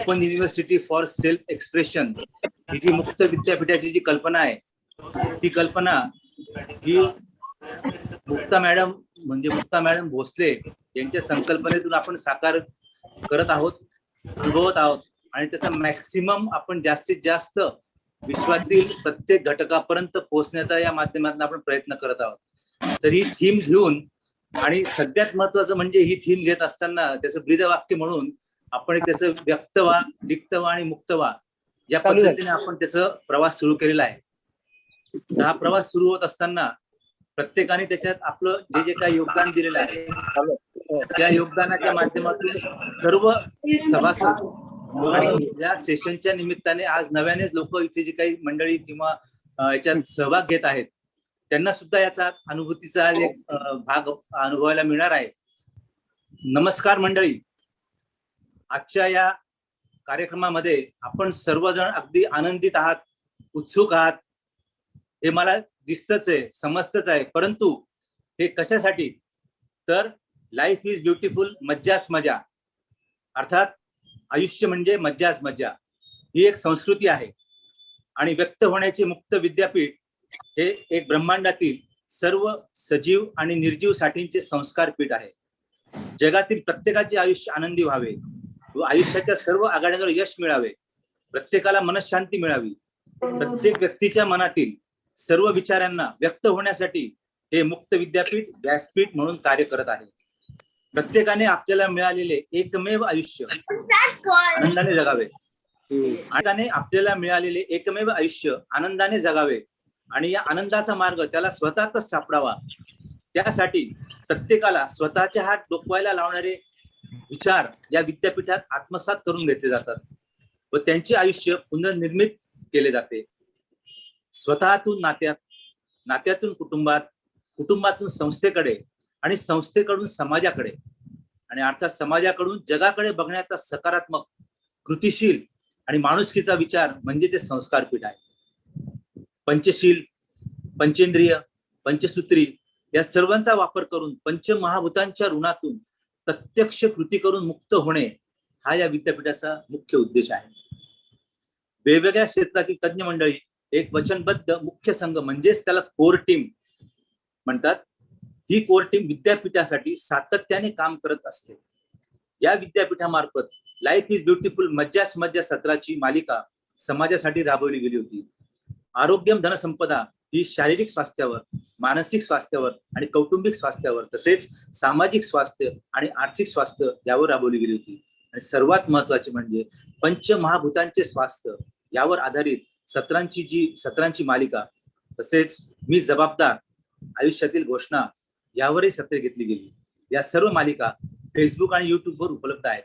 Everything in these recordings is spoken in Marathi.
Open university for self expression ही जी मुक्त विद्यापीठाची जी कल्पना आहे, ती कल्पना ही मुक्ता मॅडम भोसले यांच्या संकल्पनेतून आपण साकार करत आहोत, अनुभवत आहोत आणि त्याचा मॅक्सिमम आपण जास्तीत जास्त विश्वातील प्रत्येक घटकापर्यंत पोहोचण्याचा या माध्यमातून आपण प्रयत्न करत आहोत. तर ही थीम घेऊन आणि सगळ्यात महत्वाचं म्हणजे ही थीम घेत असताना त्याचं ब्रीदवाक्य म्हणून आपण त्याचं व्यक्त व्हा, लिखत व्हा आणि मुक्त व्हा या पद्धतीने आपण त्याचा प्रवास सुरू केलेला आहे. तर हा प्रवास सुरू होत असताना प्रत्येकाने त्याच्यात आपलं जे जे काही योगदान दिलेलं आहे त्या योगदानाच्या माध्यमातून सर्व सभासद आणि या सेशनच्या निमित्ताने आज नव्यानेच लोक इथे जी काही मंडळी किंवा याच्यात सहभाग घेत आहेत त्यांना सुद्धा याचा अनुभूतीचा एक भाग अनुभवायला मिळणार आहे. नमस्कार मंडळी, आजच्या या कार्यक्रमामध्ये आपण सर्वजण अगदी आनंदित आहात, उत्सुक आहात हे मला दिसतच आहे, समजतच आहे. परंतु हे कशासाठी? तर लाईफ इज ब्युटिफुल, मज्जाच मजा. अर्थात आयुष्य म्हणजे मज्जाच मज्जा ही एक संस्कृती आहे आणि व्यक्त होण्याचे मुक्त विद्यापीठ हे एक ब्रह्मांडातील सर्व सजीव आणि निर्जीव साठींचे संस्कार पीठ आहे. जगातील प्रत्येकाचे आयुष्य आनंदी व्हावे व आयुष्याच्या सर्व आघाड्यांवर यश मिळावे, प्रत्येकाला मनःशांती मिळावी, प्रत्येक व्यक्तीच्या मनातील सर्व विचारांना व्यक्त होण्यासाठी हे मुक्त विद्यापीठ व्यासपीठ म्हणून कार्य करत आहे. प्रत्येकाने आपल्याला मिळालेले एकमेव आयुष्य आनंदाने जगावे, आपल्याला मिळालेले एकमेव आयुष्य आनंदाने जगावे आणि या आनंदाचा मार्ग त्याला स्वतःच सापडावा. त्यासाठी प्रत्येकाला स्वतःच्या हात डोकवायला लावणारे विचार या विद्यापीठात आत्मसात करून घेतले जातात व त्यांचे आयुष्य पुनर्निर्मित केले जाते. स्वतःतून नात्यात, नात्यातून कुटुंबात, कुटुंबातून संस्थेकडे आणि संस्थेकडून समाजाकडे आणि अर्थात समाजाकडून जगाकडे बघण्याचा सकारात्मक, कृतिशील आणि माणुसकीचा विचार म्हणजे ते संस्कार पीठ आहे. पंचशील, पंचेंद्रिय, पंचसूत्री या सर्वांचा वापर करून पंचमहाभूतांच्या ऋणातून प्रत्यक्ष कृती करून मुक्त होणे हा या विद्यापीठाचा मुख्य उद्देश आहे. वेगवेगळ्या क्षेत्रातील तज्ञ मंडळी एक वचनबद्ध मुख्य संघ म्हणजेच त्याला कोर टीम म्हणतात. ही कोर टीम विद्यापीठासाठी सातत्याने काम करत असते. या विद्यापीठामार्फत लाईफ इज ब्युटिफुल मज्जाच मज्जा सत्राची मालिका समाजासाठी राबवली गेली होती. आरोग्यम धनसंपदा ही शारीरिक स्वास्थ्यावर, मानसिक स्वास्थ्यावर आणि कौटुंबिक स्वास्थ्यावर तसेच सामाजिक स्वास्थ्य आणि आर्थिक स्वास्थ्य यावर राबवली गेली होती. आणि सर्वात महत्वाचे म्हणजे पंचमहाभूतांचे स्वास्थ्य यावर आधारित सत्रांची मालिका तसेच मी जबाबदार, आयुष्यातील घोषणा यावरही सत्रे घेतली गेली. या सर्व मालिका फेसबुक आणि युट्यूबवर उपलब्ध आहेत.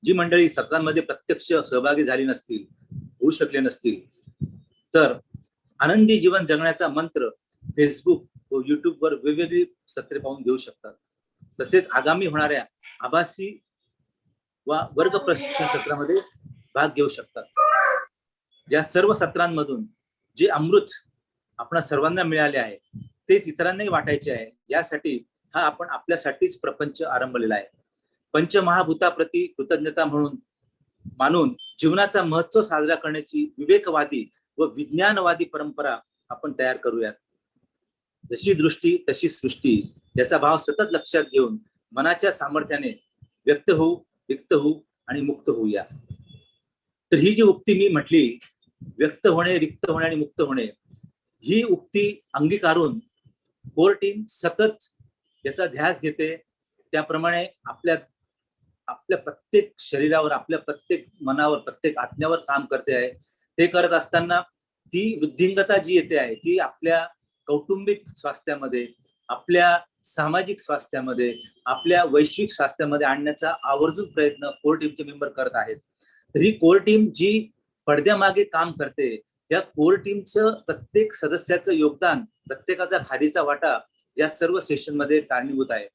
जी मंडळी सत्रांमध्ये प्रत्यक्ष सहभागी झाली नसतील, होऊ शकले नसतील, तर आनंदी जीवन जगण्याचा मंत्र फेसबुक व युट्यूबवर वेगवेगळी सत्रे पाहून घेऊ शकतात. तसेच आगामी होणाऱ्या आभासी व वर्ग प्रशिक्षण सत्रामध्ये भाग घेऊ शकतात. या सर्व सत्रांमधून जे अमृत आपणा सर्वांना मिळाले आहे तेच इतरांनाही वाटायचे आहे. यासाठी हा आपण आपल्यासाठीच प्रपंच आरंभलेला आहे. पंचमहाभूताप्रती कृतज्ञता मानून जीवनाचा महोत्सव साजरा करण्याची विवेकवादी व विज्ञानवादी परंपरा आपण तयार करूयात. जशी दृष्टी तशी सृष्टी याचा भाव सतत लक्षात घेऊन मनाच्या सामर्थ्याने व्यक्त होऊ, रिक्त होऊ आणि मुक्त होऊया. तर ही जी उक्ती मी म्हटली, व्यक्त होणे, रिक्त होणे आणि मुक्त होणे, ही उक्ती अंगीकारून कोर टीम सतत याचा ध्यास घेते. त्याप्रमाणे आपल्या प्रत्येक शरीरावर, आपल्या प्रत्येक मनावर, प्रत्येक आत्म्यावर काम करते आहे. ते करत असताना ती वृद्धिंगता जी येते आहे ती आपल्या कौटुंबिक स्वास्थ्यामध्ये, आपल्या सामाजिक स्वास्थ्यामध्ये, आपल्या वैश्विक स्वास्थ्यामध्ये आणण्याचा आवर्जून प्रयत्न कोर टीमचे मेंबर करत आहेत. तर ही कोर टीम जी पडद्यामागे काम करते, या कोर टीमचं प्रत्येक सदस्याचं योगदान, प्रत्येकाचा खारीचा वाटा या सर्व सेशनमध्ये कारणीभूत आहे.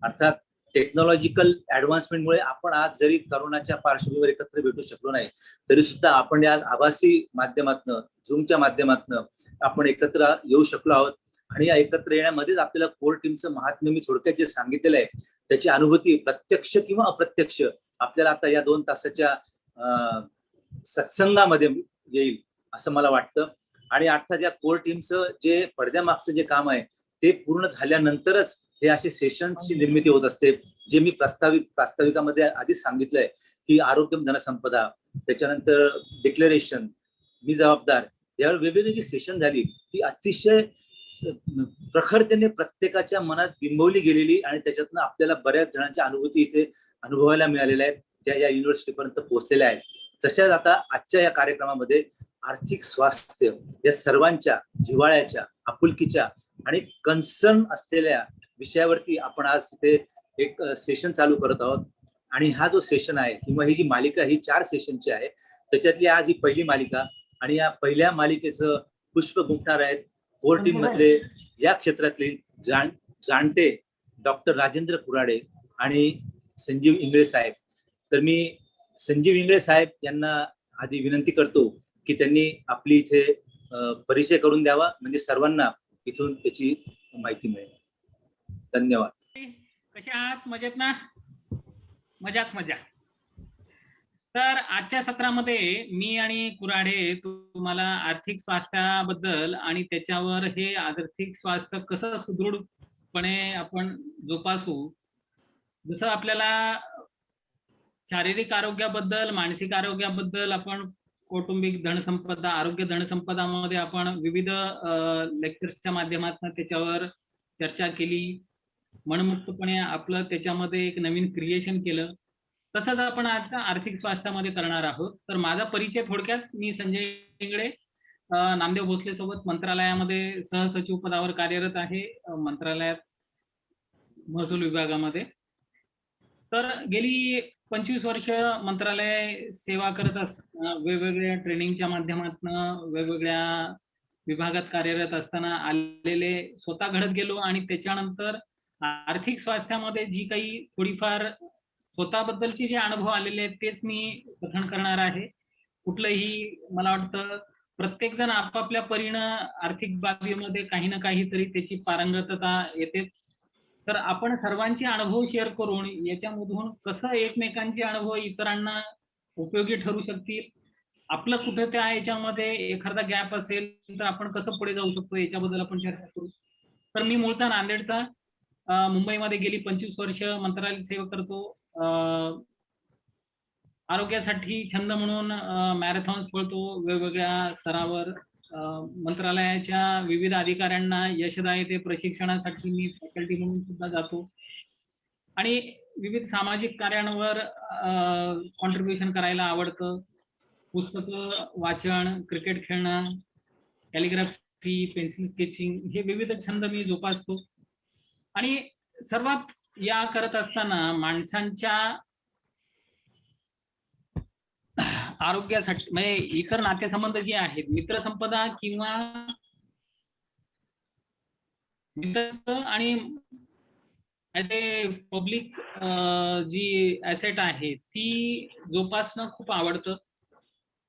अर्थात टेक्नॉलॉजिकल ऍडव्हान्समेंटमुळे आपण आज जरी करोनाच्या पार्श्वभूमीवर एकत्र भेटू शकलो नाही तरी सुद्धा आपण आज आभासी माध्यमातनं, झूमच्या माध्यमातनं आपण एकत्र येऊ शकलो आहोत. आणि या एकत्र येण्यामध्येच आपल्याला कोर टीमचं महात्म्य मी थोडक्यात जे सांगितलेलं आहे त्याची अनुभूती प्रत्यक्ष किंवा अप्रत्यक्ष आपल्याला आता या 2 तासाच्या सत्संगामध्ये येईल असं मला वाटतं. आणि अर्थात या कोर टीमचं जे पडद्यामागचं जे काम आहे ते पूर्ण झाल्यानंतरच हे असे सेशन्सची निर्मिती होत असते. जे मी प्रास्ताविकामध्ये आधीच सांगितलंय की आरोग्य धनसंपदा, त्याच्यानंतर डिक्लेरेशन, मी जबाबदार, यावर वेगवेगळी जी सेशन झाली ती अतिशय प्रखरतेने प्रत्येकाच्या मनात बिंबवली गेलेली आणि त्याच्यातनं आपल्याला बऱ्याच जणांच्या अनुभूती इथे अनुभवायला मिळालेल्या आहेत, त्या या युनिव्हर्सिटीपर्यंत पोहोचलेल्या आहेत. तशाच आता आजच्या या कार्यक्रमामध्ये आर्थिक स्वास्थ्य या सर्वांच्या जिव्हाळ्याच्या, आपुलकीच्या आणि कन्सर्न असलेल्या विषयावरती आपण आज इथे एक सेशन चालू करत आहोत. आणि हा जो सेशन आहे किंवा ही जी मालिका ही 4 सेशनची आहे, त्याच्यातली आज ही पहिली मालिका. आणि या पहिल्या मालिकेचं पुष्प गुंफणार आहेत कोर टीम मधले या क्षेत्रातले जाणते डॉक्टर राजेंद्र कुराडे आणि संजीव इंगळे साहेब. तर मी संजीव इंगळे साहेब यांना आधी विनंती करतो की त्यांनी आपली इथे परिचय करून द्यावा, म्हणजे सर्वांना इथून त्याची माहिती मिळेल. धन्यवाद. कसे आहात? मजेत ना? मजाच मजा. तर आजच्या सत्रामध्ये मी आणि कुराडे तुम्हाला आर्थिक स्वास्थ्याबद्दल आणि त्याच्यावर हे आर्थिक स्वास्थ्य कसं सुदृढपणे आपण जोपासू, जसं आपल्याला शारीरिक आरोग्याबद्दल, मानसिक आरोग्याबद्दल आपण कौटुंबिक धनसंपदा, आरोग्य धनसंपदामध्ये आपण विविध लेक्चर्सच्या माध्यमातून त्याच्यावर चर्चा केली, मनमुक्तपणे आपलं त्याच्यामध्ये एक नवीन क्रिएशन केलं. तसंच आपण आता आर्थिक स्वास्थ्यामध्ये करणार आहोत. तर माझा परिचय थोडक्यात, मी संजय इंगळे, नामदेव भोसले सोबत मंत्रालयामध्ये सहसचिव पदावर कार्यरत आहे, मंत्रालयात महसूल विभागामध्ये. तर गेली 25 वर्ष मंत्रालय सेवा करत असताना वेगवेगळ्या ट्रेनिंगच्या माध्यमातून वेगवेगळ्या विभागात कार्यरत असताना आलेले स्वतः घडत गेलो आणि त्याच्यानंतर आर्थिक स्वास्थ्यामध्ये जी काही थोडीफार स्वतःबद्दलचे जे अनुभव आलेले आहेत तेच मी कथन करणार आहे. कुठलंही, मला वाटतं प्रत्येक जण आपापल्या परीनं आर्थिक बाबीमध्ये काही ना काहीतरी त्याची पारंगतता येतेच. तर आपण सर्वांचे अनुभव शेअर करून याच्यामधून कसं एकमेकांचे अनुभव इतरांना उपयोगी ठरू शकतील, आपलं कुठं त्या याच्यामध्ये एखादा गॅप असेल तर आपण कसं पुढे जाऊ शकतो याच्याबद्दल आपण चर्चा करू. तर मी मूळचा नांदेडचा, मुंबईमध्ये गेली 25 वर्ष मंत्रालय सेवा करतो. आरोग्यासाठी छंद म्हणून मॅरेथॉन्स पळतो वेगवेगळ्या स्तरावर. मंत्रालयाच्या विविध अधिकाऱ्यांना यशदायी प्रशिक्षणासाठी मी फॅकल्टी म्हणून सुद्धा जातो आणि विविध सामाजिक कार्यांवर कॉन्ट्रीब्युशन करायला आवडतं. पुस्तकं वाचन, क्रिकेट खेळणं, कॅलिग्राफी, पेन्सिल स्केचिंग हे विविध छंद मी जोपासतो. आणि सर्वात या करत असताना माणसांच्या आरोग्यासाठी, म्हणजे इतर नातेसंबंध जे आहेत, मित्रसंपदा किंवा मित्र आणि ऍज ए पब्लिक जी ऍसेट आहे ती जोपासणं खूप आवडतं.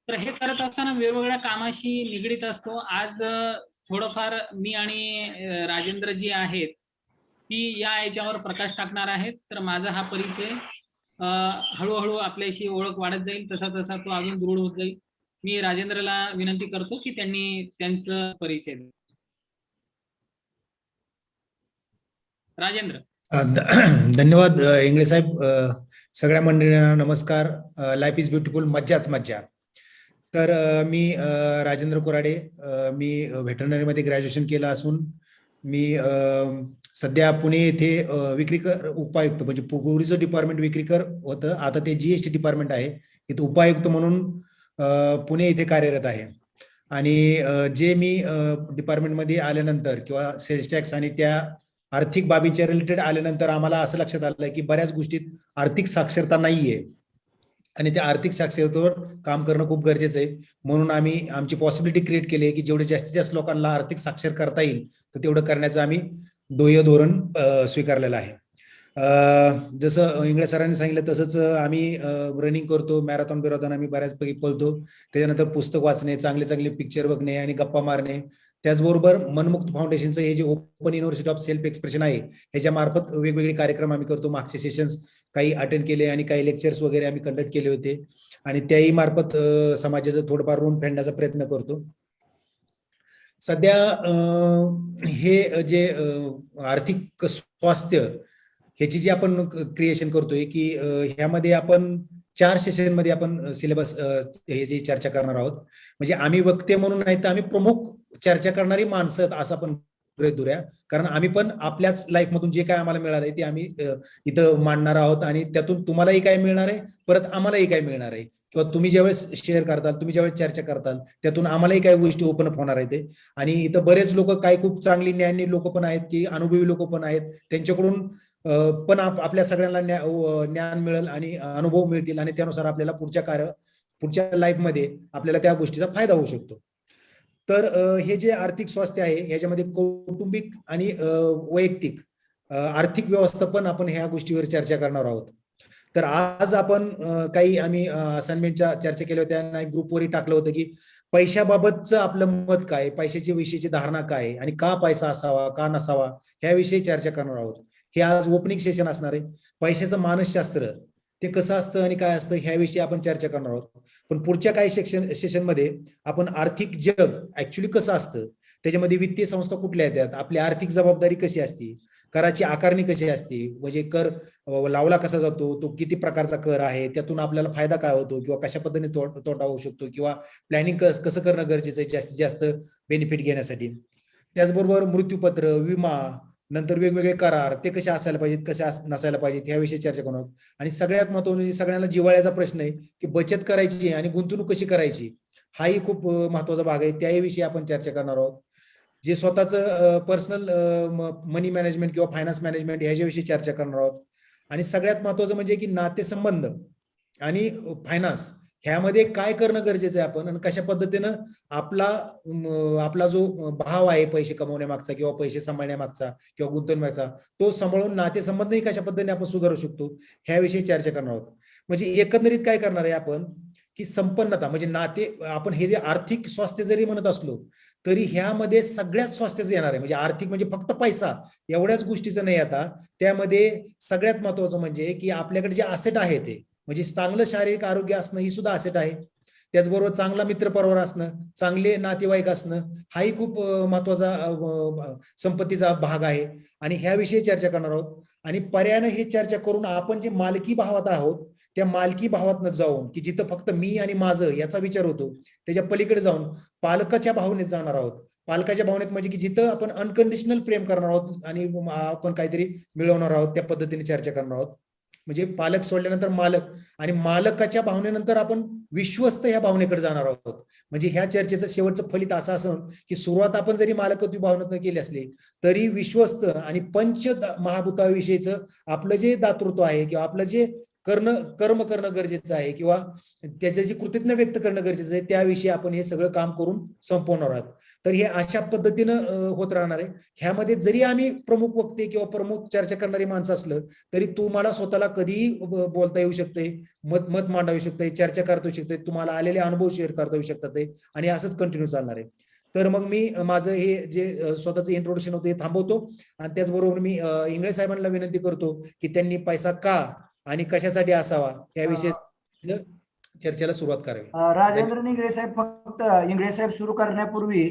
तर हे करत असताना वेगवेगळ्या कामाशी निगडीत असतो. आज थोडंफार मी आणि राजेंद्र जी आहेत ती या याच्यावर प्रकाश टाकणार आहेत. तर माझा हा परिचय हळूहळू आपल्याशी ओळख वाढत जाईल, तसा तसा तो अजून दृढ होत जाईल. मी राजेंद्रला विनंती करतो की त्यांनी त्यांचं परिचय द्या. राजेंद्र. धन्यवाद इंगळे साहेब. सगळ्या मंडळींना नमस्कार. लाईफ इज ब्युटिफुल, मज्जाच मज्जा. तर मी राजेंद्र कुराडे, मी व्हेटरनरीमध्ये ग्रॅज्युएशन केलं असून मी सध्या पुणे येथे विक्रीकर उपायुक्त, म्हणजे पूर्वीचं डिपार्टमेंट विक्रीकर होतं, आता ते जीएसटी डिपार्टमेंट आहे, इथं उपायुक्त म्हणून पुणे येथे कार्यरत आहे. आणि जे मी डिपार्टमेंटमध्ये आल्यानंतर किंवा सेल्स टॅक्स आणि त्या आर्थिक बाबींच्या रिलेटेड आल्यानंतर आम्हाला असं लक्षात आलं की बऱ्याच गोष्टीत आर्थिक साक्षरता नाहीये आणि त्या आर्थिक साक्षरतेवर काम करणं खूप गरजेचं आहे. म्हणून आम्ही आमची पॉसिबिलिटी क्रिएट केली आहे की जेवढे जास्तीत जास्त लोकांना आर्थिक साक्षर करता येईल तर तेवढं करण्याचं आम्ही ध्येय धोरण स्वीकारलेलं आहे. जसं इंगळे सरांनी सांगितलं तसंच आम्ही रनिंग करतो, मॅरेथॉन बिरॉथॉन आम्ही बऱ्याचपैकी पळतो. त्याच्यानंतर पुस्तक वाचणे, चांगले चांगले पिक्चर बघणे आणि गप्पा मारणे, त्याचबरोबर मनमुक्त फाउंडेशनचं हे जे open university of self expression आहे, ह्याच्या मार्फत वेगवेगळे कार्यक्रम आम्ही करतो. मागचे सेशन्स काही अटेंड केले आणि काही लेक्चर्स वगैरे आम्ही कंडक्ट केले होते आणि त्याही मार्फत समाजाचं थोडंफार ऋण फेडण्याचा प्रयत्न करतो. सध्या हे जे आर्थिक स्वास्थ्य ह्याची जी आपण क्रिएशन करतोय की ह्यामध्ये आपण 4 सेशन मध्ये आपण सिलेबस ह्याची चर्चा करणार आहोत. म्हणजे आम्ही वक्ते म्हणून नाही तर आम्ही प्रमुख चर्चा करणारी माणसं असं आपण गृहीत धरूया, कारण आम्ही पण आपल्याच लाईफ मधून जे काय आम्हाला मिळालंय ते आम्ही इथं मांडणार आहोत आणि त्यातून तुम्हालाही काय मिळणार आहे, परत आम्हालाही काय मिळणार आहे, किंवा तुम्ही ज्यावेळेस शेअर करताल, तुम्ही ज्यावेळेस चर्चा करताल, त्यातून आम्हालाही काही गोष्टी ओपन अप होणार आहेत. आणि इथं बरेच लोक, काही खूप चांगली ज्ञानी लोक पण आहेत, की अनुभवी लोक पण आहेत, त्यांच्याकडून पण आपल्या सगळ्यांना ज्ञान मिळेल आणि अनुभव मिळतील आणि त्यानुसार आपल्याला पुढच्या लाईफमध्ये आपल्याला त्या गोष्टीचा फायदा होऊ शकतो. तर हे जे आर्थिक स्वास्थ्य आहे ह्याच्यामध्ये कौटुंबिक आणि वैयक्तिक आर्थिक व्यवस्थापन आपण ह्या गोष्टीवर चर्चा करणार आहोत. तर आज आपण काही आम्ही असाइनमेंटच्या चर्चा केल्या होत्या आणि ग्रुपवरही टाकलं होतं की पैशाबाबतचं आपलं मत काय, पैशाच्या विषयीची धारणा काय आणि का पैसा असावा का नसावा ह्याविषयी चर्चा करणार आहोत. हे आज ओपनिंग सेशन असणार आहे. पैशाचं मानसशास्त्र ते कसं असतं आणि काय असतं ह्याविषयी आपण चर्चा करणार आहोत. पण पुढच्या काही सेशनमध्ये आपण आर्थिक जग ऍक्च्युली कसं असतं, त्याच्यामध्ये वित्तीय संस्था कुठल्या येतात, आपली आर्थिक जबाबदारी कशी असते, कराची आकारणी कशी असते, म्हणजे कर लावला कसा जातो, तो किती प्रकारचा कर आहे, त्यातून आपल्याला फायदा काय होतो किंवा कशा पद्धतीने तोटा होऊ शकतो, किंवा प्लॅनिंग कसं करणं गरजेचं आहे जास्तीत जास्त बेनिफिट घेण्यासाठी. त्याचबरोबर मृत्यूपत्र, विमा, नंतर वेगवेगळे करार ते कसे असायला पाहिजेत, कसे नसायला पाहिजेत ह्याविषयी चर्चा करणार आहोत. आणि सगळ्यात महत्त्वाचं म्हणजे सगळ्यांना जिव्हाळ्याचा प्रश्न आहे की बचत करायची आणि गुंतवणूक कशी करायची, हाही खूप महत्वाचा भाग आहे. त्याही आपण चर्चा करणार आहोत. जे स्वतःचं पर्सनल मनी मॅनेजमेंट किंवा फायनान्स मॅनेजमेंट ह्याच्याविषयी चर्चा करणार आहोत. आणि सगळ्यात महत्वाचं म्हणजे की नातेसंबंध आणि फायनान्स ह्यामध्ये काय करणं गरजेचं आहे आपण, आणि कशा पद्धतीनं आपला जो भाव आहे पैसे कमवण्यामागचा किंवा पैसे सांभाळण्यामागचा किंवा गुंतवण्यामागचा, तो सांभाळून नातेसंबंधही कशा पद्धतीने आपण सुधारू शकतो ह्याविषयी चर्चा करणार आहोत. म्हणजे एकंदरीत काय करणार आहे आपण की संपन्नता म्हणजे नाते, आपण हे जे आर्थिक स्वास्थ्य जरी म्हणत असलो तरी ह्यामध्ये सगळ्यात स्वास्थ्याचं येणार आहे. म्हणजे आर्थिक म्हणजे फक्त पैसा एवढ्याच गोष्टीचं नाही, आता त्यामध्ये सगळ्यात महत्वाचं म्हणजे की आपल्याकडे जे असेट आहे ते म्हणजे चांगलं शारीरिक आरोग्य असणं ही सुद्धा असेट आहे. त्याचबरोबर चांगला मित्र परिवार असणं, चांगले नातेवाईक असणं हाही खूप महत्वाचा संपत्तीचा भाग आहे. आणि ह्याविषयी चर्चा करणार आहोत. आणि पर्यायानं हे चर्चा करून आपण जे मालकी भावात आहोत त्या मालकी भावातनं जाऊन की जिथं फक्त मी आणि माझं याचा विचार होतो, त्याच्या पलीकडे जाऊन पालकाच्या भावनेत जाणार आहोत. पालकाच्या भावनेत म्हणजे की जिथं आपण अनकंडिशनल प्रेम करणार आहोत आणि आपण काहीतरी मिळवणार आहोत त्या पद्धतीने चर्चा करणार आहोत. म्हणजे पालक सोडल्यानंतर मालक, आणि मालकाच्या भावनेनंतर आपण विश्वस्त ह्या भावनेकडे जाणार आहोत. म्हणजे ह्या चर्चेचं शेवटचं फलित असं असून की सुरुवात आपण जरी मालकत्व भावनेतून केली असली तरी विश्वस्त आणि पंच महाभूताविषयीचं आपलं जे दातृत्व आहे किंवा आपलं जे कर्म करणं गरजेचं आहे किंवा त्याची कृतज्ञ व्यक्त करणं गरजेचं आहे, त्याविषयी आपण हे सगळं काम करून संपवणार आहोत. तर हे अशा पद्धतीनं होत राहणार आहे. ह्यामध्ये जरी आम्ही प्रमुख वक्ते किंवा प्रमुख चर्चा करणारी माणसं असलं तरी तुम्हाला स्वतःला कधीही बोलता येऊ शकते, मत मांडता येऊ शकते, चर्चा करता येऊ शकते, तुम्हाला आलेले अनुभव शेअर करता येऊ शकतात आणि असंच कंटिन्यू चालणार आहे. तर मग मी माझं हे जे स्वतःचं इंट्रोडक्शन होतं हे थांबवतो आणि त्याचबरोबर मी इंगळे साहेबांना विनंती करतो की त्यांनी पैसा का आणि कशासाठी असावा याविषयी चर्चेला सुरुवात करावी. राजेंद्र इंगळे साहेब, फक्त इंगळे साहेब सुरू करण्यापूर्वी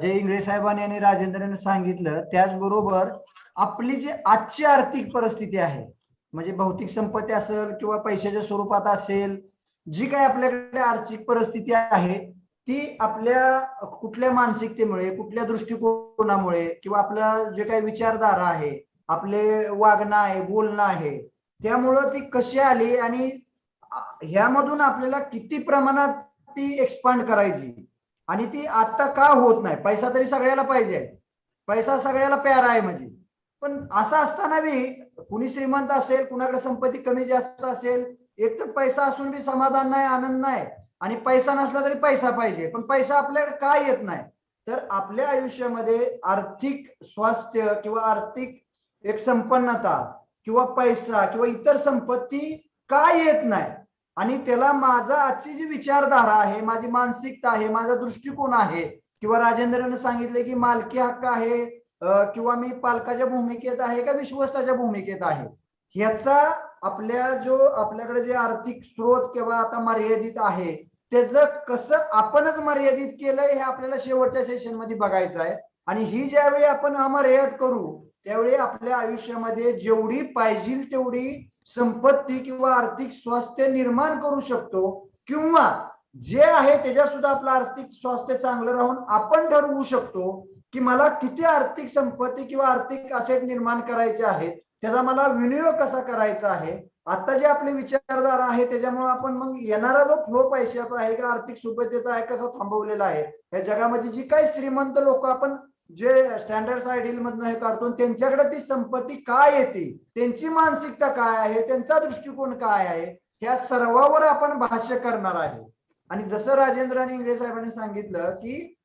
जे इंगळे साहेबांनी आणि राजेंद्रने सांगितलं त्याचबरोबर आपली जी आजची आर्थिक परिस्थिती आहे, म्हणजे भौतिक संपत्ती असेल किंवा पैशाच्या स्वरूपात असेल, जी काही आपल्याकडे आर्थिक परिस्थिती आहे ती आपल्या कुठल्या मानसिकतेमुळे, कुठल्या दृष्टिकोनामुळे किंवा आपला जे काही विचारधारा आहे, आपले वागणं आहे, बोलणं आहे, त्यामुळं ती कशी आली आणि ह्यामधून आपल्याला किती प्रमाणात ती एक्सपांड करायची आणि ती आता का होत नाही. पैसा तरी सगळ्याला पाहिजे, पैसा सगळ्याला प्यारा आहे म्हणजे, पण असं असताना बी कुणी श्रीमंत असेल, कुणाकडे संपत्ती कमी जास्त असेल, एक तर पैसा असून बी समाधान नाही, आनंद नाही, आणि पैसा नसला तरी पैसा पाहिजे, पण पैसा आपल्याकडे का येत नाही. तर आपल्या आयुष्यामध्ये आर्थिक स्वास्थ्य किंवा आर्थिक एक संपन्नता किंवा पैसा किंवा इतर संपत्ती का येत नाही, आणि त्याला माझा आजची जी विचारधारा आहे, माझी मानसिकता आहे, माझा दृष्टिकोन आहे, किंवा राजेंद्रने सांगितले की मालकी हक्क आहे किंवा मी पालकाच्या भूमिकेत आहे का विश्वस्ताच्या भूमिकेत आहे, ह्याचा आपल्याकडे जे आर्थिक स्रोत किंवा आता मर्यादित आहे त्याचं कसं आपणच मर्यादित केलंय हे आपल्याला शेवटच्या सेशन मध्ये बघायचं आहे. आणि ही ज्यावेळी आपण अमर्याद करू त्यावेळी आपल्या आयुष्यामध्ये जेवढी पाहिजे तेवढी संपत्ती किंवा आर्थिक स्वास्थ्य निर्माण करू शकतो, किंवा जे आहे त्याच्यात सुद्धा आपलं आर्थिक स्वास्थ्य चांगलं राहून आपण ठरवू शकतो की मला किती आर्थिक संपत्ती किंवा आर्थिक असेट निर्माण करायचे आहेत, त्याचा मला विनियोग कसा करायचा आहे. आता जे आपले विचारधारा आहे त्याच्यामुळे आपण मग येणारा जो फ्लो पैशाचा आहे का आर्थिक सुबत्तेचा आहे कसा थांबवलेला आहे. या जगामध्ये जी काही श्रीमंत लोक आपण जे स्टँडर्ड आयडियल मधनं हे काढतो त्यांच्याकडे ती संपत्ती काय येते, त्यांची मानसिकता काय आहे, त्यांचा दृष्टिकोन काय आहे, ह्या सर्वावर आपण भाष्य करणार आहे. आणि जसं राजेंद्र आणि इंगळे साहेबांनी सांगितलं की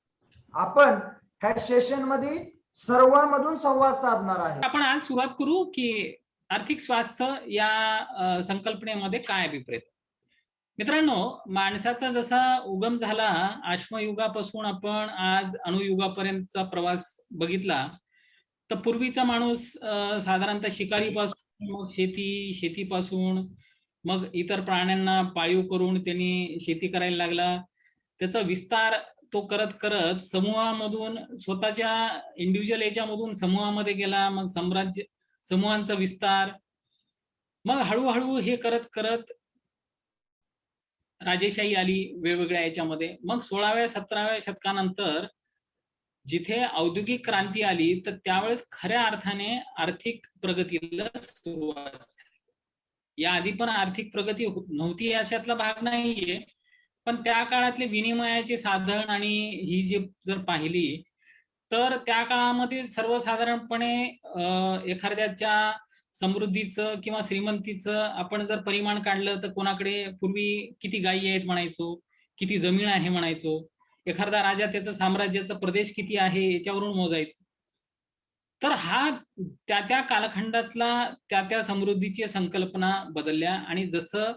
आपण ह्या सेशन मध्ये सर्वांमधून संवाद साधणार आहे. आपण आज सुरुवात करू की आर्थिक स्वास्थ्य या संकल्पनेमध्ये काय अभिप्रेत. मित्रांनो, माणसाचा जसा उगम झाला अश्मयुगापासून आपण आज अणुयुगापर्यंतचा प्रवास बघितला, तर पूर्वीचा माणूस साधारणतः शिकारीपासून मग शेतीपासून मग इतर प्राण्यांना पाळीव करून त्यांनी शेती करायला लागला. त्याचा विस्तार तो करत करत समूहामधून स्वतःच्या इंडिव्हिज्युअल याच्यामधून समूहामध्ये गेला, मग साम्राज्य समूहांचा विस्तार, मग हळूहळू हे करत करत राजेशाही आली वेगवेगळ्या याच्यामध्ये. मग 16व्या-17व्या शतकानंतर जिथे औद्योगिक क्रांती आली तर त्यावेळेस खऱ्या अर्थाने आर्थिक प्रगतीला सुरुवात झाली. या आधी पण आर्थिक प्रगती नव्हती अशातला भाग नाहीये, पण त्या काळातले विनिमयाचे साधन आणि ही जी जर पाहिली तर त्या काळामध्ये सर्वसाधारणपणे एखाद्याच्या समृद्धीचं किंवा श्रीमंतीचं आपण जर परिमाण काढलं तर कोणाकडे पूर्वी किती गायी आहेत म्हणायचो, किती जमीन आहे म्हणायचो, एखादा राजा त्याचं साम्राज्याचा प्रदेश किती आहे याच्यावरून मोजायचो. तर हा त्या कालखंडातला त्या समृद्धीची संकल्पना बदलल्या. आणि जसं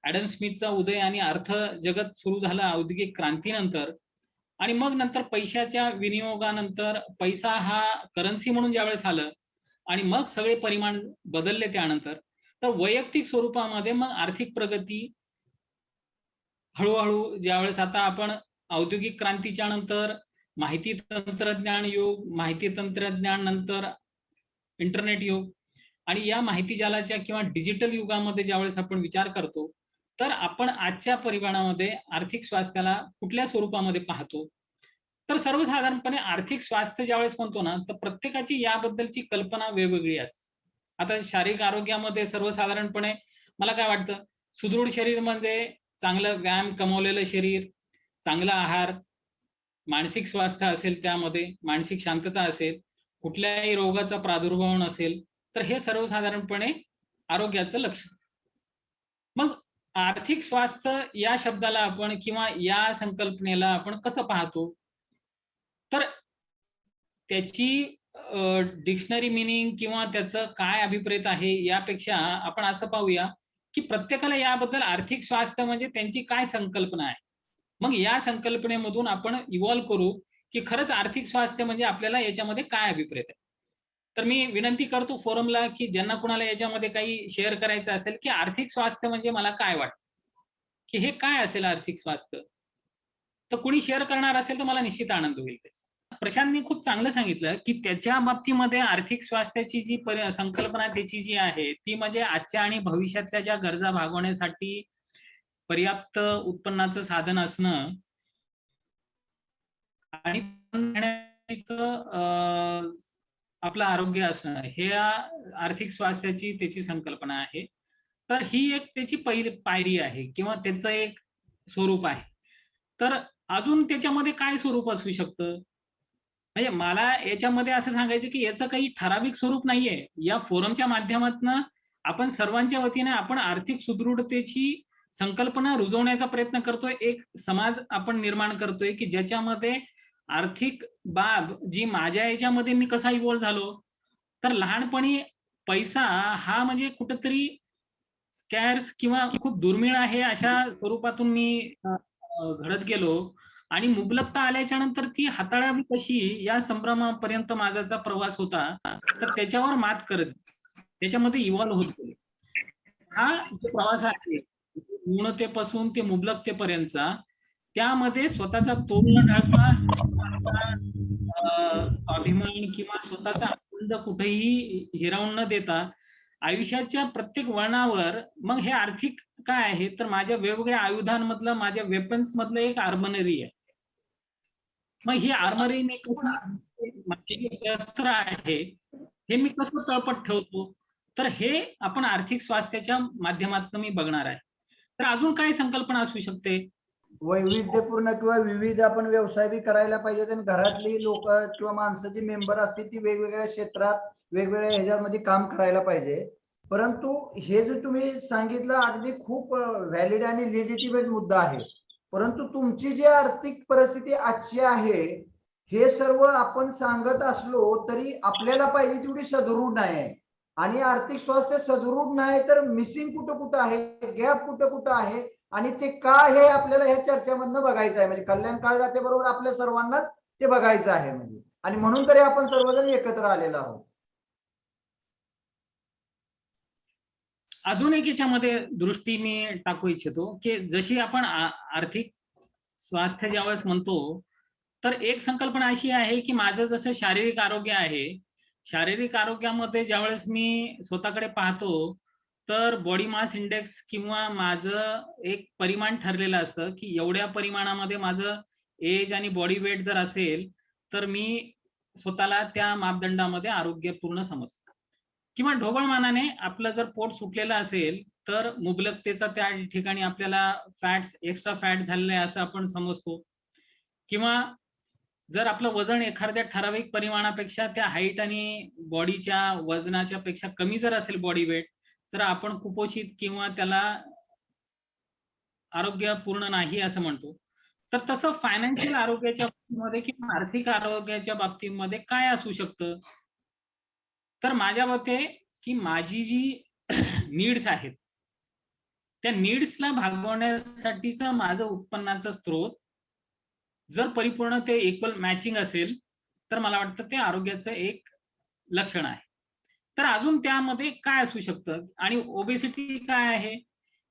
ऍडम स्मिथचा उदय आणि अर्थ जगत सुरू झालं औद्योगिक क्रांतीनंतर, आणि मग नंतर पैशाच्या विनियोगानंतर पैसा हा करन्सी म्हणून ज्यावेळेस आलं आणि मग सगळे परिमाण बदलले त्यानंतर, तर वैयक्तिक स्वरूपामध्ये मग आर्थिक प्रगती हळूहळू ज्यावेळेस आता आपण औद्योगिक क्रांतीच्या नंतर माहिती तंत्रज्ञान युग, माहिती तंत्रज्ञान नंतर इंटरनेट युग, आणि या माहिती जालाच्या किंवा डिजिटल युगामध्ये ज्यावेळेस आपण विचार करतो तर आपण आजच्या परिमाणामध्ये आर्थिक स्वास्थ्याला कुठल्या स्वरूपामध्ये पाहतो. तर सर्वसाधारणपणे आर्थिक स्वास्थ्य ज्यावेळेस म्हणतो ना तर प्रत्येकाची याबद्दलची कल्पना वेगवेगळी असते. आता शारीरिक आरोग्यामध्ये सर्वसाधारणपणे मला काय वाटतं, सुदृढ शरीर म्हणजे चांगलं व्यायाम कमवलेलं शरीर, चांगला आहार, मानसिक स्वास्थ्य असेल, त्यामध्ये मानसिक शांतता असेल, कुठल्याही रोगाचा प्रादुर्भाव नसेल, तर हे सर्वसाधारणपणे आरोग्याचं लक्षण. मग आर्थिक स्वास्थ्य या शब्दाला आपण किंवा या संकल्पनेला आपण कसं पाहतो, तर त्याची डिक्शनरी मिनिंग किंवा त्याचं काय अभिप्रेत आहे यापेक्षा आपण असं पाहूया की प्रत्येकाला याबद्दल आर्थिक स्वास्थ्य म्हणजे त्यांची काय संकल्पना आहे. मग या संकल्पनेमधून आपण इव्हॉल्व्ह करू की खरंच आर्थिक स्वास्थ्य म्हणजे आपल्याला याच्यामध्ये काय अभिप्रेत आहे. तर मी विनंती करतो फोरमला की ज्यांना कुणाला याच्यामध्ये काही शेअर करायचं असेल की आर्थिक स्वास्थ्य म्हणजे मला काय वाटतं, की हे काय असेल आर्थिक स्वास्थ्य, तर कुणी शेअर करणार असेल तर मला निश्चित आनंद होईल. प्रशांतनी खूप चांगलं सांगितलं की त्याच्या बाबतीमध्ये आर्थिक स्वास्थ्याची जी संकल्पना त्याची जी आहे ती म्हणजे आजच्या आणि भविष्यातल्या ज्या गरजा भागवण्यासाठी पर्याप्त उत्पन्नाचं साधन असणं आणि आपलं आरोग्य असणं, हे आर्थिक स्वास्थ्याची त्याची संकल्पना आहे. तर ही एक त्याची पहिली पायरी आहे किंवा त्याचं एक स्वरूप आहे. तर अजून त्याच्यामध्ये काय स्वरूप असू शकतं, म्हणजे मला याच्यामध्ये असं सांगायचं की याचं काही ठराविक स्वरूप नाहीये. या फोरमच्या माध्यमातून आपण सर्वांच्या वतीने आपण आर्थिक सुदृढतेची संकल्पना रुजवण्याचा प्रयत्न करतोय. एक समाज आपण निर्माण करतोय की ज्याच्यामध्ये आर्थिक बाब जी माझ्या याच्यामध्ये मी कसा इव्हॉल्व्ह झालो, तर लहानपणी पैसा हा म्हणजे कुठंतरी स्कॅर्स किंवा खूप दुर्मिळ आहे अशा स्वरूपातून मी घडत गेलो. आणि मुबलकता आल्याच्या नंतर ती हाताळावी कशी या संभ्रमापर्यंत माझाचा प्रवास होता. तर त्याच्यावर मात करत त्याच्यामध्ये इव्हॉल्व्ह होत गेले. हा जो प्रवास आहे न्यूनतेपासून ते मुबलकतेपर्यंतचा, त्यामध्ये स्वतःचा तोल न ढाळता, स्वाभिमान किंवा स्वतःचा आनंद कुठेही हिरावून न देता आयुष्याच्या प्रत्येक वळणावर मग हे आर्थिक काय आहे तर माझ्या वेगवेगळ्या आयुधांमधलं, माझ्या वेपन्स मधलं एक आर्मनरी आहे. मग ही आर्मरी मी माझे जे शस्त्र आहे हे मी कसं तळपट ठेवतो, तर हे आपण आर्थिक स्वास्थ्याच्या माध्यमातून मी बघणार आहे. तर अजून काय संकल्पना असू शकते? वैविध्यपूर्ण किंवा विविध आपण व्यवसाय बी करायला पाहिजे आणि घरातली लोक किंवा माणसं जी मेंबर असतील ती वेगवेगळ्या क्षेत्रात वेगवेगळ्या ह्याच्यामध्ये काम करायला पाहिजे. परंतु हे जे तुम्ही सांगितलं अगदी खूप व्हॅलिड आणि लेजिटिमेट मुद्दा आहे. परंतु तुमची जी आर्थिक परिस्थिती आजची आहे हे सर्व आपण सांगत असलो तरी आपल्याला पाहिजे तेवढी सदृढ नाही आहे. आणि आर्थिक स्वास्थ्य सदृढ नाही तर मिसिंग कुठं कुठं आहे, गॅप कुठं कुठं आहे आणि ते का हे आपल्याला ह्या चर्चेमधनं बघायचं आहे. म्हणजे कल्याण काळजाते बरोबर आपल्या सर्वांनाच ते बघायचं आहे म्हणजे, आणि म्हणून तरी आपण सर्वजण एकत्र आलेलो आहोत. अजून एक याच्यामध्ये दृष्टी मी टाकू इच्छितो की जशी आपण आर्थिक स्वास्थ्य ज्यावेळेस म्हणतो तर एक संकल्पना अशी आहे की माझं जसं शारीरिक आरोग्य आहे, शारीरिक आरोग्यामध्ये ज्यावेळेस मी स्वतःकडे पाहतो तर बॉडी मास इंडेक्स किंवा माझं एक परिमाण ठरलेलं असतं की एवढ्या परिमाणामध्ये माझं एज आणि बॉडी वेट जर असेल तर मी स्वतःला त्या मापदंडामध्ये आरोग्यपूर्ण समजतो. किंवा ढोबळमानाने आपलं जर पोट सुटलेलं असेल तर मुबलकतेचा त्या ठिकाणी आपल्याला फॅट्स, एक्स्ट्रा फॅट झालेले असं आपण समजतो. किंवा जर आपलं वजन एखाद्या ठराविक परिमाणापेक्षा त्या हाईट आणि बॉडीच्या वजनाच्या पेक्षा कमी जर असेल बॉडी वेट तर आपण कुपोषित किंवा त्याला आरोग्यपूर्ण नाही असं म्हणतो. तर तसं फायनान्शियल आरोग्याच्या बाबतीमध्ये किंवा आर्थिक आरोग्याच्या बाबतीमध्ये काय असू शकतं? तर माझ्या मते की माझी जी नीड्स आहेत त्या नीड्सला भागवण्यासाठीचं माझं उत्पन्नाचा स्रोत जर परिपूर्ण ते इक्वल मॅचिंग असेल तर मला वाटतं ते आरोग्याचं एक लक्षण आहे. तर अजून त्यामध्ये काय असू शकतं आणि ओबेसिटी काय आहे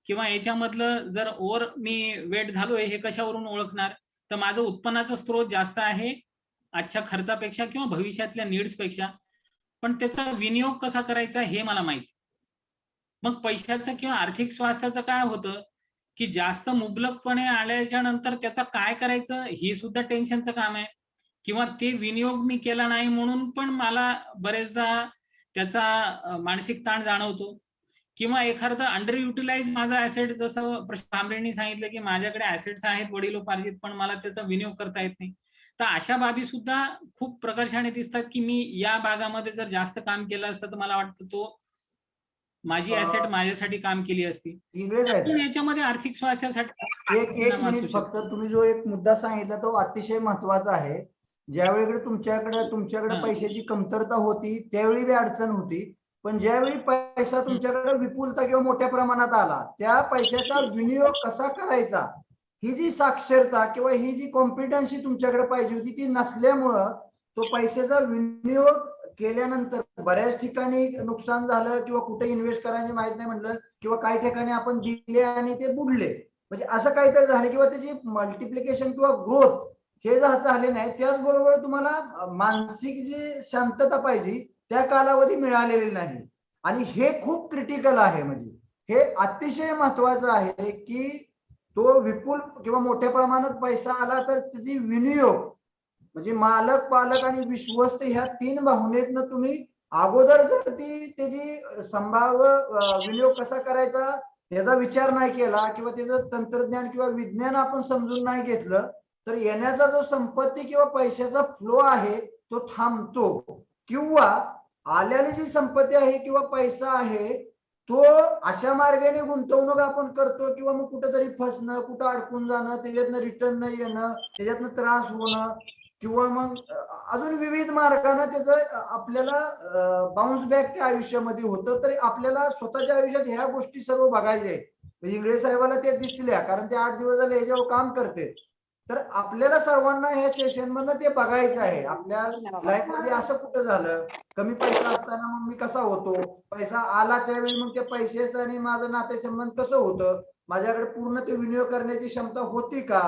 किंवा याच्यामधलं जर ओव्हर मी वेट झालोय हे कशावरून ओळखणार? तर माझं उत्पन्नाचा स्रोत जास्त आहे आजच्या खर्चापेक्षा किंवा भविष्यातल्या नीड्स पेक्षा, पण त्याचा विनियोग कसा करायचा हे मला माहिती. मग पैशाचं किंवा आर्थिक स्वास्थ्याचं काय होतं की जास्त मुबलकपणे आल्याच्या नंतर त्याचा काय करायचं हे सुद्धा टेन्शनचं काम आहे. किंवा ते विनियोग मी केला नाही म्हणून पण मला बरेचदा त्याचा मानसिक ताण जाणवतो. किंवा एखादा अंडर युटिलाइज माझा ऍसेट, जसं भांबरेंनी सांगितलं की माझ्याकडे ऍसेट्स आहेत वडिलोपार्जित पण मला त्याचा विनियोग करता येत नाही. तर अशा बाबी सुद्धा खूप प्रकर्षाने दिसतात की मी या भागामध्ये जर जास्त काम केलं असतं तर मला वाटतं तो माझी ऍसेट माझ्यासाठी काम केली असती. याच्यामध्ये आर्थिक स्वास्थ्यासाठी एक मिनिट फक्त, तुम्ही जो एक मुद्दा सांगितला तो अतिशय महत्वाचा आहे. ज्यावेळी तुमच्याकडे पैशाची कमतरता होती त्यावेळी बी अडचण होती, पण ज्यावेळी पैसा तुमच्याकडे विपुलता किंवा मोठ्या प्रमाणात आला त्या पैशाचा विनियोग कसा करायचा ही जी साक्षरता किंवा ही जी कॉम्पिटन्सी तुमच्याकडे पाहिजे होती ती नसल्यामुळं तो पैशाचा विनियोग केल्यानंतर बऱ्याच ठिकाणी नुकसान झालं किंवा कुठे इन्व्हेस्ट करायचे माहित नाही म्हटलं, किंवा काही ठिकाणी आपण दिले आणि ते बुडले, म्हणजे असं काहीतरी झालं किंवा त्याची मल्टिप्लिकेशन किंवा ग्रोथ हे झाले नाही. त्याचबरोबर तुम्हाला मानसिक जी शांतता पाहिजे त्या कालावधी मिळालेली नाही, आणि हे खूप क्रिटिकल आहे. म्हणजे हे अतिशय महत्वाचं आहे की तो विपुल किंवा मोठ्या प्रमाणात पैसा आला तर त्याची विनियोग म्हणजे मालक, पालक आणि विश्वस्त ह्या तीन भावनेतनं तुम्ही अगोदर जर त्याची संभाव्य विनियोग कसा करायचा याचा विचार नाही केला किंवा त्याचं तंत्रज्ञान किंवा विज्ञान आपण समजून नाही घेतलं तर येण्याचा जो संपत्ती किंवा पैशाचा फ्लो आहे तो थांबतो, किंवा आलेली जी संपत्ती आहे किंवा पैसा आहे तो अशा मार्गाने गुंतवणूक आपण करतो किंवा मग कुठेतरी फसणं, कुठं अडकून जाणं, त्याच्यातनं रिटर्न न येणं, त्याच्यातनं त्रास होणं किंवा मग अजून विविध मार्गाने त्याचं आपल्याला बाउन्स बॅक त्या आयुष्यामध्ये होतं. तरी आपल्याला स्वतःच्या आयुष्यात ह्या गोष्टी सर्व बघायच्या आहेत. इंगळे साहेबाला ते दिसल्या कारण ते 8 दिवस झाले याच्यावर काम करते. तर आपल्याला सर्वांना ह्या सेशन मधनं ते बघायचं आहे. आपल्या लाईफ मध्ये असं कुठं झालं, कमी पैसा असताना मग मी कसा होतो, पैसा आला त्यावेळी मग त्या पैशाचं आणि माझं नातेसंबंध कसं होतं, माझ्याकडे पूर्ण ते विनियोग करण्याची क्षमता होती का,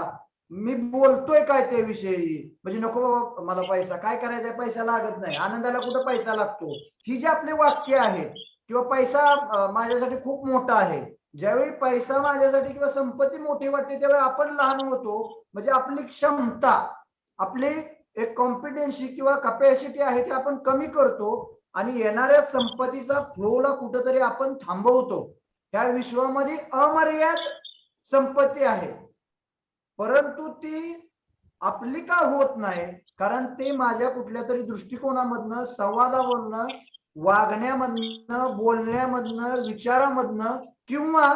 मी बोलतोय काय त्याविषयी, म्हणजे नको बाबा मला पैसा काय करायचा, पैसा लागत नाही, आनंदाला कुठं पैसा लागतो, ही जी आपली वाक्य आहेत किंवा पैसा माझ्यासाठी खूप मोठा आहे, ज्यावेळी पैसा माझ्यासाठी किंवा संपत्ती मोठी वाटते त्यावेळी आपण लहान होतो. म्हणजे आपली क्षमता, आपली एक कॉम्पिटन्सी किंवा कॅपॅसिटी आहे ती आपण कमी करतो आणि येणाऱ्या संपत्तीचा फ्लोला कुठंतरी आपण थांबवतो. ह्या विश्वामध्ये अमर्याद संपत्ती आहे, परंतु ती आपली का होत नाही, कारण ते माझ्या कुठल्या तरी दृष्टिकोनामधनं, संवादामधनं, वागण्यामधनं, बोलण्यामधनं, विचारामधनं, किंवा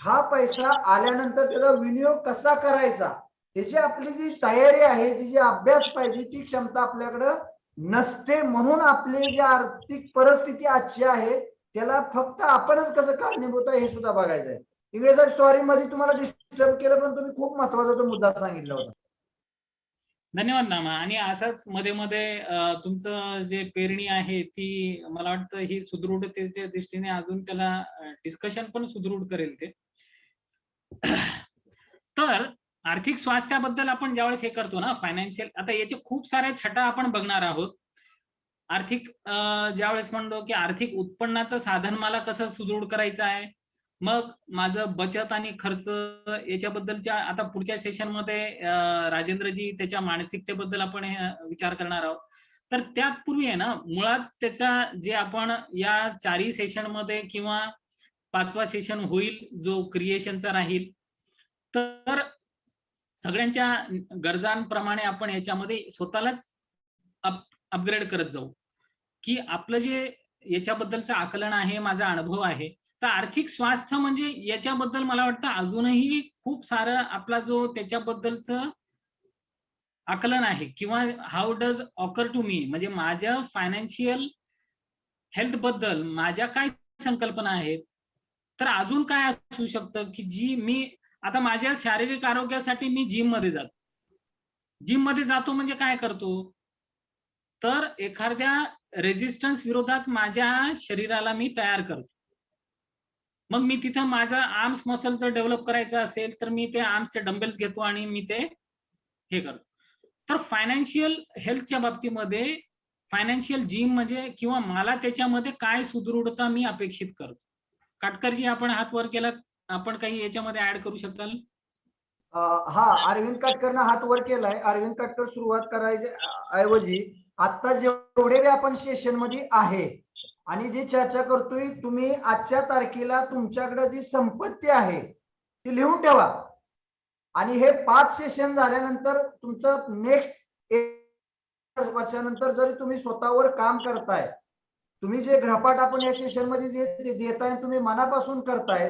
हा पैसा आल्यानंतर त्याचा विनियोग कसा करायचा त्याची आपली जी तयारी आहे, जी जी अभ्यास पाहिजे, ती क्षमता आपल्याकडं नसते. म्हणून आपली जी आर्थिक परिस्थिती आजची आहे त्याला फक्त आपणच कसं कारणीभूत आहे हे सुद्धा बघायचं आहे. इंगळे साहेब सॉरी मध्ये तुम्हाला डिस्टर्ब केलं, पण तुम्ही खूप महत्वाचा तो मुद्दा सांगितला होता. धन्यवाद नामा. आणि असंच मध्ये मध्ये तुमचं जे पेरणी आहे ती मला वाटतं ही सुदृढतेच्या दृष्टीने अजून त्याला डिस्कशन पण सुदृढ करेल ते. तर आर्थिक स्वास्थ्याबद्दल आपण ज्यावेळेस हे करतो ना फायनान्शियल, आता याचे खूप साऱ्या छटा आपण बघणार आहोत. आर्थिक ज्यावेळेस म्हणतो की आर्थिक उत्पन्नाचं साधन मला कसं सुदृढ करायचं आहे, मग माझं बचत आणि खर्च याच्याबद्दलच्या आता पुढच्या सेशन मध्ये राजेंद्रजी त्याच्या मानसिकतेबद्दल आपण विचार करणार आहोत. तर त्यापूर्वी आहे ना, मुळात त्याचा जे आपण या 4 सेशन मध्ये किंवा 5वा सेशन होईल जो क्रिएशनचा राहील, तर सगळ्यांच्या गरजांप्रमाणे आपण याच्यामध्ये स्वतःलाच अपग्रेड करत जाऊ, की आपलं जे याच्याबद्दलचं आकलन आहे, माझा अनुभव आहे. तर आर्थिक स्वास्थ्य म्हणजे याच्याबद्दल मला वाटतं अजूनही खूप सारं आपला जो त्याच्याबद्दलचं आकलन आहे किंवा how does occur to me, म्हणजे माझ्या फायनान्शियल हेल्थ बद्दल माझ्या काय संकल्पना आहेत, तर अजून काय असू शकतं की जी मी आता माझ्या शारीरिक आरोग्यासाठी मी जिम मध्ये जातो. जिम मध्ये जातो म्हणजे काय करतो, तर एखाद्या रेजिस्टन्स विरोधात माझ्या शरीराला मी तयार करतो. मग मी तिथं माझं आर्म्स मसलचं डेव्हलप करायचं असेल तर मी ते आर्म्सचे डंबेल्स घेतो आणि मी ते हे करतो. तर फायनान्शियल हेल्थच्या बाबतीमध्ये फायनान्शियल जिम म्हणजे किंवा मला त्याच्यामध्ये काय सुदृढता मी अपेक्षित करतो. काटकरजी आपण हात वर केला, आपण काही याच्यामध्ये ऍड करू शकाल? हा, अरविंद काटकरनं हात वर केलाय. अरविंद काटकर सुरुवात करायच्या ऐवजी आता जेवढे बी आपण सेशन मध्ये आहे आणि जी चर्चा करतोय, तुम्ही आजच्या तारखेला तुमच्याकडे जी संपत्ती आहे ती लिहून ठेवा. आणि हे 5 सेशन झाल्यानंतर तुमचं नेक्स्ट 1 वर्षानंतर जरी तुम्ही स्वतःवर काम करताय, तुम्ही जे गृहपाठ आपण या सेशन मध्ये देताय, तुम्ही मनापासून करताय,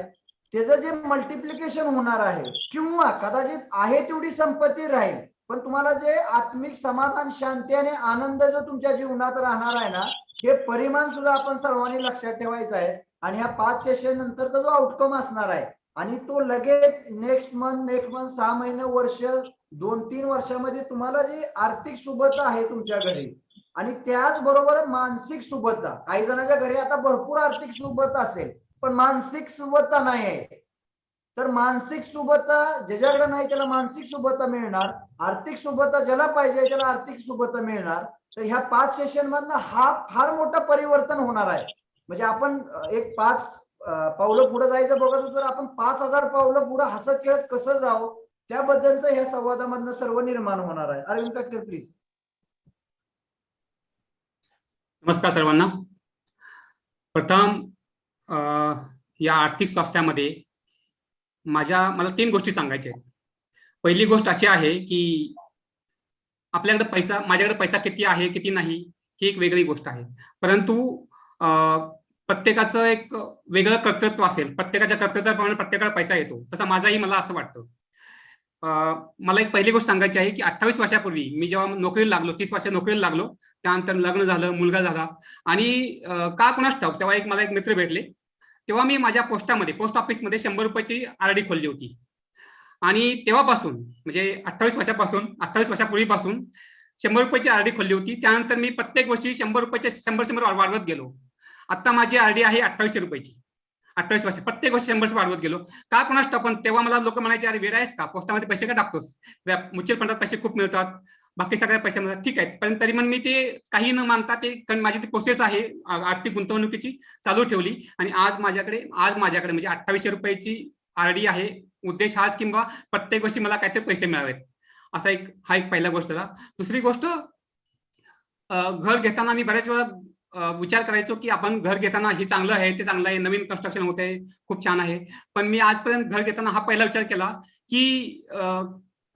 त्याचं जे मल्टिप्लिकेशन होणार आहे किंवा कदाचित आहे तेवढी संपत्ती राहील, पण तुम्हाला जे आत्मिक समाधान, शांती आणि आनंद जो तुमच्या जीवनात राहणार आहे ना, हे परिमाण सुद्धा आपण सर्वांनी लक्षात ठेवायचं आहे. आणि ह्या 5 सेशन नंतरचा जो आउटकम असणार आहे आणि तो लगेच नेक्स्ट मंथ 6 महिने, वर्ष, 2-3 वर्षामध्ये तुम्हाला जी आर्थिक सुबत्ता आहे तुमच्या घरी आणि त्याचबरोबर मानसिक सुबत्ता, काही जणांच्या घरी आता भरपूर आर्थिक सुबत्ता असेल पण मानसिक सुबत्ता नाही आहे, तर मानसिक सुबत्ता ज्याच्याकडे नाही त्याला मानसिक सुबत्ता मिळणार, आर्थिक सुबत्ता ज्याला पाहिजे त्याला आर्थिक सुबत्ता मिळणार. तर ह्या 5 सेशन मधनं हा फार मोठं परिवर्तन होणार आहे. म्हणजे आपण एक 5 पावलं पुढे जायचं बघत होतो, तर आपण 5000 पावलं पुढे हसत खेळत कसं जावं त्याबद्दलचं ह्या संवादामधनं सर्व निर्माण होणार आहे. अरविंद काटकर प्लीज. नमस्कार सर्वांना. प्रथम या आर्थिक स्वास्थ्यामध्ये मला 3 गोष्टी सांगायच्या आहेत. पहिली गोष्ट अशी आहे की आपल्याकडे पैसा, माझ्याकडे पैसा किती आहे किती नाही ही एक वेगळी गोष्ट आहे, परंतु प्रत्येकाचं एक वेगळं कर्तृत्व असेल, प्रत्येकाच्या कर्तृत्वाप्रमाणे प्रत्येकाला पैसा येतो, तसं माझाही मला असं वाटतं. मला एक पहिली गोष्ट सांगायची आहे की 28 वर्षापूर्वी मी जेव्हा नोकरीला लागलो, 30 वर्ष नोकरीला लागलो, त्यानंतर लग्न झालं, मुलगा झाला आणि का कोणास ठाऊक तेव्हा मला एक मित्र भेटले. तेव्हा मी माझ्या पोस्ट ऑफिसमध्ये 100 रुपयाची RD खोलली होती आणि तेव्हापासून म्हणजे 28 वर्षापूर्वीपासून 100 रुपयाची आरडी खोलली होती. त्यानंतर मी प्रत्येक वर्षी 100 रुपयाचे 100 वाढवत गेलो. आता माझी आरडी आहे 2800 रुपयाची. 28 वर्ष प्रत्येक वर्षी 100 वाढवत गेलो. का कोणास ठाऊक, पण तेव्हा मला लोक म्हणायचे, अरे वेळ आहेस का, पोस्टामध्ये पैसे का टाकतोस, म्युच्युअल फंडात पैसे खूप मिळतात, बाकी सगळ्या पैसे मिळतात, ठीक आहे. पण तरी पण मी ते काही न मानता ते माझी ती प्रोसेस आहे आर्थिक गुंतवणुकीची चालू ठेवली. आणि आज माझ्याकडे म्हणजे 2800 रुपयाची आरडी आहे. उद्देश हाच किंवा प्रत्येक वर्षी मला काहीतरी पैसे मिळावेत, असा हा एक पहिला गोष्ट झाला. दुसरी गोष्ट, घर घेताना मी बऱ्याच वेळा विचार करायचो की आपण घर घेताना हे चांगलं आहे, ते चांगलं आहे, नवीन कन्स्ट्रक्शन होत आहे, खूप छान आहे. पण मी आजपर्यंत घर घेताना हा पहिला विचार केला की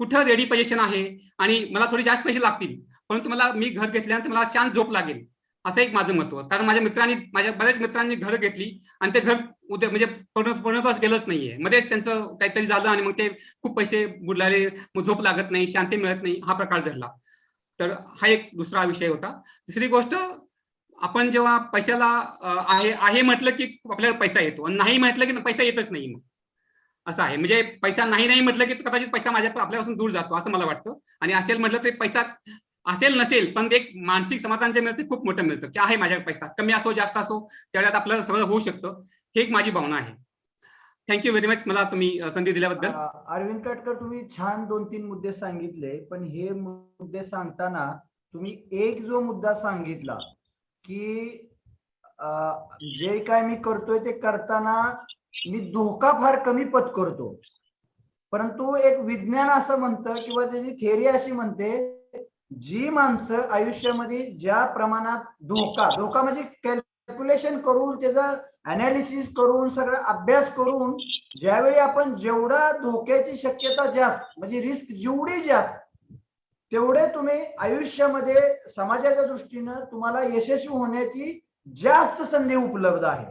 कुठं रेडी पोझिशन आहे आणि मला थोडे जास्त पैसे लागतील, परंतु मी घर घेतल्यानंतर मला छान झोप लागेल, असं एक माझं मत होतं. कारण माझ्या बऱ्याच मित्रांनी घरं घेतली आणि ते घर म्हणजे पूर्णत्वास गेलंच नाहीये, मध्येच त्यांचं काहीतरी झालं आणि मग ते खूप पैसे बुडलाले, मग झोप लागत नाही, शांती मिळत नाही, हा प्रकार घडला. तर हा एक दुसरा विषय होता. तिसरी गोष्ट, आपण जेव्हा पैशाला आहे म्हटलं की आपल्याला पैसा येतो, आणि नाही म्हटलं की पैसा येतच नाही. मग असं आहे, म्हणजे पैसा नाही म्हटलं की कदाचित पैसा आपल्यापासून दूर जातो असं मला वाटतं. आणि असेल म्हटलं तरी पैसा असेल नसेल, पण एक मानसिक समाधान जे मिळतं खूप मोठं मिळतं की आहे माझ्या पैसा, कमी असो जास्त असो त्याच्यात आपलं सगळं होऊ शकतं. हे एक माझी भावना आहे. थँक्यू व्हेरी मच मला तुम्ही संधी दिल्याबद्दल. अरविंद काटकर, तुम्ही छान 2-3 मुद्दे सांगितले, पण हे मुद्दे सांगताना तुम्ही एक जो मुद्दा सांगितला की जे काय मी करतोय ते करताना मी धोका फार कमी पत्करतो, परंतु एक विज्ञान असं म्हणतं किंवा त्याची थिअरी अशी म्हणते, जी माणसं आयुष्यामध्ये ज्या प्रमाणात धोका म्हणजे कॅल्क्युलेशन करून, त्याचा अनालिसिस करून, सगळा अभ्यास करून, ज्यावेळी आपण जेवढा धोक्याची शक्यता जास्त म्हणजे रिस्क जेवढी जास्त, तेवढे तुम्ही आयुष्यामध्ये समाजाच्या दृष्टीनं तुम्हाला यशस्वी होण्याची जास्त संधी उपलब्ध आहे.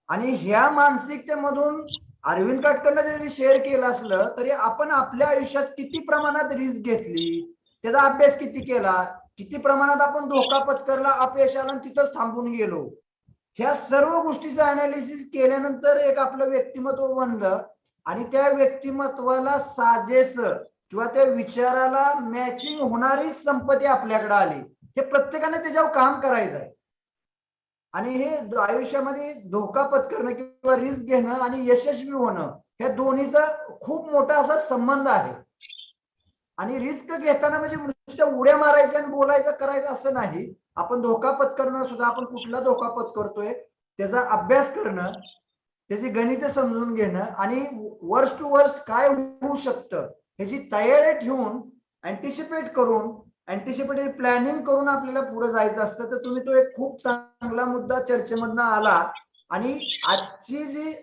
आणि ह्या मानसिकतेमधून अरविंद काटकरनं जरी शेअर केलं असलं तरी आपण आपल्या आयुष्यात किती प्रमाणात रिस्क घेतली, त्याचा अभ्यास किती केला, किती प्रमाणात आपण धोका पत्करला, अपयशाला तिथंच थांबून गेलो, ह्या सर्व गोष्टीचं अनालिसिस केल्यानंतर एक आपलं व्यक्तिमत्व बनलं. आणि त्या व्यक्तिमत्वाला साजेस किंवा त्या विचाराला मॅचिंग होणारी संपत्ती आपल्याकडे आली. हे प्रत्येकाने त्याच्यावर काम करायचं आहे. आणि हे आयुष्यामध्ये धोका पत्करणं किंवा रिस्क घेणं आणि यशस्वी होणं, ह्या दोन्हीचा खूप मोठा असा संबंध आहे. आणि रिस्क घेताना म्हणजे नुसत्या उड्या मारायच्या आणि बोलायचं करायचं असं नाही. आपण धोका पत्करणं सुद्धा, आपण कुठला धोका पत्करतोय त्याचा अभ्यास करणं, त्याची गणितं समजून घेणं आणि वर्स्ट टू वर्स्ट काय होऊ शकतं ह्याची तयारी ठेवून, अँटिसिपेट करून, अँटिसिपेटरी प्लॅनिंग करून आपल्याला पुढे जायचं असतं. तर तुम्ही तो एक खूप चांगला मुद्दा चर्चेमधनं आला. आणि आजची जी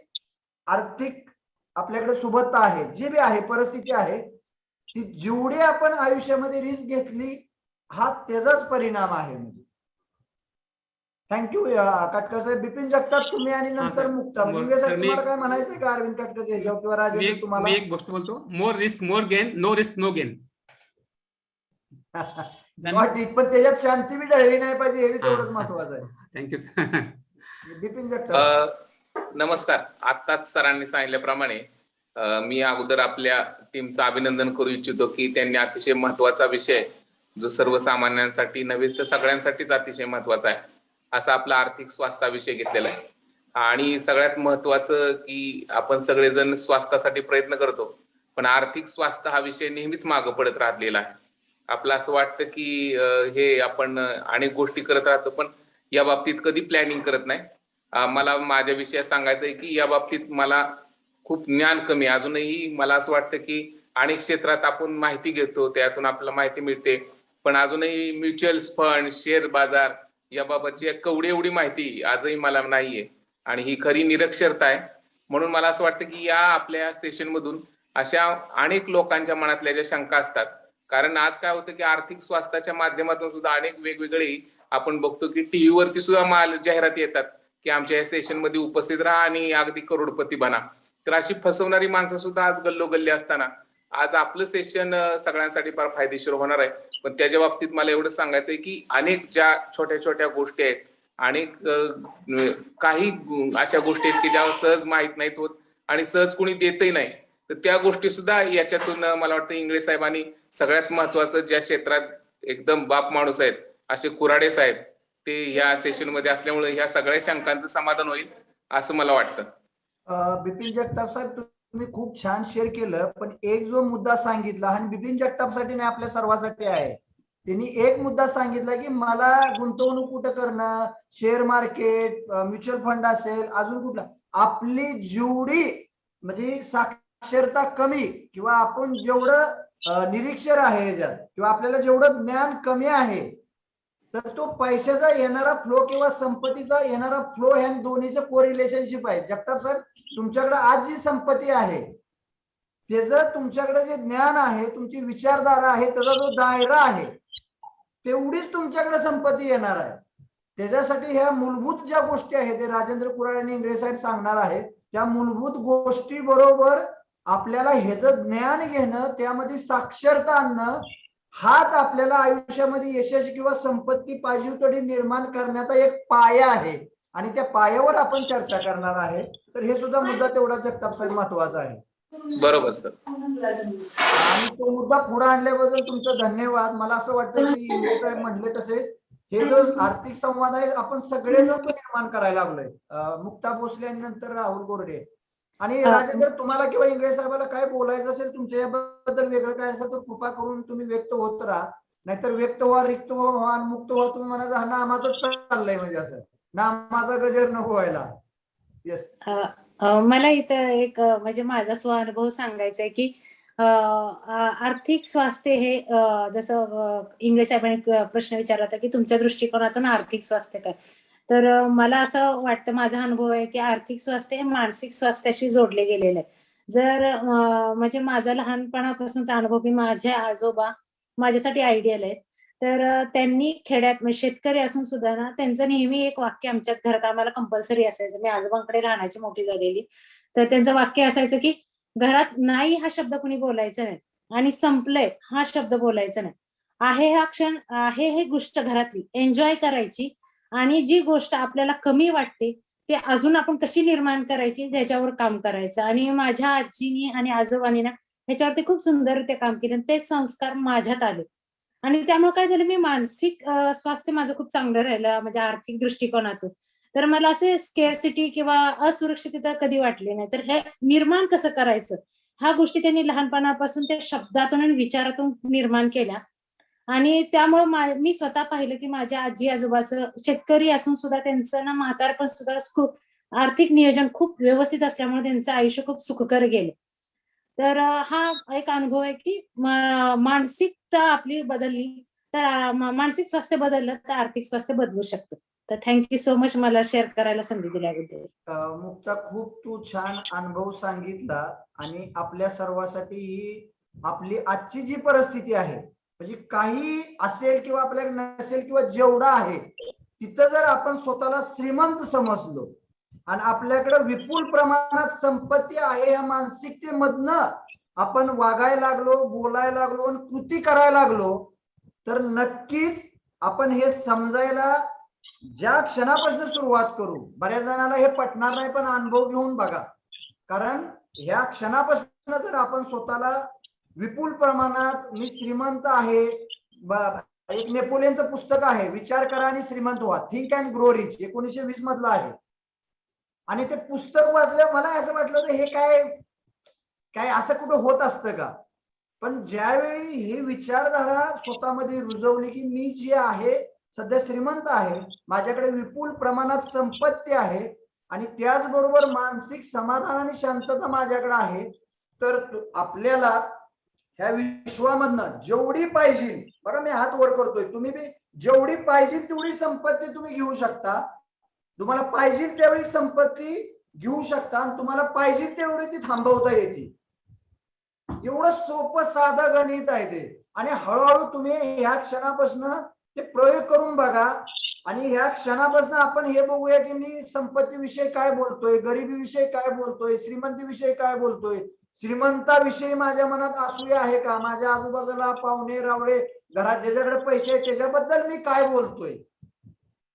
आर्थिक आपल्याकडे सुबत्ता आहे, जी बी आहे परिस्थिती आहे, ती जेवढी आपण आयुष्यामध्ये रिस्क घेतली हा त्याचाच परिणाम आहे. म्हणजे थँक्यू काटकर साहेब. बिपिन जगताप तुम्ही आणि नंतर मुक्ता, तुम्हाला काय म्हणायचंय का अरविंद काटकर याच्यावर किंवा राजेश तुम्हाला? मी एक गोष्ट बोलतो, more risk more gain, no risk no gain. पण त्याच्यात शांती बी ढळली नाही पाहिजे, हे तेवढंच महत्वाचं आहे. Thank you sir. बिपिन जगताप. नमस्कार. आत्ताच सरांनी सांगितल्याप्रमाणे मी अगोदर आपल्या टीमचं अभिनंदन करू इच्छितो की त्यांनी अतिशय महत्वाचा विषय, जो सर्वसामान्यांसाठी नव्हेच तर सगळ्यांसाठीच अतिशय महत्वाचा आहे, असा आपला आर्थिक स्वास्थ्याविषयी घेतलेला आहे. आणि सगळ्यात महत्वाचं की आपण सगळेजण स्वास्थ्यासाठी प्रयत्न करतो, पण आर्थिक स्वास्थ्य हा विषय नेहमीच मागं पडत राहिलेला आहे. आपलं असं वाटतं की हे आपण अनेक गोष्टी करत राहतो, पण या बाबतीत कधी प्लॅनिंग करत नाही. मला माझ्या विषयात सांगायचं आहे की या बाबतीत मला खूप ज्ञान कमी. अजूनही मला असं वाटतं की अनेक क्षेत्रात आपण माहिती घेतो, त्यातून आपल्याला माहिती मिळते, पण अजूनही म्युच्युअल फंड, शेअर बाजार याबाबतची एवढी माहिती आजही मला नाहीये, आणि ही खरी निरक्षरता आहे. म्हणून मला असं वाटतं की या आपल्या सेशन मधून अशा अनेक लोकांच्या मनातल्या ज्या शंका असतात, कारण आज काय होतं की आर्थिक स्वास्थ्याच्या माध्यमातून सुद्धा अनेक वेगवेगळे आपण बघतो की टीव्ही वरती सुद्धा जाहिराती येतात की आमच्या या सेशन मध्ये उपस्थित राहा आणि अगदी करोडपती बना. तर अशी फसवणारी माणसं सुद्धा आज गल्लोगल्ली असताना आज आपलं सेशन सगळ्यांसाठी फार फायदेशीर होणार आहे. पण त्याच्या बाबतीत मला एवढं सांगायचंय की अनेक ज्या छोट्या छोट्या गोष्टी आहेत, अनेक काही अशा गोष्टी आहेत की ज्या सहज माहीत नाहीत होत आणि सहज कोणी देतही नाही. तर त्या गोष्टी सुद्धा याच्यातून मला वाटतं इंगळे साहेबांनी सगळ्यात महत्वाचं ज्या क्षेत्रात एकदम बाप माणूस आहेत असे कुऱ्हाडे साहेब ते या सेशन मध्ये असल्यामुळे ह्या सगळ्या शंकांचं समाधान होईल असं मला वाटतं. बिपिन जगताप साहेब तुम्ही खूप छान शेअर केलं, पण एक जो मुद्दा सांगितला आणि बिपिन जगताप साठी नाही आपल्या सर्वांसाठी आहे, त्यांनी एक मुद्दा सांगितला की मला गुंतवणूक कुठं करणं, शेअर मार्केट, म्युच्युअल फंड असेल, अजून कुठला, आपली जेवढी म्हणजे साक्षरता कमी किंवा आपण जेवढं निरीक्षर आहे याच्यात किंवा आपल्याला जेवढं ज्ञान कमी आहे, तर तो पैशाचा येणारा फ्लो किंवा संपत्तीचा येणारा फ्लो ह्या दोन्हीचं को रिलेशनशिप आहे. जगताप साहेब, तुमच्याकडे आज जी संपत्ती आहे त्याचं तुमच्याकडे जे ज्ञान आहे, तुमची विचारधारा आहे, त्याचा जो दायरा आहे तेवढीच तुमच्याकडे संपत्ती येणार आहे. त्याच्यासाठी ह्या मूलभूत ज्या गोष्टी आहेत ते राजेंद्र कुऱ्हाडे आणि इंगळे साहेब सांगणार आहेत, त्या मूलभूत गोष्टी बरोबर आपल्याला ह्याचं ज्ञान घेणं, त्यामध्ये साक्षरता आणणं, हाच आपल्याला आयुष्यामध्ये यशस्वी किंवा संपत्ती पाहिजे तरी निर्माण करण्याचा एक पाया आहे आणि त्या पायावर आपण चर्चा करणार आहे. तर हे सुद्धा मुद्दा तेवढा जगताप साहेब महत्वाचा आहे. बरोबर सर. आणि तो मुद्दा पुढे आणल्याबद्दल तुमचं धन्यवाद. मला असं वाटतं की इंगळे साहेब म्हटले तसे हे जो आर्थिक संवाद आहे आपण सगळेजण तो निर्माण करायला लागलोय. मुक्ता भोसले आणि नंतर राहुल गोरडे. आणि राजेंद्र, तुम्हाला किंवा इंगळे साहेबाला काय बोलायचं असेल तुमच्या याबद्दल वेगळं काय असेल तर कृपा करून तुम्ही व्यक्त होत राहा, नाहीतर व्यक्त व्हा, रिक्त व्हा आणि मुक्त व्हा. तुम्ही म्हणायचं हा नामाचंच चाललंय म्हणजे असं नामाचा गजर नको व्हायला. येस. मला इथं एक म्हणजे माझा स्वानुभव सांगायचा आहे की आर्थिक स्वास्थ्य हे जसं इंगळे साहेबांनी प्रश्न विचारला होता की तुमच्या दृष्टिकोनातून आर्थिक स्वास्थ्य काय, तर मला असं वाटतं, माझा अनुभव आहे की आर्थिक स्वास्थ्य हे मानसिक स्वास्थ्याशी जोडले गेलेलं आहे. जर म्हणजे माझा लहानपणापासूनचा अनुभव की माझे आजोबा माझ्यासाठी आयडियल आहेत. तर त्यांनी खेड्यात म्हणजे शेतकरी असून सुद्धा ना त्यांचं नेहमी एक वाक्य आमच्या घरात आम्हाला कंपल्सरी असायचं. मी आजोबांकडे लहानाची मोठी झालेली, तर त्यांचं वाक्य असायचं की घरात नाही हा शब्द कोणी बोलायचा नाही आणि संपलंय हा शब्द बोलायचा नाही. आहे हा क्षण, आहे हे गोष्ट घरातली एन्जॉय करायची आणि जी गोष्ट आपल्याला कमी वाटते ते अजून आपण कशी निर्माण करायची त्याच्यावर काम करायचं. आणि माझ्या आजीनी आणि आजोबांनी ना ह्याच्यावरती खूप सुंदर ते काम केले, ते संस्कार माझ्यात आले आणि त्यामुळे काय झालं, मी मानसिक स्वास्थ्य माझं खूप चांगलं राहिलं म्हणजे आर्थिक दृष्टिकोनातून. तर मला असे स्केअरसिटी किंवा असुरक्षितता कधी वाटली नाही. तर हे निर्माण कसं करायचं ह्या गोष्टी त्यांनी लहानपणापासून त्या शब्दातून आणि विचारातून निर्माण केल्या. आणि त्यामुळे मी स्वतः पाहिलं की माझ्या आजी आजोबाचं शेतकरी असून सुद्धा त्यांचं ना म्हातारपण सुद्धा खूप आर्थिक नियोजन खूप व्यवस्थित असल्यामुळे त्यांचं आयुष्य खूप सुखकर गेलं. तर हा एक अनुभव आहे की मानसिकता आपली बदलली तर मानसिक स्वास्थ्य बदललं तर आर्थिक स्वास्थ्य बदलू शकतं. तर थँक्यू सो मच मला शेअर करायला संधी दिल्याबद्दल. मुक्ता, खूप तू छान अनुभव सांगितला आणि आपल्या सर्वांसाठी ही आपली आजची जी परिस्थिती आहे म्हणजे काही असेल किंवा आपल्याला नसेल किंवा जेवढा आहे तिथं जर आपण स्वतःला श्रीमंत समजलो आणि आपल्याकडे विपुल प्रमाणात संपत्ती आहे या मानसिकतेमधनं आपण वागायला लागलो, बोलायला लागलो आणि कृती करायला लागलो तर नक्कीच आपण हे समजायला ज्या क्षणापासून सुरुवात करू, बऱ्याच जणांना हे पटणार नाही पण अनुभव घेऊन बघा, कारण ह्या क्षणापासून जर आपण स्वतःला विपुल प्रमाणात मी श्रीमंत आहे, एक नेपोलियनचं पुस्तक आहे विचार करा आणि श्रीमंत व्हा, थिंक अँड ग्रो रिच, 1920 मधलं आहे. आणि ते पुस्तक वाचलं मला असं वाटलं होतं हे काय असं कुठं होत असतं का. पण ज्यावेळी ही विचारधारा स्वतःमध्ये रुजवली की मी जे आहे सध्या श्रीमंत आहे, माझ्याकडे विपुल प्रमाणात संपत्ती आहे आणि त्याचबरोबर मानसिक समाधान आणि शांतता माझ्याकडे आहे, तर आपल्याला ह्या विश्वामधनं जेवढी पाहिजे, बघा मी हात वर करतोय, तुम्ही बी जेवढी पाहिजे तेवढी संपत्ती तुम्ही घेऊ शकता, तुम्हाला पाहिजे तेवढी संपत्ती घेऊ शकता आणि तुम्हाला पाहिजे तेवढी ती थांबवता येते. एवढं सोपं साधं गणित आहे ते. आणि हळूहळू तुम्ही ह्या क्षणापासून ते प्रयोग करून बघा आणि ह्या क्षणापासून आपण हे बघूया की मी संपत्तीविषयी काय बोलतोय, गरिबीविषयी काय बोलतोय, श्रीमंतीविषयी काय बोलतोय, श्रीमंताविषयी माझ्या मनात असूया आहे का, माझ्या आजूबाजूला पाहुणे रावळे घरात ज्याच्याकडे पैसे आहेत त्याच्याबद्दल मी काय बोलतोय,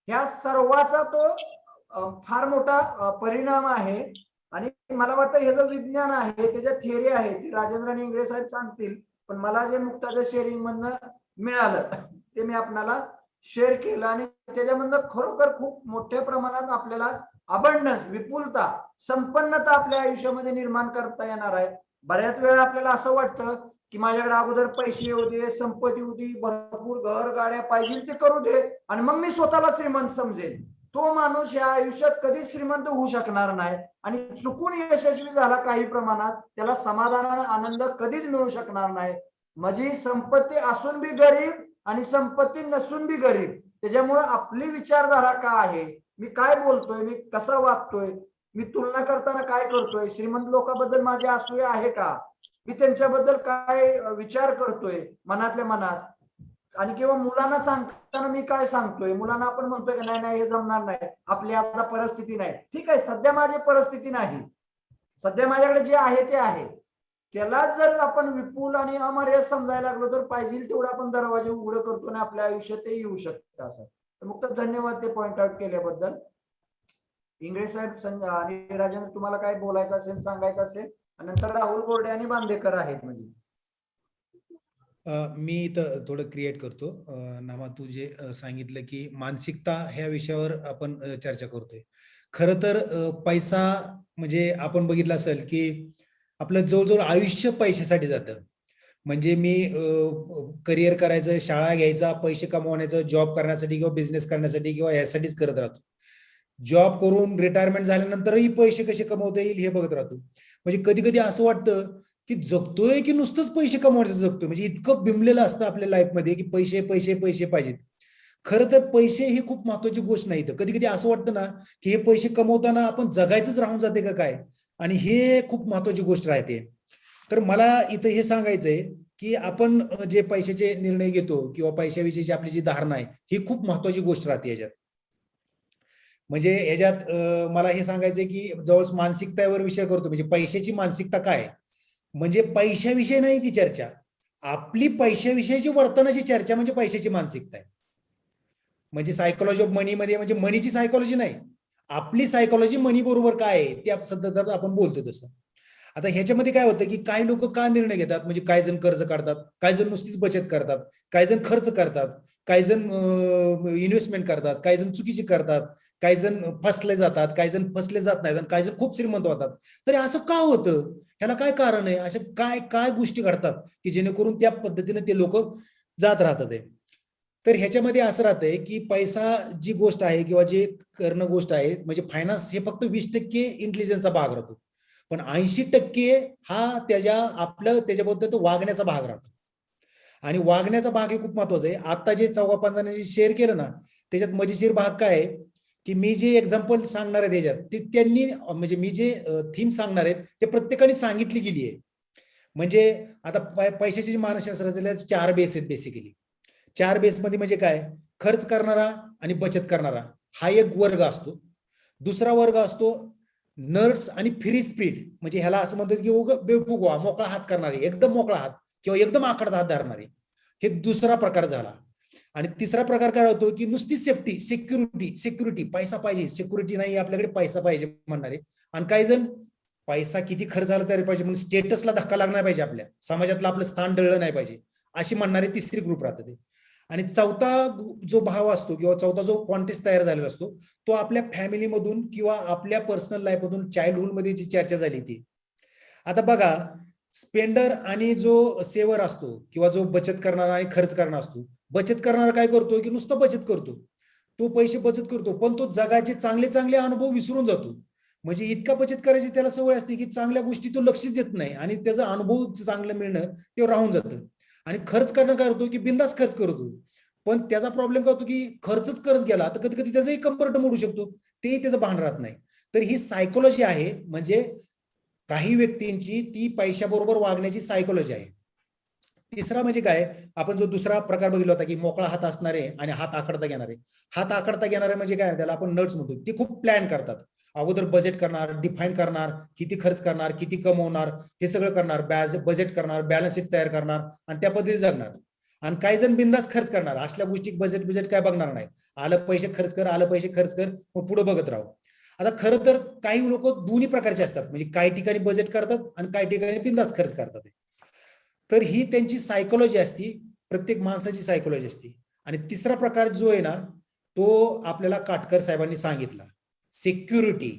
ह्या सर्वाचा तो फार मोठा परिणाम आहे. आणि मला वाटतं हे जे विज्ञान आहे त्याच्या थिअरी आहे ते राजेंद्र आणि इंगळे साहेब सांगतील, पण मला जे मुक्ताच्या शेअरिंग मधनं मिळालं ते मी आपणाला शेअर केलं आणि त्याच्यामधनं खरोखर खूप मोठ्या प्रमाणात आपल्याला अबंडन्स, विपुलता, संपन्नता आपल्या आयुष्यामध्ये निर्माण करता येणार आहे. बऱ्याच वेळा आपल्याला असं वाटतं की माझ्याकडे अगोदर पैसे येऊ दे, संपत्ती होती, भरपूर घर गाड्या पाहिजे ते करू दे आणि मग मी स्वतःला श्रीमंत समजेल. तो माणूस या आयुष्यात कधीच श्रीमंत होऊ शकणार नाही आणि चुकून यशस्वी झाला काही प्रमाणात त्याला समाधान आणि आनंद कधीच मिळू शकणार नाही. माझी संपत्ती असून बी गरीब आणि संपत्ती नसून बी गरीब. त्याच्यामुळे आपली विचारधारा काय आहे, मी काय बोलतोय, मी कसा वागतोय, मी तुलना करताना काय करतोय, श्रीमंत लोकांबद्दल माझी असूया आहे का, मी त्यांच्याबद्दल काय विचार करतोय मनातल्या मनात, आणि किंवा मुलांना सांगताना मी काय सांगतोय. मुलांना आपण म्हणतोय की नाही नाही हे जमणार नाही, आपली आता परिस्थिती नाही. ठीक आहे, सध्या माझी परिस्थिती नाही, सध्या माझ्याकडे जे आहे ते आहे. त्याला जर आपण विपुल आणि अमर्याद समजायला लागलो तर पाहिजे तेवढं आपण दरवाजे उघडं करतो आणि आपल्या आयुष्यात ते येऊ शकतं. असं तर मुक्त धन्यवाद ते पॉइंट आउट केल्याबद्दल. इंगळे साहेब आणि राजेंद्र तुम्हाला काय बोलायचं असेल, सांगायचं असेल, आणि नंतर राहुल गोरडे आणि बांदेकर आहेत. म्हणजे मी इथं थोडं क्रिएट करतो. नामा, तू जे सांगितलं की मानसिकता ह्या विषयावर आपण चर्चा करतोय. खरं तर पैसा म्हणजे आपण बघितलं असेल की आपलं जवळजवळ आयुष्य पैशासाठी जातं. म्हणजे मी करिअर करायचं, शाळा घ्यायचा, पैसे कमवण्याचं, जॉब करण्यासाठी किंवा बिझनेस करण्यासाठी किंवा यासाठीच करत राहतो. जॉब करून रिटायरमेंट झाल्यानंतरही पैसे कसे कमवता येईल हे बघत राहतो. म्हणजे कधी कधी असं वाटतं की जगतोय की नुसतंच पैसे कमवायचं जगतोय. म्हणजे इतकं बिंबलेलं असतं आपल्या लाईफमध्ये की पैसे पैसे पैसे पाहिजेत. खरं तर पैसे ही खूप महत्वाची गोष्ट नाही. तर कधी कधी असं वाटतं ना की हे पैसे कमवताना आपण जगायचंच राहून जाते का काय, आणि हे खूप महत्वाची गोष्ट राहते. तर मला इथं हे सांगायचंय की आपण जे पैशाचे निर्णय घेतो किंवा पैशाविषयीची आपली जी धारणा आहे ही खूप महत्वाची गोष्ट राहते याच्यात. म्हणजे याच्यात मला हे सांगायचंय की जवळ मानसिकतेवर विषय करतो. म्हणजे पैशाची मानसिकता काय, म्हणजे पैशाविषयी नाही ती चर्चा, आपली पैशाविषयीची वर्तनाची चर्चा म्हणजे पैशाची मानसिकता आहे. म्हणजे सायकोलॉजी ऑफ मनी मध्ये म्हणजे मनीची सायकोलॉजी नाही, आपली सायकोलॉजी मनी बरोबर काय आहे त्या संदर्भात आपण बोलतो. तसं आता ह्याच्यामध्ये काय होतं की काही लोक का निर्णय घेतात, म्हणजे काही जण कर्ज काढतात, काही जण नुसतीच बचत करतात, काही जण खर्च करतात, काही जण इन्व्हेस्टमेंट करतात, काही जण चुकीची करतात, काही जण फसले जातात, काही जण फसले जात नाहीत, आणि काही जण खूप श्रीमंत होतात. तरी असं का होतं, ह्याला काय कारण आहे, अशा काय काय गोष्टी घडतात की जेणेकरून त्या पद्धतीने ते लोक जात राहतात. तर ह्याच्यामध्ये असं राहतंय की पैसा जी गोष्ट आहे किंवा जे करणं गोष्ट आहे, म्हणजे फायनान्स हे फक्त 20% इंटेलिजन्सचा भाग राहतो, पण 80% हा त्याच्याबद्दल वागण्याचा भाग राहतो. आणि वागण्याचा भाग हे खूप महत्वाचा आहे. आता जे 4-5 शेअर केलं ना त्याच्यात मजेशीर भाग काय आहे की मी जे एक्झाम्पल सांगणार आहे त्याच्यात ते त्यांनी म्हणजे मी जे थीम सांगणार आहेत ते प्रत्येकाने सांगितली गेली आहे. म्हणजे आता पैशाची मानसशास्त्राचे 4 बेस आहेत बेसिकली. 4 बेसमध्ये म्हणजे काय, खर्च करणारा आणि बचत करणारा हा एक वर्ग असतो. दुसरा वर्ग असतो नर्स आणि फ्री स्पीड, म्हणजे ह्याला असं म्हणतात की बेफुगवा मोकळा हात करणारे, एकदम मोकळा हात किंवा एकदम आकडा हात धरणारे, हे दुसरा प्रकार झाला. आणि तिसरा प्रकार काय होतो की नुसती सेफ्टी, सिक्युरिटी पैसा पाहिजे, सिक्युरिटी नाही आपल्याकडे पैसा पाहिजे म्हणणारे. आणि काही जण पैसा किती खर्च झाला तरी पाहिजे, म्हणजे स्टेटसला धक्का लागणार पाहिजे, आपल्या समाजातलं आपलं स्थान डळलं नाही पाहिजे, अशी म्हणणारे तिसरी ग्रुप राहतात. आणि चौथा जो भाव असतो किंवा चौथा जो कॉन्टेस्ट तयार झालेला असतो तो आपल्या फॅमिलीमधून किंवा आपल्या पर्सनल लाईफमधून चाइल्डहुड मध्ये जी चर्चा झाली ती. आता बघा, स्पेंडर आणि जो सेवर असतो किंवा जो बचत करणारा आणि खर्च करणारा असतो, बचत करणारा काय करतो की नुसतं बचत करतो, तो पैसे बचत करतो पण तो जगाचे चांगले चांगले अनुभव विसरून जातो. म्हणजे इतका बचत करायची त्याला सवय असते की चांगल्या गोष्टी तो लक्षच देत नाही आणि त्याचा अनुभव चांगलं मिळणं ते राहून जातं. आणि खर्च करणं काय होतो की बिंदास खर्च करतो, पण त्याचा प्रॉब्लेम काय होतो की खर्चच करत गेला तर कधी कधी त्याचंही कंफर्ट मोडू शकतो, तेही त्याचं भान राहत नाही. तर ही सायकोलॉजी आहे, म्हणजे काही व्यक्तींची ती पैशाबरोबर वागण्याची सायकोलॉजी आहे. तिसरा म्हणजे काय, आपण जो दुसरा प्रकार बघितला होता की मोकळा हात असणारे आणि हात आखडता घेणारे. हात आखडता घेणारे म्हणजे काय, त्याला आपण नट्स म्हणतो, ते खूप प्लॅन करतात, अगोदर बजेट करणार, डिफाईन करणार, किती खर्च करणार, किती कमवणार, हे सगळं करणार, बजेट करणार, बॅलन्स शीट तयार करणार आणि त्या पद्धतीने जगणार. आणि काही जण बिंदास खर्च करणार, असल्या गोष्टी बजेट काय बघणार नाही, आलं पैसे खर्च कर, आलं पैसे खर्च कर, मग पुढे बघत राहू. आता खरं तर काही लोक दोन्ही प्रकारचे असतात, म्हणजे काही ठिकाणी बजेट करतात आणि काही ठिकाणी बिंदास खर्च करतात. तर ही त्यांची सायकोलॉजी असती, प्रत्येक माणसाची सायकोलॉजी असते. आणि तिसरा प्रकार जो आहे ना, तो आपल्याला काटकर साहेबांनी सांगितला, सिक्युरिटी.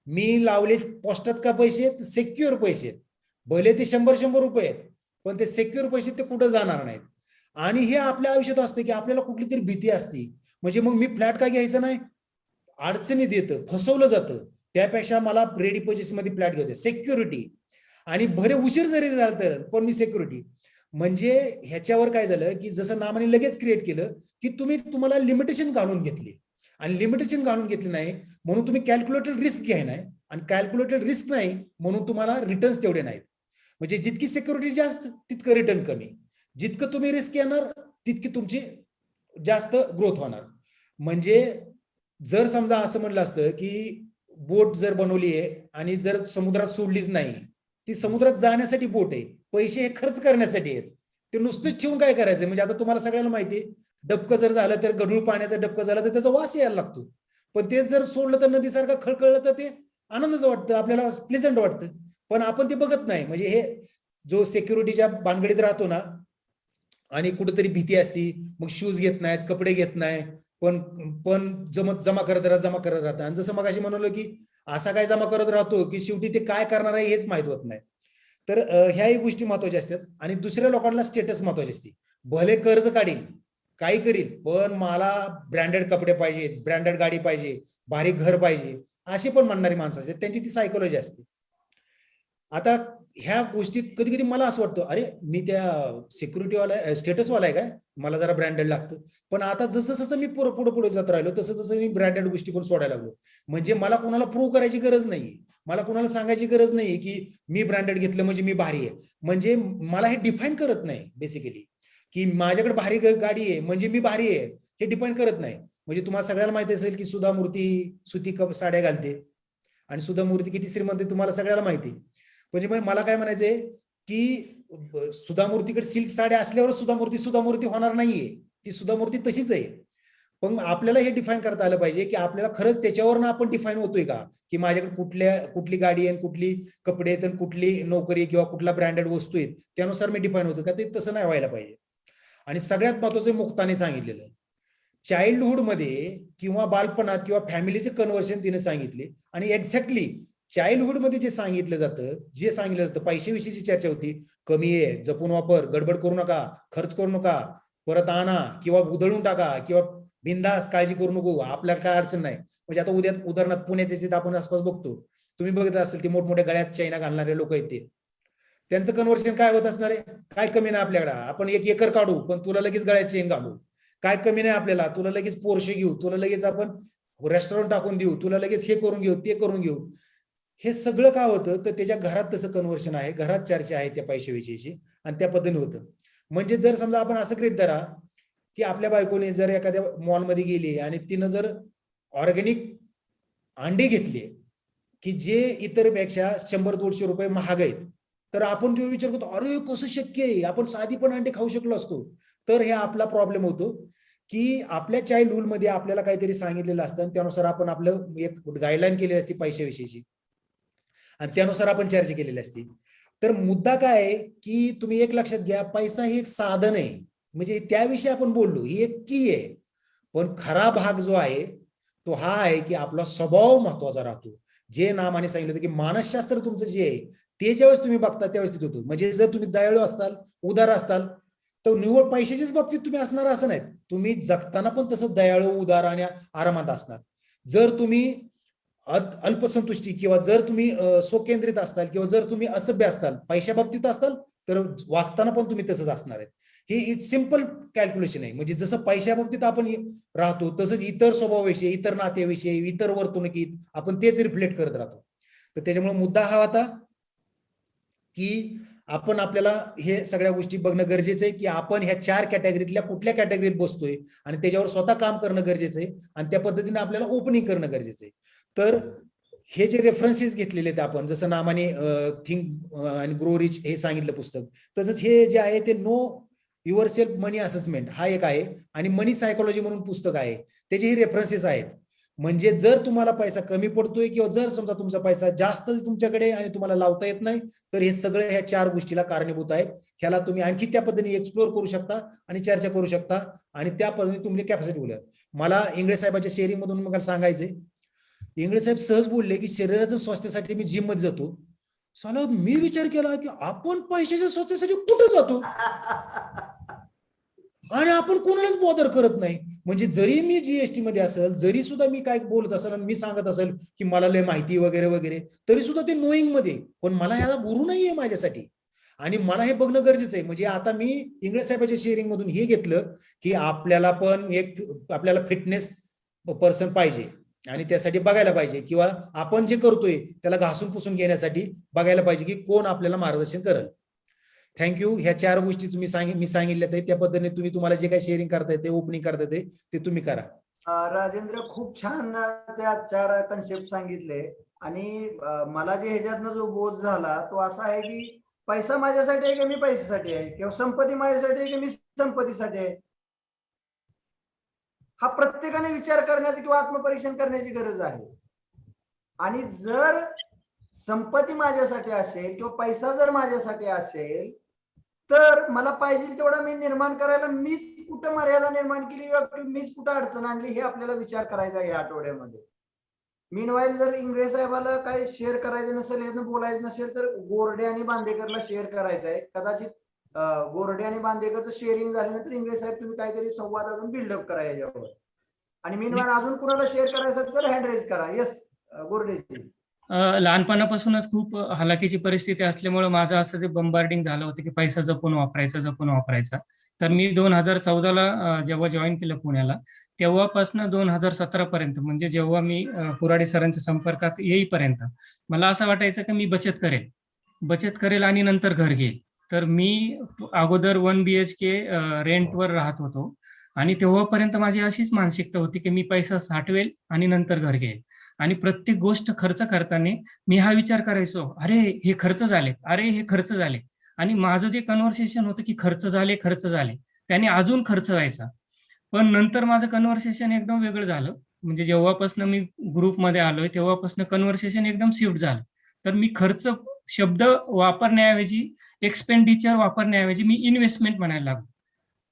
मी लावले पोस्टात का पैसे, सिक्युअर पैसे आहेत, भले ते 100 रुपये आहेत, पण ते सिक्युअर पैसे ते कुठं जाणार नाहीत. आणि हे आपल्या आयुष्यात असतं की आपल्याला कुठली तरी भीती असते, म्हणजे मग मी फ्लॅट का घ्यायचं नाही, अडचणीत येतं, फसवलं जातं, त्यापेक्षा मला रेडी पर्चेस मध्ये फ्लॅट घ्यायचं, सिक्युरिटी. आणि भले उशीर जरी झालं पण मी सिक्युरिटी. म्हणजे ह्याच्यावर काय झालं की जसं नामाने लगेच क्रिएट केलं की तुम्हाला लिमिटेशन घालून घेतली, आणि लिमिटेशन घालून घेतली नाही म्हणून तुम्ही कॅल्क्युलेटेड रिस्क घ्याय नाही, आणि कॅल्क्युलेटेड रिस्क नाही म्हणून तुम्हाला रिटर्न्स तेवढे नाहीत. म्हणजे जितकी सिक्युरिटी जास्त तितकं रिटर्न कमी, जितकं तुम्ही रिस्क येणार तितकी तुमची जास्त ग्रोथ होणार. म्हणजे जर समजा असं म्हटलं असतं की बोट जर बनवली आहे आणि जर समुद्रात सोडलीच नाही, ती समुद्रात जाण्यासाठी बोट आहे, पैसे हे खर्च करण्यासाठी आहेत, ते नुसतंच ठेवून काय करायचं. म्हणजे आता तुम्हाला सगळ्यांना माहिती आहे, डबकं जर झालं तर गढूळ पाण्याचं डबकं झालं तर त्याचा वास यायला लागतो, पण ते जर सोडलं तर नदीसारखं खळखळलं तर ते आनंदच वाटतं, आपल्याला प्लेझंट वाटतं, पण आपण ते बघत नाही. म्हणजे हे जो सिक्युरिटीच्या भानगडीत राहतो ना, आणि कुठेतरी भीती असती, मग शूज घेत नाहीत, कपडे घेत नाही, पण जमा करत राहतात. आणि जसं मग अशी म्हणलं की असा काय जमा करत राहतो की शेवटी ते काय करणार आहे हेच माहित होत नाही. तर ह्याही गोष्टी महत्वाच्या असतात. आणि दुसऱ्या लोकांना स्टेटस महत्वाची असते, भले कर्ज काढील काही करील पण मला ब्रँडेड कपडे पाहिजेत, ब्रँडेड गाडी पाहिजे, भारी घर पाहिजे, अशी पण म्हणणारी माणसं असतात, त्यांची ती सायकोलॉजी असते. आता ह्या गोष्टीत कधी कधी मला असं वाटतं, अरे मी त्या सिक्युरिटीवाला स्टेटसवाला आहे काय, मला जरा ब्रँडेड लागतं. पण आता जसं जसं मी पुढे जात राहिलो तसं तसं मी ब्रँडेड गोष्टी पण सोडायला लागलो. म्हणजे मला कोणाला प्रूव्ह करायची गरज नाही, मला कोणाला सांगायची गरज नाही की मी ब्रँडेड घेतलं म्हणजे मी भारी आहे. म्हणजे मला हे डिफाईन करत नाही बेसिकली की माझ्याकडे भारी गाडी आहे म्हणजे मी भारी आहे, हे डिफाईन करत नाही. म्हणजे तुम्हाला सगळ्याला माहिती असेल की सुधा मूर्ती सुती साड्या घालते, आणि सुधा मूर्ती किती श्रीमंत आहे तुम्हाला सगळ्याला माहिती. म्हणजे मला काय म्हणायचंय की सुधा मूर्तीकडे सिल्क साड्या असल्यावर सुधा मूर्ती होणार नाहीये, ती सुधा मूर्ती तशीच आहे. पण आपल्याला हे डिफाईन करता आलं पाहिजे की आपल्याला खरंच त्याच्यावरनं आपण डिफाईन होतोय का, की माझ्याकडे कुठली गाडी आहे, कुठली कपडे आहेत, आणि कुठली नोकरी किंवा कुठला ब्रँडेड वस्तू आहेत त्यानुसार मी डिफाईन होतो का, ते तसं नाही व्हायला पाहिजे. आणि सगळ्यात महत्वाचं मुक्ताने सांगितलेलं, चाइल्डहुड मध्ये किंवा बालपणात किंवा फॅमिलीचे कन्व्हर्शन तिने सांगितले. आणि एक्झॅक्टली चाइल्डहुड मध्ये जे सांगितलं जातं पैशाविषयीची चर्चा होती, कमी आहे, जपून वापर, गडबड करू नका, खर्च करू नका, परत आणा किंवा उधळून टाका, किंवा बिंदास काळजी करू नको, आपल्याला काय अडचण नाही. म्हणजे आता उदाहरणार्थ पुण्याच्या आपण आसपास बघतो, तुम्ही बघत असेल ते मोठमोठ्या गळ्यात चैना घालणारे लोक आहेत, ते त्यांचं कन्व्हर्शन काय होत असणार आहे, काय कमी नाही आपल्याकडे, आपण 1 एकर काढू पण तुला लगेच गळ्यात चेन घालू, काय कमी नाही आपल्याला, तुला लगेच पोर्शे घेऊ, तुला लगेच आपण रेस्टॉरंट टाकून देऊ, तुला लगेच हे करून घेऊ ते करून घेऊ. हे सगळं काय होतं तर त्याच्या घरात तसं कन्व्हर्शन आहे, घरात चर्चा आहे त्या पैशाविषयीची, आणि त्या पद्धतीने होतं. म्हणजे जर समजा आपण असं करीत धरा की आपल्या बायकोने जर एखाद्या मॉलमध्ये गेली आणि तिनं जर ऑर्गॅनिक अंडे घेतले की जे इतरपेक्षा 100-150 रुपये महाग आहेत, तर आपण जो विचार करतो अरे कसं शक्य आहे, आपण साधी पण अंडे खाऊ शकलो असतो. तर हे आपला प्रॉब्लेम होतो की आपल्या चाइल्डहुड मध्ये आपल्याला काहीतरी सांगितलेलं असतं, त्यानुसार आपण आपलं एक गाईडलाईन केलेली असते पैशाविषयीची, आणि त्यानुसार आपण चर्चा केलेली असते. तर मुद्दा काय आहे की तुम्ही एक लक्षात घ्या, पैसा हे एक साधन आहे, म्हणजे त्याविषयी आपण बोललो, ही एक की आहे. पण खरा भाग जो आहे तो हा आहे की आपला स्वभाव महत्वाचा राहतो. जे नामाने सांगितलं की मानसशास्त्र तुमचं जे आहे ते ज्यावेळेस तुम्ही बघता त्यावेळेस तिथे होतं. म्हणजे जर तुम्ही दयाळू असताल, उदार असताल, तर निव्वळ पैशाच्याच बाबतीत तुम्ही असणार असं नाही, तुम्ही जगताना पण तसं दयाळू, उदार आणि आरामात असणार. जर तुम्ही अल्पसंतुष्टी किंवा जर तुम्ही स्वकेंद्रित असताल किंवा जर तुम्ही असभ्य असताल, पैशा बाबतीत असताल, तर वागताना पण तुम्ही तसंच असणार आहेत. हे इट्स सिम्पल कॅल्क्युलेशन आहे. म्हणजे जसं पैशा बाबतीत आपण राहतो तसंच इतर स्वभावाविषयी, इतर नात्याविषयी, इतर वर्तणुकीत आपण तेच रिफ्लेक्ट करत राहतो. तर त्याच्यामुळे मुद्दा हा होता की आपण आपल्याला हे सगळ्या गोष्टी बघणं गरजेचं आहे की आपण ह्या 4 कॅटेगरीतल्या कुठल्या कॅटेगरीत बसतोय, आणि त्याच्यावर स्वतः काम करणं गरजेचं आहे, आणि त्या पद्धतीने आपल्याला ओपनिंग करणं गरजेचं आहे. तर हे जे रेफरन्सेस घेतलेले आहेत आपण, जसं नामाने थिंक आणि ग्रो रिच हे सांगितलं पुस्तक, तसंच हे जे आहे ते know yourself money assessment हा एक आहे, आणि मनी सायकोलॉजी म्हणून पुस्तक आहे, त्याचे हे रेफरन्सेस आहेत. म्हणजे जर तुम्हाला पैसा कमी पडतोय किंवा जर समजा तुमचा पैसा जास्त तुमच्याकडे आणि तुम्हाला लावता येत नाही, तर हे सगळे ह्या 4 गोष्टीला कारणीभूत आहेत. ह्याला तुम्ही आणखी त्या पद्धतीने एक्सप्लोर करू शकता आणि चर्चा करू शकता आणि त्या पद्धतीने तुमची कॅपॅसिटी बोला. मला इंगळे साहेबांच्या शेअरिंग मधून मला सांगायचंय, इंगळे साहेब सहज बोलले की शरीराच्या स्वास्थ्यासाठी मी जिम मध्ये जातो. साला मी विचार केला की आपण पैशाच्या स्वास्थ्यासाठी कुठे जातो आणि आपण कोणालाच बॉदर करत नाही. म्हणजे जरी मी जीएसटी मध्ये असेल, जरी सुद्धा मी काय बोलत असेल आणि मी सांगत असेल की मला लय माहिती वगैरे वगैरे, तरी सुद्धा ते नोईंग मध्ये, पण मला ह्याला गुरु नाहीये माझ्यासाठी आणि मला हे बघणं गरजेचं आहे. म्हणजे आता मी इंगळे साहेबांच्या शेअरिंग मधून हे घेतलं की आपल्याला पण एक आपल्याला फिटनेस पर्सन पाहिजे आणि त्यासाठी बघायला पाहिजे किंवा आपण जे करतोय त्याला घासून पुसून घेण्यासाठी बघायला पाहिजे की कोण आपल्याला मार्गदर्शन करेल. थँक्यू. ह्या 4 गोष्टी तुम्ही मी सांगितल्या त्या पद्धतीने तुम्हाला जे काही शेअरिंग करता येते, ओपनिंग करता येते ते तुम्ही करा. राजेंद्र खूप छान त्या 4 कन्सेप्ट सांगितले आणि मला जे ह्याच्यातनं जो बोध झाला तो असा आहे की पैसा माझ्यासाठी आहे की मी पैशासाठी आहे, किंवा संपत्ती माझ्यासाठी आहे की मी संपत्तीसाठी आहे. हा प्रत्येकाने विचार करण्याची किंवा आत्मपरीक्षण करण्याची गरज आहे. आणि जर संपत्ती माझ्यासाठी असेल किंवा पैसा जर माझ्यासाठी असेल, तर मला पाहिजे तेवढा मी निर्माण करायला मीच कुठं मर्यादा निर्माण केली किंवा मीच कुठं अडचण आणली, हे आपल्याला विचार करायचा आहे या आठवड्यामध्ये. मीनवाईल जर इंगळे साहेबाला काही शेअर करायचं नसेल, यातनं बोलायचं नसेल, तर गोरडे आणि बांदेकरला शेअर करायचं आहे. कदाचित गोरडे आणि बांदेकरचं शेअरिंग झाल्यानंतर इंगळे साहेब तुम्ही काहीतरी संवाद अजून बिल्डअप करा याच्यावर. आणि मीनवाईल अजून कुणाला शेअर करायचं तर हँड रेज करा. येस गोरडेजी. लहानपणापासूनच खूप हालाकीची परिस्थिती असल्यामुळे माझं असं जे बंबार्डिंग झालं होतं की पैसा जपून वापरायचा. तर मी 2014ला जेव्हा जॉईन केलं पुण्याला, तेव्हापासून 2017 पर्यंत, म्हणजे जेव्हा मी कुऱ्हाडे सरांच्या संपर्कात येईपर्यंत मला असं वाटायचं की मी बचत करेल आणि नंतर घर घेईल. तर मी अगोदर 1 BHK रेंटवर राहत होतो आणि तेव्हापर्यंत माझी अशीच मानसिकता होती की मी पैसा साठवेल आणि नंतर घर घेईल. आणि प्रत्येक गोष्ट खर्च करताना मी हा विचार करायचो, अरे हे खर्च झाले. आणि माझं जे कन्व्हर्सेशन होतं की खर्च झाले, त्याने अजून खर्च व्हायचा. पण नंतर माझं कन्व्हर्सेशन एकदम वेगळं झालं. म्हणजे जेव्हापासून मी ग्रुपमध्ये आलोय तेव्हापासून कन्व्हर्सेशन एकदम शिफ्ट झालं. तर मी खर्च शब्द वापरण्याऐवजी, एक्सपेंडिचर वापरण्याऐवजी मी इन्व्हेस्टमेंट म्हणायला लागलो.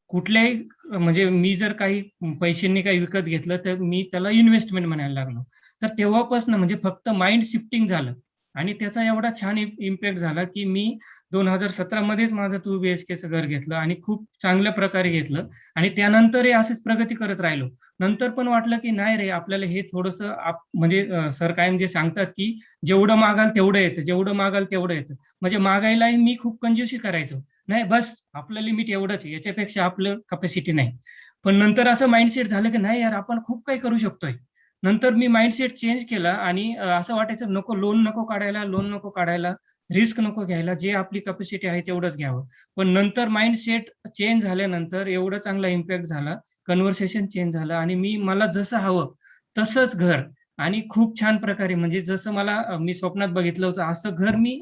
कुठल्याही, म्हणजे मी जर काही पैशांनी काही विकत घेतलं तर मी त्याला इन्व्हेस्टमेंट म्हणायला लागलो. तर तेव्हापासून म्हणजे फक्त माइंड शिफ्टिंग झालं आणि त्याचा एवढा छान इम्पॅक्ट झाला की मी 2017 मध्येच माझं 2 BHKचं घर घेतलं आणि खूप चांगल्या प्रकारे घेतलं आणि त्यानंतरही असेच प्रगती करत राहिलो. नंतर पण वाटलं की नाही रे, आपल्याला हे थोडंसं म्हणजे सर कायम जे सांगतात की जेवढं मागाल तेवढं येतं. म्हणजे मागायलाही मी खूप कंजूसी करायचो. नाही, बस आपलं लिमिट एवढंच, याच्यापेक्षा आपलं कॅपॅसिटी नाही. पण नंतर असं माइंडसेट झालं की नाही यार, आपण खूप काही करू शकतोय. नंतर मी माइंडसेट चेंज केला आणि असं वाटायचं लोन नको काढायला, रिस्क नको घ्यायला, जे आपली कॅपॅसिटी आहे तेवढंच घ्यावं. पण नंतर माइंडसेट चेंज झाल्यानंतर एवढं चांगला इम्पॅक्ट झाला, कन्व्हर्सेशन चेंज झालं आणि मला जसं हवं तसंच घर आणि खूप छान प्रकारे, म्हणजे जसं मी स्वप्नात बघितलं होतं असं घर मी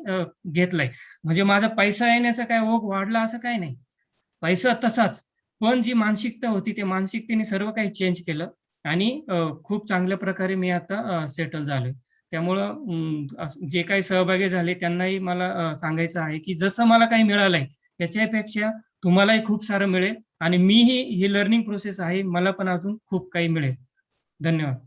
घेतलंय. म्हणजे माझा पैसा येण्याचा काय ओघ वाढला असं काय नाही, पैसा तसाच, पण जी मानसिकता होती त्या मानसिकतेने सर्व काही चेंज केलं आणि खूप चांगल्या प्रकारे मी आता सेटल झालोय. त्यामुळं जे काही सहभागी झाले त्यांनाही मला सांगायचं आहे की जसं मला काही मिळालंय याच्यापेक्षा तुम्हालाही खूप सारं मिळेल आणि मीही ही लर्निंग प्रोसेस आहे, मला पण अजून खूप काही मिळेल. धन्यवाद.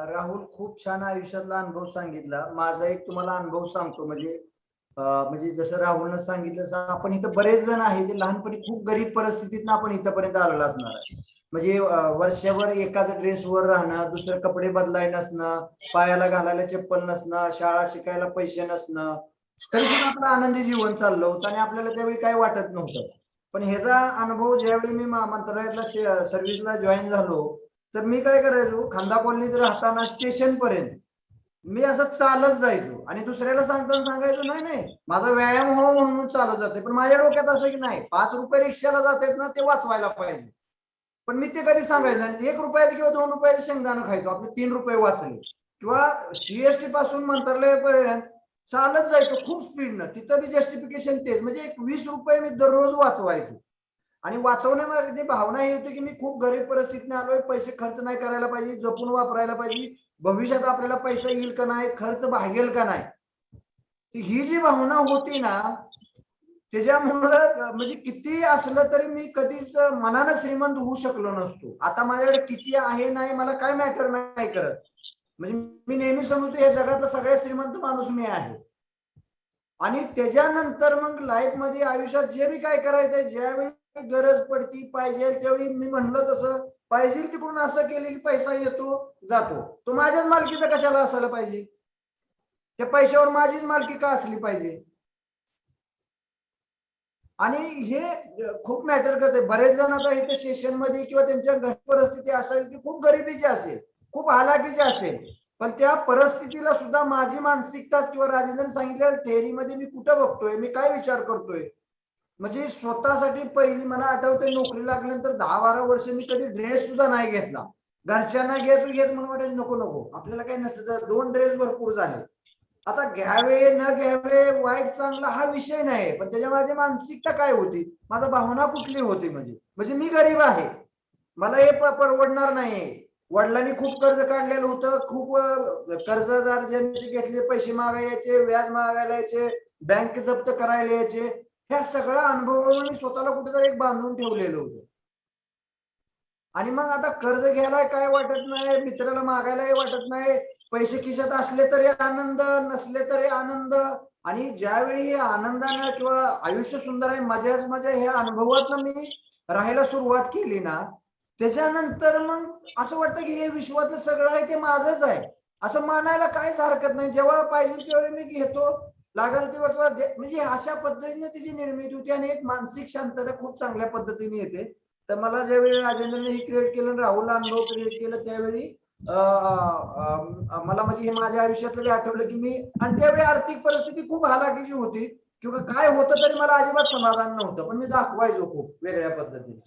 राहुल, खूप छान आयुष्यातला अनुभव सांगितला. माझा एक तुम्हाला अनुभव सांगतो. म्हणजे जसं राहुलनं सांगितलं तसं आपण इथं बरेच जण आहे जे लहानपणी खूप गरीब परिस्थितीतनं आपण इथंपर्यंत आलेलो असणार आहे. म्हणजे वर्षभर एकाच ड्रेसवर राहणं, दुसरे कपडे बदलायला नसणं, पायाला घालायला चप्पल नसणं, शाळा शिकायला पैसे नसणं, तरी पण आपलं आनंदी जीवन चाललं होतं आणि आपल्याला त्यावेळी काही वाटत नव्हतं. पण ह्याचा अनुभव ज्यावेळी मी मंत्रालयातला सर्व्हिसला जॉईन झालो, तर मी काय करायचो, खांदा कॉलनीत राहताना स्टेशन पर्यंत मी असं चालत जायचो आणि दुसऱ्याला सांगायचो नाही माझा व्यायाम हो म्हणून चालत जाते. पण माझ्या डोक्यात असं की नाही, 5 रुपये रिक्षाला जातात ना, ते वाचवायला पाहिजे. पण मी ते कधी सांगायचं नाही. 1 रुपयाचं किंवा 2 रुपयाचं शेंगदाणं खायचो, आपले 3 रुपये वाचले. किंवा सीएसटी पासून मंत्रालयापर्यंत चालत जायचो खूप स्पीडनं, तिथं बी जस्टिफिकेशन तेच, म्हणजे 20 रुपये मी दररोज वाचवायचो. आणि वाचवण्यामागे भावना ही होती की मी खूप गरीब परिस्थितीने आलोय, पैसे खर्च नाही करायला पाहिजे, जपून वापरायला पाहिजे, भविष्यात आपल्याला पैसा येईल का नाही, खर्च भागेल का नाही, ही जी भावना होती ना, त्याच्यामुळं म्हणजे किती असलं तरी मी कधीच मनानं श्रीमंत होऊ शकलो नसतो. आता माझ्याकडे किती आहे नाही मला काय मॅटर नाही करत. म्हणजे मी नेहमी समजतो या जगातला सगळ्यात श्रीमंत माणूस मी आहे. आणि त्याच्यानंतर मग लाईफ मध्ये आयुष्यात जे बी काय करायचंय, ज्यावेळी गरज पडती पाहिजे त्यावेळी मी म्हणलं तसं पाहिजे तिकडून असं केलं की पैसा येतो जातो. तो माझ्याच मालकीचा कशाला असायला पाहिजे? त्या पैशावर माझीच मालकी का असली पाहिजे? आणि हे खूप मॅटर करते. बरेच जण आता इथे सेशन मध्ये किंवा त्यांच्या घर परिस्थिती असेल की खूप गरिबीची असेल, खूप हालाकीची असेल, पण त्या परिस्थितीला सुद्धा माझी मानसिकता किंवा राजेंद्रने सांगितलेल्या थेअरीमध्ये मी कुठं बघतोय, मी काय विचार करतोय, म्हणजे स्वतःसाठी पहिली मला आठवतंय नोकरी लागल्यानंतर 10-12 वर्ष मी कधी ड्रेस सुद्धा नाही घेतला. घरच्यांना घेत म्हणून वाटायचं नको नको, आपल्याला काही नसतं, तर 2 ड्रेस भरपूर झाले. आता घ्यावे न घ्यावे वाईट चांगला हा विषय नाही, पण त्याच्या माझी मानसिकता काय होती, माझा भावना कुठली होती, म्हणजे मी गरीब आहे, मला हे परवडणार नाही. वडिलांनी खूप कर्ज काढलेलं होतं, खूप कर्जदार ज्यांचे घेतले पैसे मागायचे, व्याज मागायला यायचे, बँक जप्त करायला यायचे, ह्या सगळ्या अनुभवावरून मी स्वतःला कुठेतरी एक बांधून ठेवलेलं होतं. आणि मग आता कर्ज घ्यायला काय वाटत नाही, मित्राला मागायलाही वाटत नाही, पैसे खिशात असले तरी आनंद, नसले तरी आनंद. आणि ज्यावेळी आनंदानं किंवा आयुष्य सुंदर आहे, मजाच मजा, ह्या अनुभवातनं मी राहायला सुरुवात केली ना, त्याच्यानंतर मग असं वाटतं की हे विश्वातलं सगळं आहे ते माझंच आहे असं मानायला काहीच हरकत नाही. जेव्हा पाहिजे तेवढे मी घेतो, लागेल तेव्हा किंवा म्हणजे अशा पद्धतीने तिची निर्मिती होती आणि एक मानसिक शांतता खूप चांगल्या पद्धतीने येते. तर मला ज्यावेळी राजेंद्रने हे क्रिएट केलं, राहुल अनुभव क्रिएट केलं, त्यावेळी मला म्हणजे हे माझ्या आयुष्यातलं आठवलं की मी, आणि त्यावेळी आर्थिक परिस्थिती खूप हालाकीची होती किंवा काय होतं तरी मला अजिबात समाधान नव्हतं, पण मी दाखवायचो खूप वेगळ्या पद्धतीने.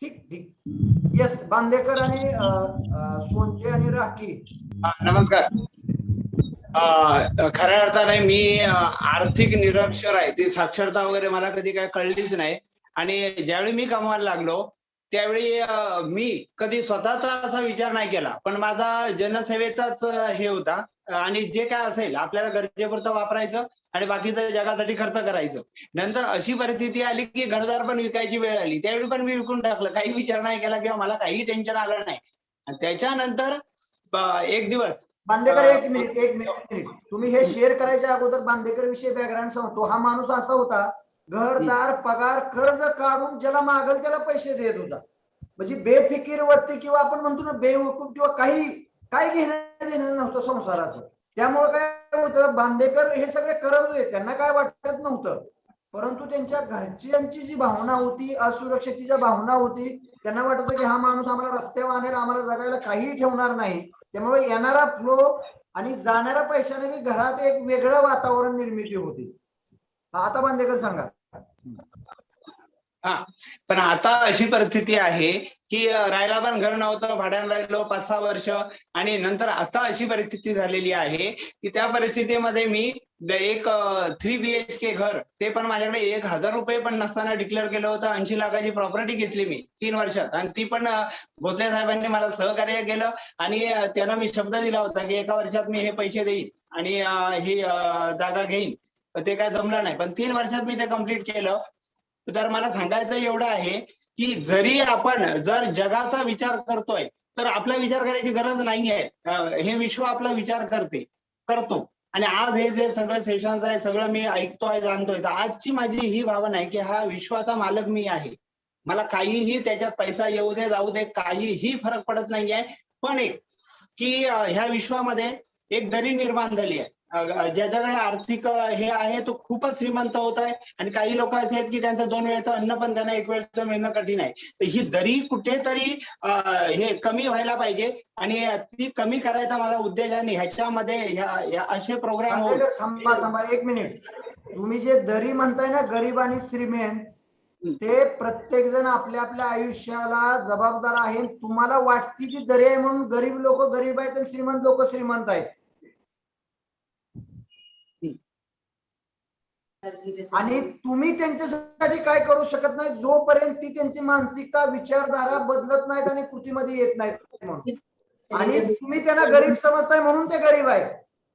ठीक ठीक. येस, बांदेकर आणि सोनजे आणि राखी. नमस्कार. खऱ्या अर्थाने मी आर्थिक निरक्षर आहे, ती साक्षरता वगैरे मला कधी काय कळलीच नाही. आणि ज्यावेळी मी कमवायला लागलो त्यावेळी मी कधी स्वतःचा असा विचार नाही केला, पण माझा जनसेवेचाच हे होता. आणि जे काय असेल आपल्याला गरजेपुरतं वापरायचं आणि बाकीचं जगासाठी खर्च करायचं. नंतर अशी परिस्थिती आली की घरदार पण विकायची वेळ आली, त्यावेळी पण मी विकून टाकलं, काही विचार नाही केला किंवा मला काही टेन्शन आलं नाही. आणि त्याच्यानंतर एक दिवस बांदेकर, एक मिनिट, तुम्ही हे शेअर करायच्या अगोदर बांदेकर विषयी बॅकग्राऊंड सांगतो. हा माणूस असा होता, घरदार पगार कर्ज काढून ज्याला मागल त्याला पैसे देत होता, म्हणजे बेफिकीरवरती किंवा आपण म्हणतो ना बेवकूफ किंवा काही घेणं देणं नव्हतं संसाराचं. त्यामुळे काय होतं, बांदेकर हे सगळे करत होते, त्यांना काय वाटत नव्हतं, परंतु त्यांच्या घरच्यांची जी भावना होती, असुरक्षिततेची भावना होती, त्यांना वाटत होतं की हा माणूस आम्हाला रस्त्यावर आणेल, आम्हाला जगायला काही ठेवणार नाही. त्यामुळे येणारा फ्लो आणि जाणाऱ्या पैशाने घरात एक वेगळं वातावरण निर्मिती होती. आता बांदेकर सांगा. हा, पण आता अशी परिस्थिती आहे की राहायला पण घर नव्हतं, भाड्यानं राहिलो 5-6 वर्ष. आणि नंतर आता अशी परिस्थिती झालेली आहे की त्या परिस्थितीमध्ये मी एक 3 BHK घर, ते पण माझ्याकडे 1,000 रुपये पण नसताना डिक्लेअर केलं होतं. 80 लाखाची प्रॉपर्टी घेतली मी 3 वर्षात, आणि ती पण भोसले साहेबांनी मला सहकार्य केलं. आणि त्यांना मी शब्द दिला होता की 1 वर्षात मी हे पैसे देईन आणि ही जागा घेईन. ते काय जमलं नाही, पण 3 वर्षात मी ते कम्प्लीट केलं. तर मला सांगायचं एवढं आहे की जरी आपण जर जगाचा विचार करतोय तर आपला विचार करायची गरज नाही आहे. हे विश्व आपला विचार करतो. आणि आज हे जे सगळं सेशन्स आहे, सगळं मी ऐकतोय, जाणतोय, तर आजची माझी ही भावना आहे की हा विश्वाचा मालक मी आहे. मला काहीही त्याच्यात पैसा येऊ दे जाऊ दे, काहीही फरक पडत नाहीये. पण एक की ह्या विश्वामध्ये एक दरी निर्माण झाली आहे. ज्याच्याकडे आर्थिक हे आहे तो खूपच श्रीमंत होत आहे, आणि काही लोक असे आहेत की त्यांचं 2 वेळचं अन्न पण त्यांना 1 वेळचं मिळणं कठीण आहे. तर ही दरी कुठेतरी हे कमी व्हायला पाहिजे, आणि ती कमी करायचा माझा उद्देश आहे. ह्याच्यामध्ये असे प्रोग्राम होईल. थांबा 1 मिनिट. तुम्ही जे दरी म्हणताय ना, गरीब आणि श्रीमंत, ते प्रत्येक जण आपल्या आपल्या आयुष्याला जबाबदार आहे. तुम्हाला वाटती ती दरी आहे म्हणून गरीब लोक गरीब आहेत आणि श्रीमंत लोक श्रीमंत आहेत. आणि तुम्ही त्यांच्यासाठी काय करू शकत नाही जोपर्यंत ती त्यांची मानसिकता विचारधारा बदलत नाहीत आणि कृतीमध्ये येत नाहीत म्हणून. आणि तुम्ही त्यांना गरीब समजताय म्हणून ते गरीब आहे.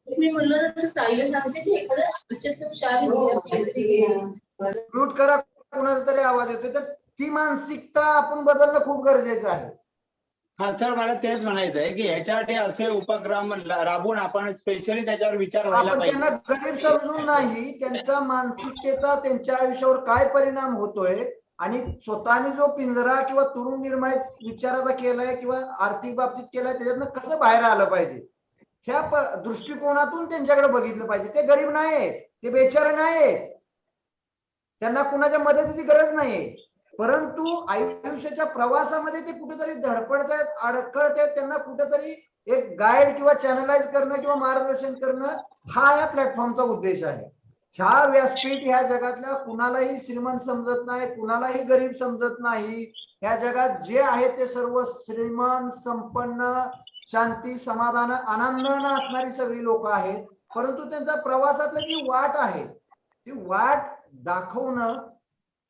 मी म्हणलं ताईला सांगते की एखाद्या म्यूट करा, कोणाचा तरी आवाज येतोय. तर ती मानसिकता आपण बदलणं खूप गरजेचं आहे. हा सर, मला तेच म्हणायचं आहे की ह्याच्यासाठी असे उपक्रम राबवून आपण स्पेशली त्याच्यावर विचार व्हायला आपण पाहिजे. त्यांना गरीब समजून नाही, त्यांच्या मानसिकतेचा त्यांच्या आयुष्यावर काय परिणाम होतोय आणि स्वतःने जो पिंजरा किंवा तुरुंग निर्माण विचाराचा केलाय किंवा आर्थिक बाबतीत केलाय त्याच्यातनं कसं बाहेर आलं पाहिजे ह्या दृष्टिकोनातून त्यांच्याकडे बघितलं पाहिजे. ते गरीब नाही, ते बेचारे नाही, त्यांना कुणाच्या मदतीची गरज नाही, परंतु आयुष्याच्या प्रवासामध्ये ते कुठेतरी धडपडतायत, अडखळतायत. त्यांना कुठेतरी एक गाईड किंवा चॅनलाइज करणं किंवा मार्गदर्शन करणं हा या प्लॅटफॉर्मचा उद्देश आहे. ह्या व्यासपीठ ह्या जगातल्या कुणालाही श्रीमंत समजत नाही, कुणालाही गरीब समजत नाही. ह्या जगात जे आहे ते सर्व श्रीमंत, संपन्न, शांती, समाधान, आनंदानं असणारी सगळी लोक आहेत. परंतु त्यांचा प्रवासातली जी वाट आहे ती वाट दाखवणं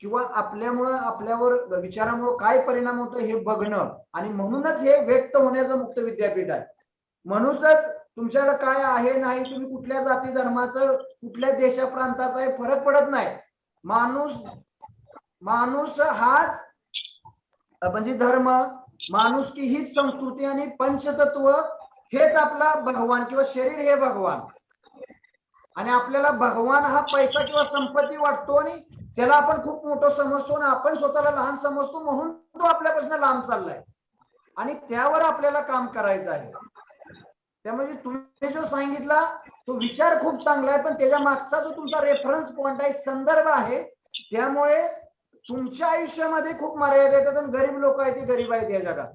किंवा आपल्यामुळं आपल्यावर विचारामुळे काय परिणाम होतो हे बघणं, आणि म्हणूनच हे व्यक्त होण्याचं मुक्त विद्यापीठ आहे. म्हणूनच तुमच्याकडे काय आहे नाही, तुम्ही कुठल्या जाती धर्माचं, कुठल्या देशा प्रांताचा हे फरक पडत नाही. माणूस हाच म्हणजे धर्म, माणुसकी हीच संस्कृती आणि पंचतत्व हेच आपला भगवान किंवा शरीर हे भगवान. आणि आपल्याला भगवान हा पैसा किंवा संपत्ती वाटतो आणि त्याला आपण खूप मोठं समजतो आणि आपण स्वतःला लहान समजतो, म्हणून तो आपल्यापासून लांब चाललाय आणि त्यावर आपल्याला काम करायचं आहे. त्यामुळे तुम्ही जो सांगितला तो विचार खूप चांगला आहे, पण त्याच्या मागचा जो तुमचा रेफरन्स पॉइंट आहे, संदर्भ आहे, त्यामुळे तुमच्या आयुष्यामध्ये खूप मर्यादा येतात आणि गरीब लोक आहेत ते गरीब आहेत या जगात.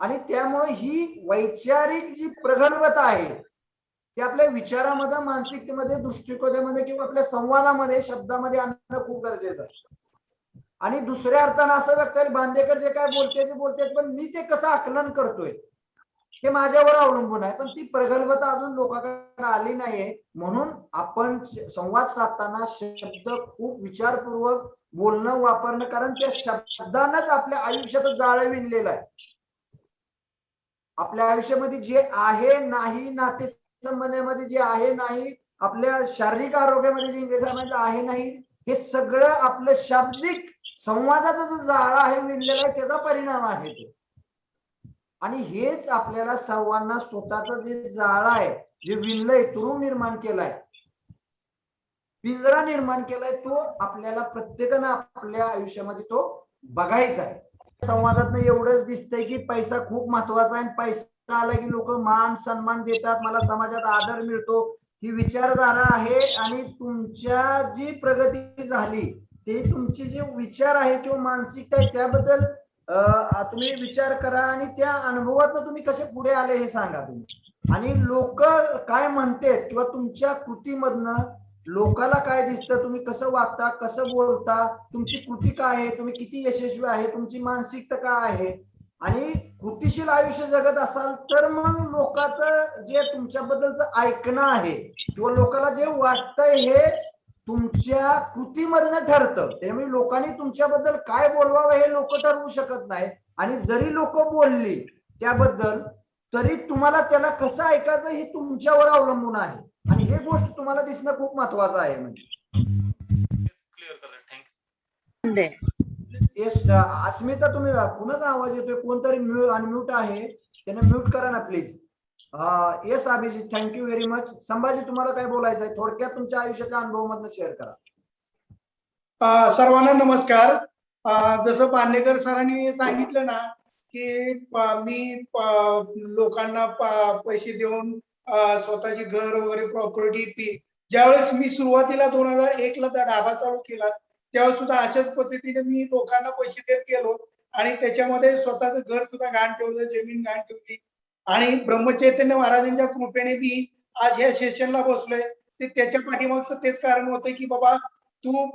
आणि त्यामुळे ही वैचारिक जी प्रगल्भता आहे ती आपल्या विचारामध्ये, मानसिकतेमध्ये, दृष्टिकोनामध्ये किंवा आपल्या संवादामध्ये, शब्दामध्ये आणणं खूप गरजेचं आहे. आणि दुसऱ्या अर्थानं असं व्यक्त बांदेकर जे काय बोलते पण मी ते कसं आकलन करतोय हे माझ्यावर अवलंबून आहे. पण ती प्रगल्भता अजून लोकांकडे आली नाहीये. म्हणून आपण संवाद साधताना शब्द खूप विचारपूर्वक बोलणं, वापरणं, कारण त्या शब्दांनाच आपल्या आयुष्याचं जाळं विणलेलं आहे. आपल्या आयुष्यामध्ये जे आहे नाही, नाते संबंधामध्ये जे आहे नाही, आपल्या शारीरिक आरोग्यामध्ये जे इंग्रजांमध्ये आहे नाही, हे सगळं आपलं शाब्दिक संवादाचा जो जाळं आहे विणलेला आहे त्याचा परिणाम आहे तो. आणि हेच आपल्याला सर्वांना स्वतःचं जे जाळं आहे, जे विणलंय, तुरुंग निर्माण केलाय, पिंजरा निर्माण केलाय, तो आपल्याला प्रत्येकानं आपल्या आयुष्यामध्ये तो बघायचा आहे. संवादातनं एवढंच दिसतंय की पैसा खूप महत्वाचा आहे, पैसा आला की लोक मान सन्मान देतात, मला समाजात आदर मिळतो, ही विचारधारा आहे. आणि तुमच्या जी प्रगती झाली ते तुमचे जे विचार आहे किंवा मानसिकता आहे त्याबद्दल तुम्ही विचार करा आणि त्या अनुभवातनं तुम्ही कसे पुढे आले हे सांगा तुम्ही. आणि लोक काय म्हणतात किंवा तुमच्या कृतीमधनं लोकाला काय दिसतं, तुम्ही कसं वागता, कसं बोलता, तुमची कृती काय आहे, तुम्ही किती यशस्वी आहे, तुमची मानसिकता काय आहे, आणि कृतीशील आयुष्य जगत असाल तर मग लोकांचं जे तुमच्याबद्दलचं ऐकणं आहे किंवा लोकांना जे वाटतंय हे तुमच्या कृतीमधनं ठरतं. त्यामुळे लोकांनी तुमच्याबद्दल काय बोलवावं हे लोक ठरवू शकत नाही. आणि जरी लोक बोलली त्याबद्दल तरी तुम्हाला त्याला कसं ऐकायचं हे तुमच्यावर अवलंबून आहे. आणि हे गोष्ट तुम्हाला दिसणं खूप महत्वाचं आहे. म्हणजे अस्मिता, तुम्ही पुन्हा आवाज येतोय, कोणतरी अनम्यूट आहे, त्याने म्यूट करा ना please. Yes Abhijit, thank you very much. Sambhaji, तुम्हाला काय बोलायचं आहे? थोडक्यात तुमच्या आयुष्याच्या अनुभवामधनं शेअर करा. सर्वांना नमस्कार. जसं बांदेकर सरांनी सांगितलं ना की मी लोकांना पैसे देऊन स्वतःची घर वगैरे प्रॉपर्टी, ज्यावेळेस मी सुरुवातीला 2001 ला ढाबा चालू केला त्यावेळेस सुद्धा अशाच पद्धतीने मी लोकांना पैसे देत गेलो आणि त्याच्यामध्ये स्वतःचं घर सुद्धा गहाण ठेवलं, जमीन गहाण ठेवली. आणि ब्रह्मचैतन्य महाराजांच्या कृपेने मी आज ह्या सेशनला बसलोय. ते त्याच्या पाठीमागचं तेच कारण होतं की बाबा तू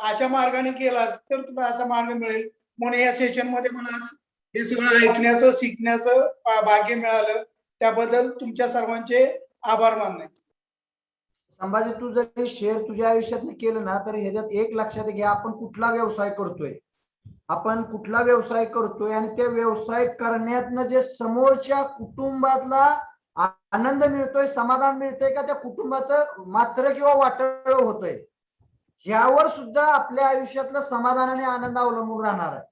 अशा मार्गाने गेलास तर तुला असा मार्ग मिळेल. म्हणून या सेशन मध्ये मला हे सगळं ऐकण्याचं, शिकण्याचं भाग्य मिळालं. त्याबद्दल तुमच्या सर्वांचे आभार मानणे. संभाजी, तू जर हे शेअर तुझ्या आयुष्यात केलं ना, तर ह्याच्यात एक लक्षात घ्या, आपण कुठला व्यवसाय करतोय आणि त्या व्यवसाय करण्यातनं जे समोरच्या कुटुंबातला आनंद मिळतोय, समाधान मिळतंय का त्या कुटुंबाचं मात्र किंवा वाटळ होतंय, ह्यावर सुद्धा आपल्या आयुष्यातलं समाधान आणि आनंद अवलंबून राहणार आहे.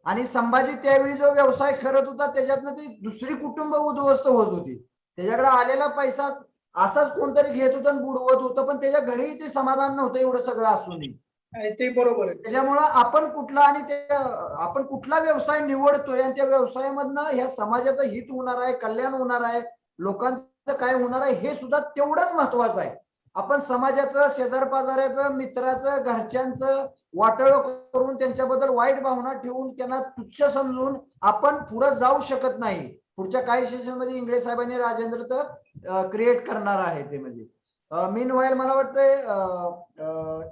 आणि संभाजी त्यावेळी जो व्यवसाय करत होता त्याच्यातनं ती दुसरी कुटुंब उद्ध्वस्त होत होती. त्याच्याकडे आलेला पैसा असाच कोणतरी घेत होतं आणि बुडवत होतं, पण त्याच्या घरी ते समाधान नव्हतं एवढं सगळं असूनही. ते बरोबर आहे. त्याच्यामुळं आपण कुठला व्यवसाय निवडतोय आणि त्या व्यवसायामधनं ह्या समाजाचं हित होणार आहे, कल्याण होणार आहे, लोकांचं काय होणार आहे, हे सुद्धा तेवढंच महत्वाचं आहे. आपण समाजाचं, शेजार पाजाऱ्याचं, मित्राचं, घरच्यांचं वाटळ करून त्यांच्याबद्दल वाईट भावना ठेवून त्यांना तुच्छ समजून आपण पुढे जाऊ शकत नाही. पुढच्या काही सेशन मध्ये इंगळे साहेबांनी राजेंद्र तर क्रिएट करणार आहे ते. म्हणजे मीन व्हाईल मला वाटतंय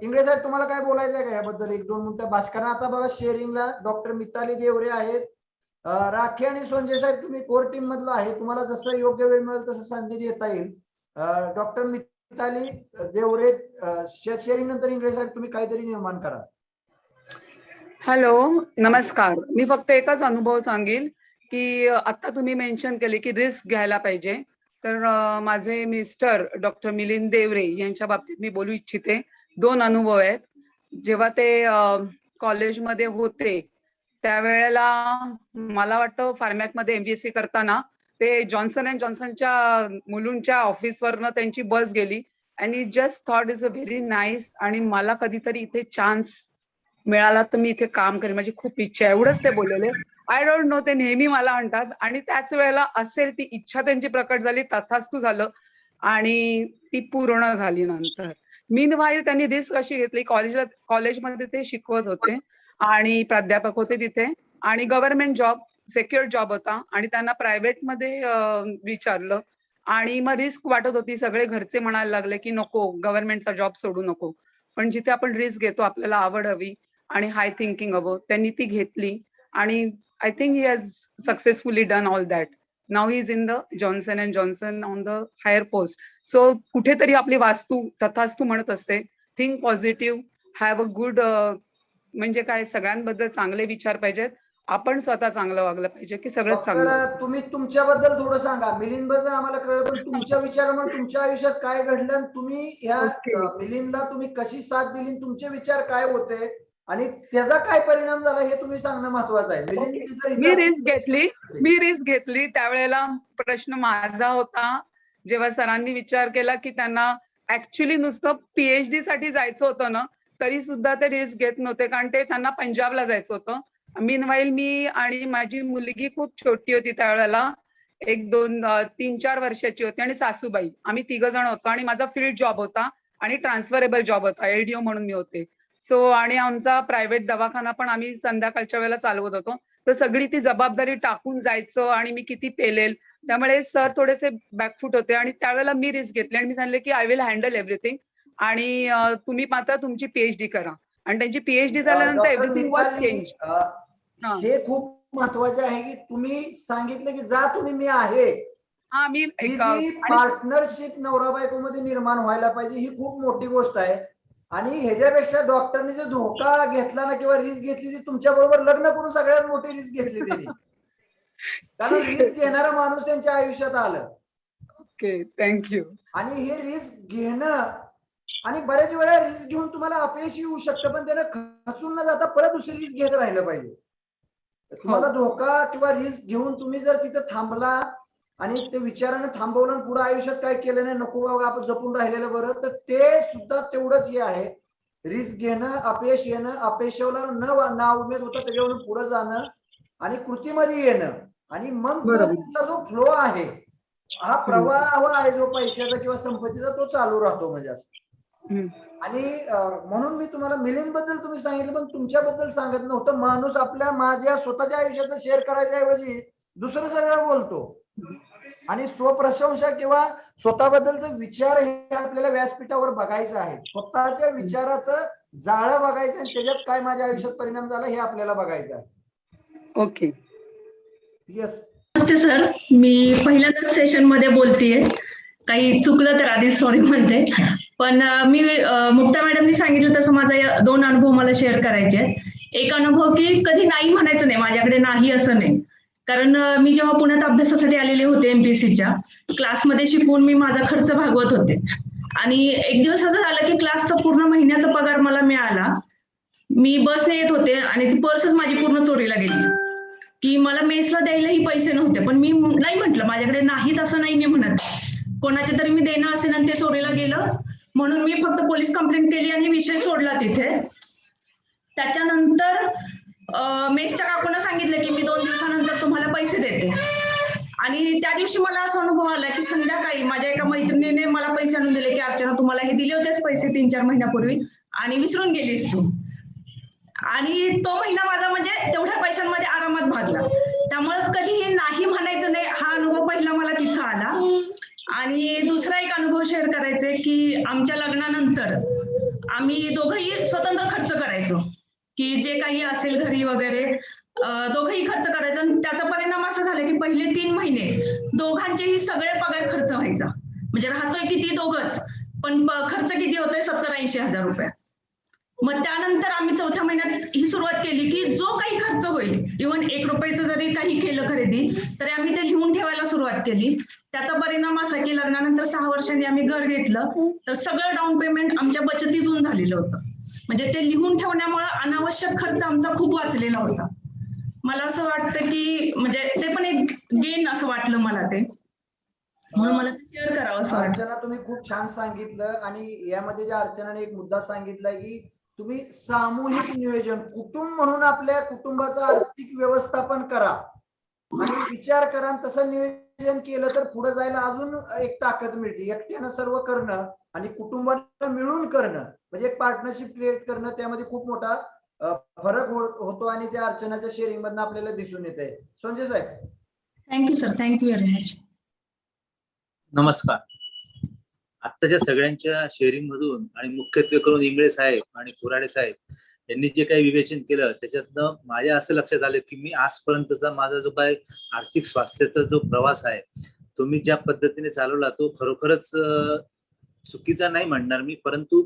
इंगळे साहेब तुम्हाला काय बोलायचं आहे का याबद्दल 1-2 मिनिटं भाषण. आता बघा शेअरिंगला डॉक्टर मिताली देवरे आहेत, राखी आणि संजय साहेब तुम्ही कोर टीम मधलं आहे, तुम्हाला जसं योग्य वेळ मिळेल तसं संधी देता येईल. डॉक्टर मिताली देवरे शेअरिंग नंतर इंगळे साहेब तुम्ही काहीतरी निर्माण करा. हॅलो, नमस्कार. मी फक्त एकच अनुभव सांगेल की आता तुम्ही मेन्शन केले की रिस्क घ्यायला पाहिजे, तर माझे मिस्टर डॉक्टर मिलिंद देवरे यांच्या बाबतीत मी बोलू इच्छिते. 2 अनुभव आहेत. जेव्हा ते कॉलेजमध्ये होते त्यावेळेला मला वाटतं फार्मॅकमध्ये MBSc करताना ते जॉन्सन अँड जॉन्सनच्या मुलुंडच्या ऑफिसवरनं त्यांची बस गेली आणि it just thought is a very nice, आणि मला कधीतरी इथे चान्स मिळाला तर मी इथे काम करेन, माझी खूप इच्छा आहे, एवढंच ते बोललेले. आय डोंट नो, ते नेहमी मला म्हणतात. आणि त्याच वेळेला असेल ती इच्छा त्यांची प्रकट झाली, तथास्तु झालं आणि ती पूर्ण झाली. नंतर मीनवाईल त्यांनी रिस्क अशी घेतली, कॉलेजमध्ये ते शिकवत होते आणि प्राध्यापक होते तिथे, आणि गव्हर्नमेंट जॉब, सेक्युअर जॉब होता, आणि त्यांना प्रायव्हेटमध्ये विचारलं आणि मग रिस्क वाटत होती. सगळे घरचे म्हणायला लागले की नको, गव्हर्नमेंटचा जॉब सोडू नको, पण जिथे आपण रिस्क घेतो आपल्याला आवड हवी आणि हाय थिंकिंग हवं, त्यांनी ती घेतली आणि I think he has successfully done all that. Now he is in the Johnson and Johnson on the higher post. So कुठेतरी आपली वास्तू तथास्तू म्हणत असते, think positive, have a good, म्हणजे काय, सगळ्यांबद्दल चांगले विचार पाहिजेत, आपण स्वतः चांगलं वागलं पाहिजे की सगळं चांगलं. तुम्ही तुमच्याबद्दल थोडं सांगा. मिलिंद बद्दल आम्हाला कळलं, पण तुमच्या विचारामुळे तुमच्या आयुष्यात काय घडलं, तुम्ही ह्या मिलिंदला तुम्ही कशी साथ दिली, तुमचे विचार काय होते आणि त्याचा काय परिणाम झाला हे तुम्ही सांगणं महत्वाचं आहे. मिलिंद, मी रिस्क घेतली त्यावेळेला प्रश्न माझा होता, जेव्हा सरांनी विचार केला की त्यांना ऍक्च्युली नुसतं PhD साठी जायचं होतं ना, तरी सुद्धा ते रिस्क घेत नव्हते, कारण ते त्यांना पंजाबला जायचं होतं. मीनवाईल मी आणि माझी मुलगी खूप छोटी होती त्यावेळेला, 3-4 वर्षाची होती, आणि सासूबाई, आम्ही 3 जण होतो, आणि माझा फील्ड जॉब होता आणि ट्रान्सफरेबल जॉब होता, LDO म्हणून मी होते. सो आणि आमचा प्रायव्हेट दवाखाना पण आम्ही संध्याकाळच्या वेळेला चालवत होतो. तर सगळी ती जबाबदारी टाकून जायचं आणि मी किती पेलेल, त्यामुळे सर थोडेसे बॅकफूट होते, आणि त्यावेळेला मी रिस्क घेतली आणि मी सांगितले की आय विल हँडल एव्हरीथिंग, आणि तुम्ही मात्र तुमची PhD करा. आणि त्यांची PhD झाल्यानंतर एव्हरीथिंग वॉज चेंज. हे खूप महत्वाचे आहे की तुम्ही सांगितलं की जा तुम्ही, मी आहे. मी पार्टनरशिप नवरा बायको मध्ये निर्माण व्हायला पाहिजे, ही खूप मोठी गोष्ट आहे. आणि ह्याच्यापेक्षा डॉक्टरने जो धोका घेतला ना किंवा रिस्क घेतली, ती तुमच्या बरोबर लग्न करून सगळ्यात मोठी रिस्क घेतली त्यांनी. कारण रिस्क घेणारा माणूस त्यांच्या आयुष्यात आलं. Okay, thank you. आणि हे रिस्क घेणं, आणि बऱ्याच वेळा रिस्क घेऊन तुम्हाला अपयश येऊ शकतं, पण त्यानं खचून न जाता परत दुसरी रिस्क घेत राहिलं पाहिजे. तुम्हाला धोका किंवा रिस्क घेऊन तुम्ही जर तिथं थांबला आणि ते विचाराने थांबवलं, पुढे आयुष्यात काय केलं नाही, नको बाबा आपण जपून राहिलेलं बरं, तर ते सुद्धा तेवढंच हे आहे. रिस्क घेणं, अपयश येणं, अपयशाला न नाउमेद होता त्याच्यावरून पुढे जाणं आणि कृतीमध्ये येणं, आणि मग तुमचा जो फ्लो आहे, हा प्रवाह आहे जो पैशाचा किंवा संपत्तीचा, तो चालू राहतो म्हणजे असं. आणि म्हणून मी तुम्हाला मिलिंद बद्दल तुम्ही सांगितलं, पण तुमच्याबद्दल सांगत नव्हतं. माणूस माझ्या स्वतःच्या आयुष्यात शेअर करायच्या ऐवजी दुसरं सगळं बोलतो, आणि स्वप्रशंसा किंवा स्वतःबद्दलचा विचार हे आपल्याला व्यासपीठावर बघायचं आहे. स्वतःच्या विचाराचं जाळं बघायचं आणि त्याच्यात काय माझ्या आयुष्यात परिणाम झाला हे आपल्याला बघायचं आहे. Okay, yes. नमस्ते सर, मी पहिल्यांदाच सेशन मध्ये बोलतेय. काही चुकलं तर आधीच सॉरी म्हणते. पण मी मुक्ता मॅडमनी सांगितलं तसं माझा 2 अनुभव मला शेअर करायचे आहेत. एक अनुभव की कधी नाही म्हणायचं नाही, माझ्याकडे नाही असं नाही. कारण मी जेव्हा पुण्यात अभ्यासासाठी आलेले होते एमपीएससीच्या क्लासमध्ये शिकवून मी माझा खर्च भागवत होते आणि एक दिवस असं झालं की क्लासचा पूर्ण महिन्याचा पगार मला मिळाला. मी बसने येत होते आणि ती पर्सच माझी पूर्ण चोरीला गेली की मला मेसला द्यायलाही पैसे नव्हते. पण मी नाही म्हटलं, माझ्याकडे नाहीत असं नाही मी म्हणत, कोणाचे तरी मी देणं असेल आणि ते चोरीला गेलं म्हणून मी फक्त पोलीस कंप्लेंट केली आणि विषय सोडला तिथे. त्याच्यानंतर मेसच्या काकूंना सांगितलं की मी 2 दिवसानंतर तुम्हाला पैसे देते आणि त्या दिवशी मला असा अनुभव आला की संध्याकाळी माझ्या एका मैत्रिणीने मला पैसे आणून दिले की अर्चना तुम्हाला हे दिले होतेच पैसे 3-4 महिन्यापूर्वी आणि विसरून गेलीस तू. आणि तो महिना माझा म्हणजे तेवढ्या पैशांमध्ये आरामात भागला. त्यामुळे कधीही नाही म्हणायचं नाही, हा अनुभव पहिला मला तिथं आला. आणि दुसरा एक अनुभव शेअर करायचा आहे की आमच्या लग्नानंतर आम्ही दोघंही स्वतंत्र खर्च करायचो की जे काही असेल घरी वगैरे दोघंही खर्च करायचो. आणि त्याचा परिणाम असा झाला की पहिले 3 महिने दोघांचेही सगळे पगार खर्च व्हायचा. म्हणजे राहतोय किती दोघंच, पण खर्च किती होतोय 70-80 हजार रुपये. मग त्यानंतर आम्ही 4थ्या महिन्यात ही सुरुवात केली की जो काही खर्च होईल, इव्हन 1 रुपयाचं जरी काही केलं खरेदी तरी आम्ही ते लिहून ठेवायला सुरुवात केली. त्याचा परिणाम असा की लग्नानंतर 6 वर्षांनी आम्ही घर घेतलं तर सगळं डाऊन पेमेंट आमच्या बचतीतून झालेलं होतं. म्हणजे ते लिहून ठेवण्यामुळे अनावश्यक खर्च आमचा खूप वाचलेला होता. मला असं वाटतं की म्हणजे ते पण एक गेन असं वाटलं मला ते, म्हणून मला ते शेअर करावं असं वाटतं. अर्चना तुम्ही खूप छान सांगितलं आणि यामध्ये ज्या अर्चनाने एक मुद्दा सांगितलाय की तुम्ही सामूहिक नियोजन, कुटुंब म्हणून आपल्या कुटुंबाचं आर्थिक व्यवस्थापन करा आणि विचार करा. तसं नियोजन केलं तर पुढे जायला अजून एक ताकद मिळते. एकट्यानं सर्व करणं आणि कुटुंबाला मिळून करणं म्हणजे एक पार्टनरशिप क्रिएट करणं, त्यामध्ये खूप मोठा फरक होतो आणि त्या अर्चनाच्या शेअरिंग मधनं आपल्याला दिसून येत आहे. संजय साहेब. Thank you sir, thank you very much. नमस्कार. आत्ताच्या सगळ्यांच्या शेअरिंग मधून आणि मुख्यत्वे करून इंगळे साहेब आणि कुऱ्हाडे साहेब यांनी जे काही विवेचन केलं त्याच्यातनं माझ्या असं लक्षात आलं की मी आजपर्यंतचा माझा जो काही आर्थिक स्वास्थ्याचा जो प्रवास आहे तो मी ज्या पद्धतीने चालवला तो खरोखरच चुकीचा नाही म्हणणार मी, परंतु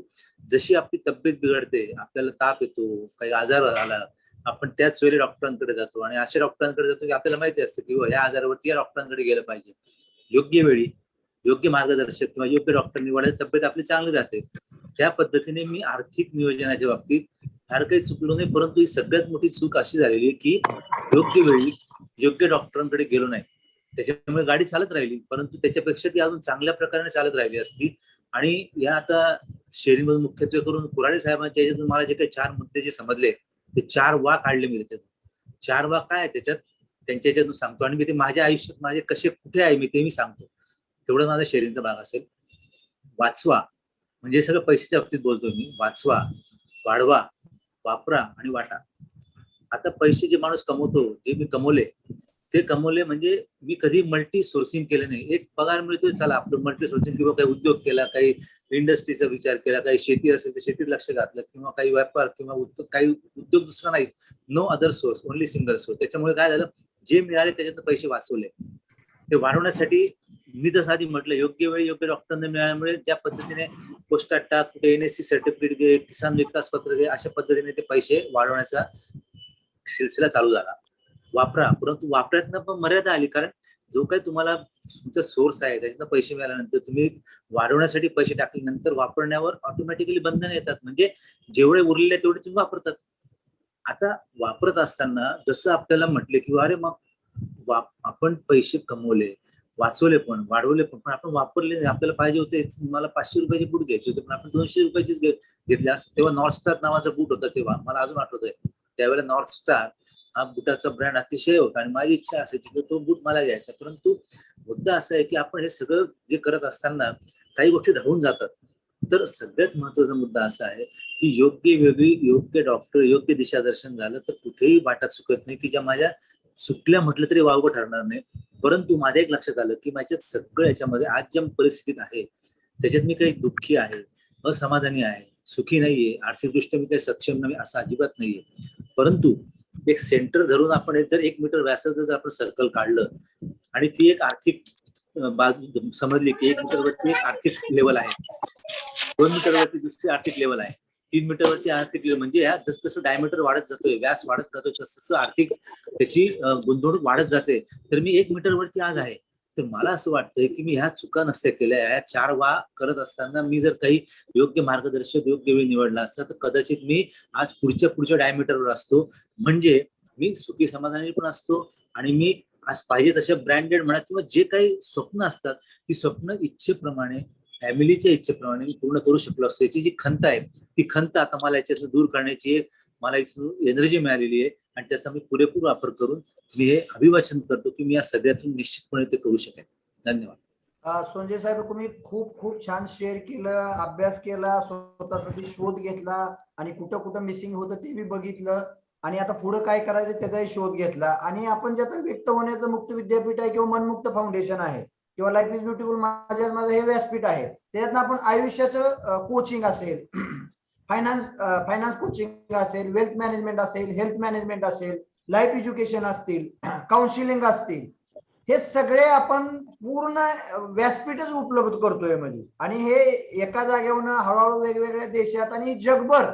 जशी आपली तब्येत बिघडते, आपल्याला ताप येतो, काही आजार आला, आपण त्याच वेळी डॉक्टरांकडे जातो आणि अशा डॉक्टरांकडे जातो की आपल्याला माहिती असतं की या आजारावरती या डॉक्टरांकडे गेलं पाहिजे. योग्य वेळी योग्य मार्गदर्शक किंवा योग्य डॉक्टर निवडले तब्येत आपली चांगली राहते. त्या पद्धतीने मी आर्थिक नियोजनाच्या बाबतीत फार काही चुकलो नाही, परंतु ही सगळ्यात मोठी चूक अशी झालेली आहे की योग्य वेळी योग्य डॉक्टरांकडे गेलो नाही. त्याच्यामुळे गाडी चालत राहिली, परंतु त्याच्यापेक्षा ती अजून चांगल्या प्रकारे चालत राहिली असती. आणि या आता शेअरिंगमधून मुख्यत्वे करून कुऱ्हाडे साहेबांच्या याच्यातून मला जे काही 4 मुद्दे जे समजले ते 4 वा काढले मी त्याच्यातून. 4 वा काय त्याच्यात त्यांच्या याच्यातून सांगतो आणि मी ते माझ्या आयुष्यात माझे कसे कुठे आहे मी सांगतो. तेवढं माझा शेअरिंगचा भाग असेल. वाचवा म्हणजे सगळं पैशाच्या बाबतीत बोलतोय मी. वाचवा, वाढवा, वापरा आणि वाटा. आता पैसे जे माणूस कमवतो, जे मी कमवले ते कमवले म्हणजे मी कधी मल्टी सोर्सिंग केलं नाही. एक पगार मिळतोय, चला आपलं मल्टी सोर्सिंग किंवा काही उद्योग केला, काही इंडस्ट्रीचा विचार केला, काही शेती असेल तर शेतीत लक्ष घातलं किंवा काही व्यापार किंवा काही उद्योग दुसरा नाही. No other source, only single source. त्याच्यामुळे काय झालं, जे मिळाले त्याच्यातून पैसे वाचवले. ते वाढवण्यासाठी मी जसं आधी म्हटलं योग्य वेळी योग्य डॉक्टरांना मिळाल्यामुळे ज्या पद्धतीने पोस्टात टाक, कुठे एनएससी सर्टिफिकेट घे, किसान विकास पत्र घे, अशा पद्धतीने ते पैसे वाढवण्याचा सिलसिला चालू झाला. वापरा, परंतु वापरातनं पण मर्यादा आली. कारण जो काही तुम्हाला तुमचा सोर्स आहे त्याच्यातनं पैसे मिळाल्यानंतर तुम्ही वाढवण्यासाठी पैसे टाकल्यानंतर वापरण्यावर ऑटोमॅटिकली बंधन येतात. म्हणजे जेवढे उरलेले तेवढे तुम्ही वापरतात. आता वापरत असताना जसं आपल्याला म्हटले की अरे मग आपण पैसे कमवले, वाचवले पण, वाढवले पण आपण वापरले नाही. आपल्याला पाहिजे होते, मला 500 रुपयाचे बूट घ्यायचे होते पण आपण 200 रुपयाचेच घेतले. तेव्हा नॉर्थ स्टार नावाचा बूट होता, तेव्हा मला अजून आठवतंय. त्यावेळेला नॉर्थ स्टार हा बुटाचा ब्रँड अतिशय होता आणि माझी इच्छा असायची की तो बूट मला घ्यायचा. परंतु मुद्दा असा आहे की आपण हे सगळं जे करत असताना काही गोष्टी राहून जातात. तर सगळ्यात महत्वाचा मुद्दा असा आहे की योग्य वेळी योग्य डॉक्टर, योग्य दिशादर्शन झालं तर कुठेही वाटा चुकत नाही की ज्या माझ्या चुकल्या म्हटलं तरी वावगं ठरणार नाही. परंतु माझ्या एक लक्षात आलं की माझ्या सगळं याच्यामध्ये आज ज्या परिस्थितीत आहे त्याच्यात मी काही दुःखी आहे, असमाधानी आहे, सुखी नाहीये, आर्थिकदृष्ट्या मी काही सक्षम नाही असं अजिबात नाहीये. परंतु एक सेंटर धरून आपण जर 1 मीटर व्यासाचं जर आपण सर्कल काढलं आणि ती एक आर्थिक समजली की 1 मीटरवरती एक आर्थिक लेवल आहे, 2 मीटरवरती दुसरी आर्थिक लेवल आहे, 3 मीटरवरती आर्थिक लेवल, म्हणजे ह्या जसं डायमीटर वाढत जातोय, व्यास वाढत जातोय, तसं आर्थिक त्याची गुंतवणूक वाढत जाते. तर मी 1 मीटरवरती आज आहे. तर मला असं वाटतंय की मी ह्या चुका नसत्या केल्या. ह्या 4 वा करत असताना मी जर काही योग्य मार्गदर्शक योग्य वेळ निवडला असता तर कदाचित मी आज पुढच्या डायमीटरवर असतो. म्हणजे मी सुखी समाधानी पण असतो आणि मी आज पाहिजे तशा ब्रँडेड म्हणा किंवा जे काही स्वप्न असतात ती स्वप्न इच्छेप्रमाणे, फॅमिलीच्या इच्छेप्रमाणे मी पूर्ण करू शकलो असतो. याची जी खंत आहे ती खंत आता मला याच्यातून दूर करण्याची एक मला इथून एनर्जी मिळालेली आहे आणि त्याचा मी पुरेपूर वापर करून मी हे अभिवाचन करतो की मी या सगळ्यातून निश्चितपणे ते करू शकेन. धन्यवाद. संजय साहेब, तुम्ही खूप छान शेअर केलं, अभ्यास केला, स्वतःसाठी शोध घेतला आणि कुठं कुठं मिसिंग होतं ते बी बघितलं आणि आता पुढे काय करायचं त्याचाही शोध घेतला. आणि आपण जे आता व्यक्त होण्याचं मुक्त विद्यापीठ आहे किंवा मनमुक्त फाउंडेशन आहे किंवा लाईफ इज ब्युटिफुल माझं हे व्यासपीठ आहे, त्याच्यातनं आपण आयुष्याचं कोचिंग असेल, फायनान्स कोचिंग असेल, वेल्थ मॅनेजमेंट असेल, हेल्थ मॅनेजमेंट असेल, लाईफ एज्युकेशन असतील, काउन्सिलिंग असतील, हे सगळे आपण पूर्ण व्यासपीठच उपलब्ध करतोय म्हणजे. आणि हे एका जागेवरून हळूहळू वेगवेगळ्या देशात आणि जगभर,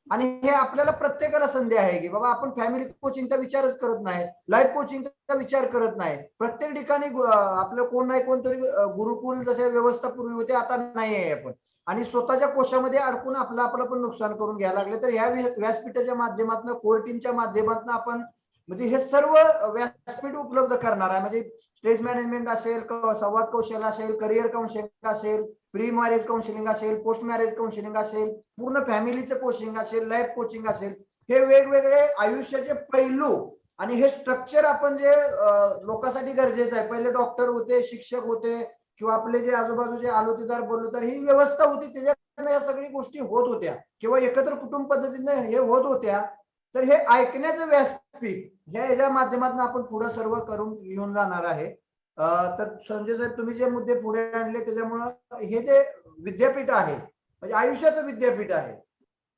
आणि हे आपल्याला प्रत्येकाला संधी आहे की बाबा आपण फॅमिली कोचिंगचा विचारच करत नाही, लाईफ कोचिंगचा विचार करत नाही. प्रत्येक ठिकाणी आपलं कोण नाही कोणतरी गुरुकुल जसे व्यवस्था पूर्वी होते आता नाही आहे आपण, आणि स्वतःच्या कोशामध्ये अडकून आपलं पण नुकसान करून घ्यायला लागले. तर ह्या व्यासपीठाच्या माध्यमातून, कोर टीमच्या माध्यमातून आपण म्हणजे हे सर्व व्यासपीठ उपलब्ध करणार आहे. म्हणजे स्ट्रेस मॅनेजमेंट असेल, संवाद कौशल्य असेल, करिअर काउन्सिलिंग असेल, प्री मॅरेज काउन्सिलिंग असेल, पोस्ट मॅरेज काउन्सिलिंग असेल, पूर्ण फॅमिलीचं कोचिंग असेल, लाईफ कोचिंग असेल, हे वेगवेगळे आयुष्याचे पैलू आणि हे स्ट्रक्चर आपण जे लोकांसाठी गरजेचं आहे. पहिले डॉक्टर होते, शिक्षक होते किंवा आपले जे आजूबाजूचे आलोतीदार बोललो तर ही व्यवस्था होती, त्याच्यात या सगळ्या गोष्टी होत होत्या किंवा एकत्र कुटुंब पद्धतीने हे होत होत्या. तर हे ऐकण्याचं व्यासपीठ ह्याच्या माध्यमातून आपण पुढे सर्व करून घेऊन जाणार आहे. तर संजय साहेब, तुम्ही जे मुद्दे पुढे आणले त्याच्यामुळं हे जे विद्यापीठ आहे म्हणजे आयुष्याचं विद्यापीठ आहे.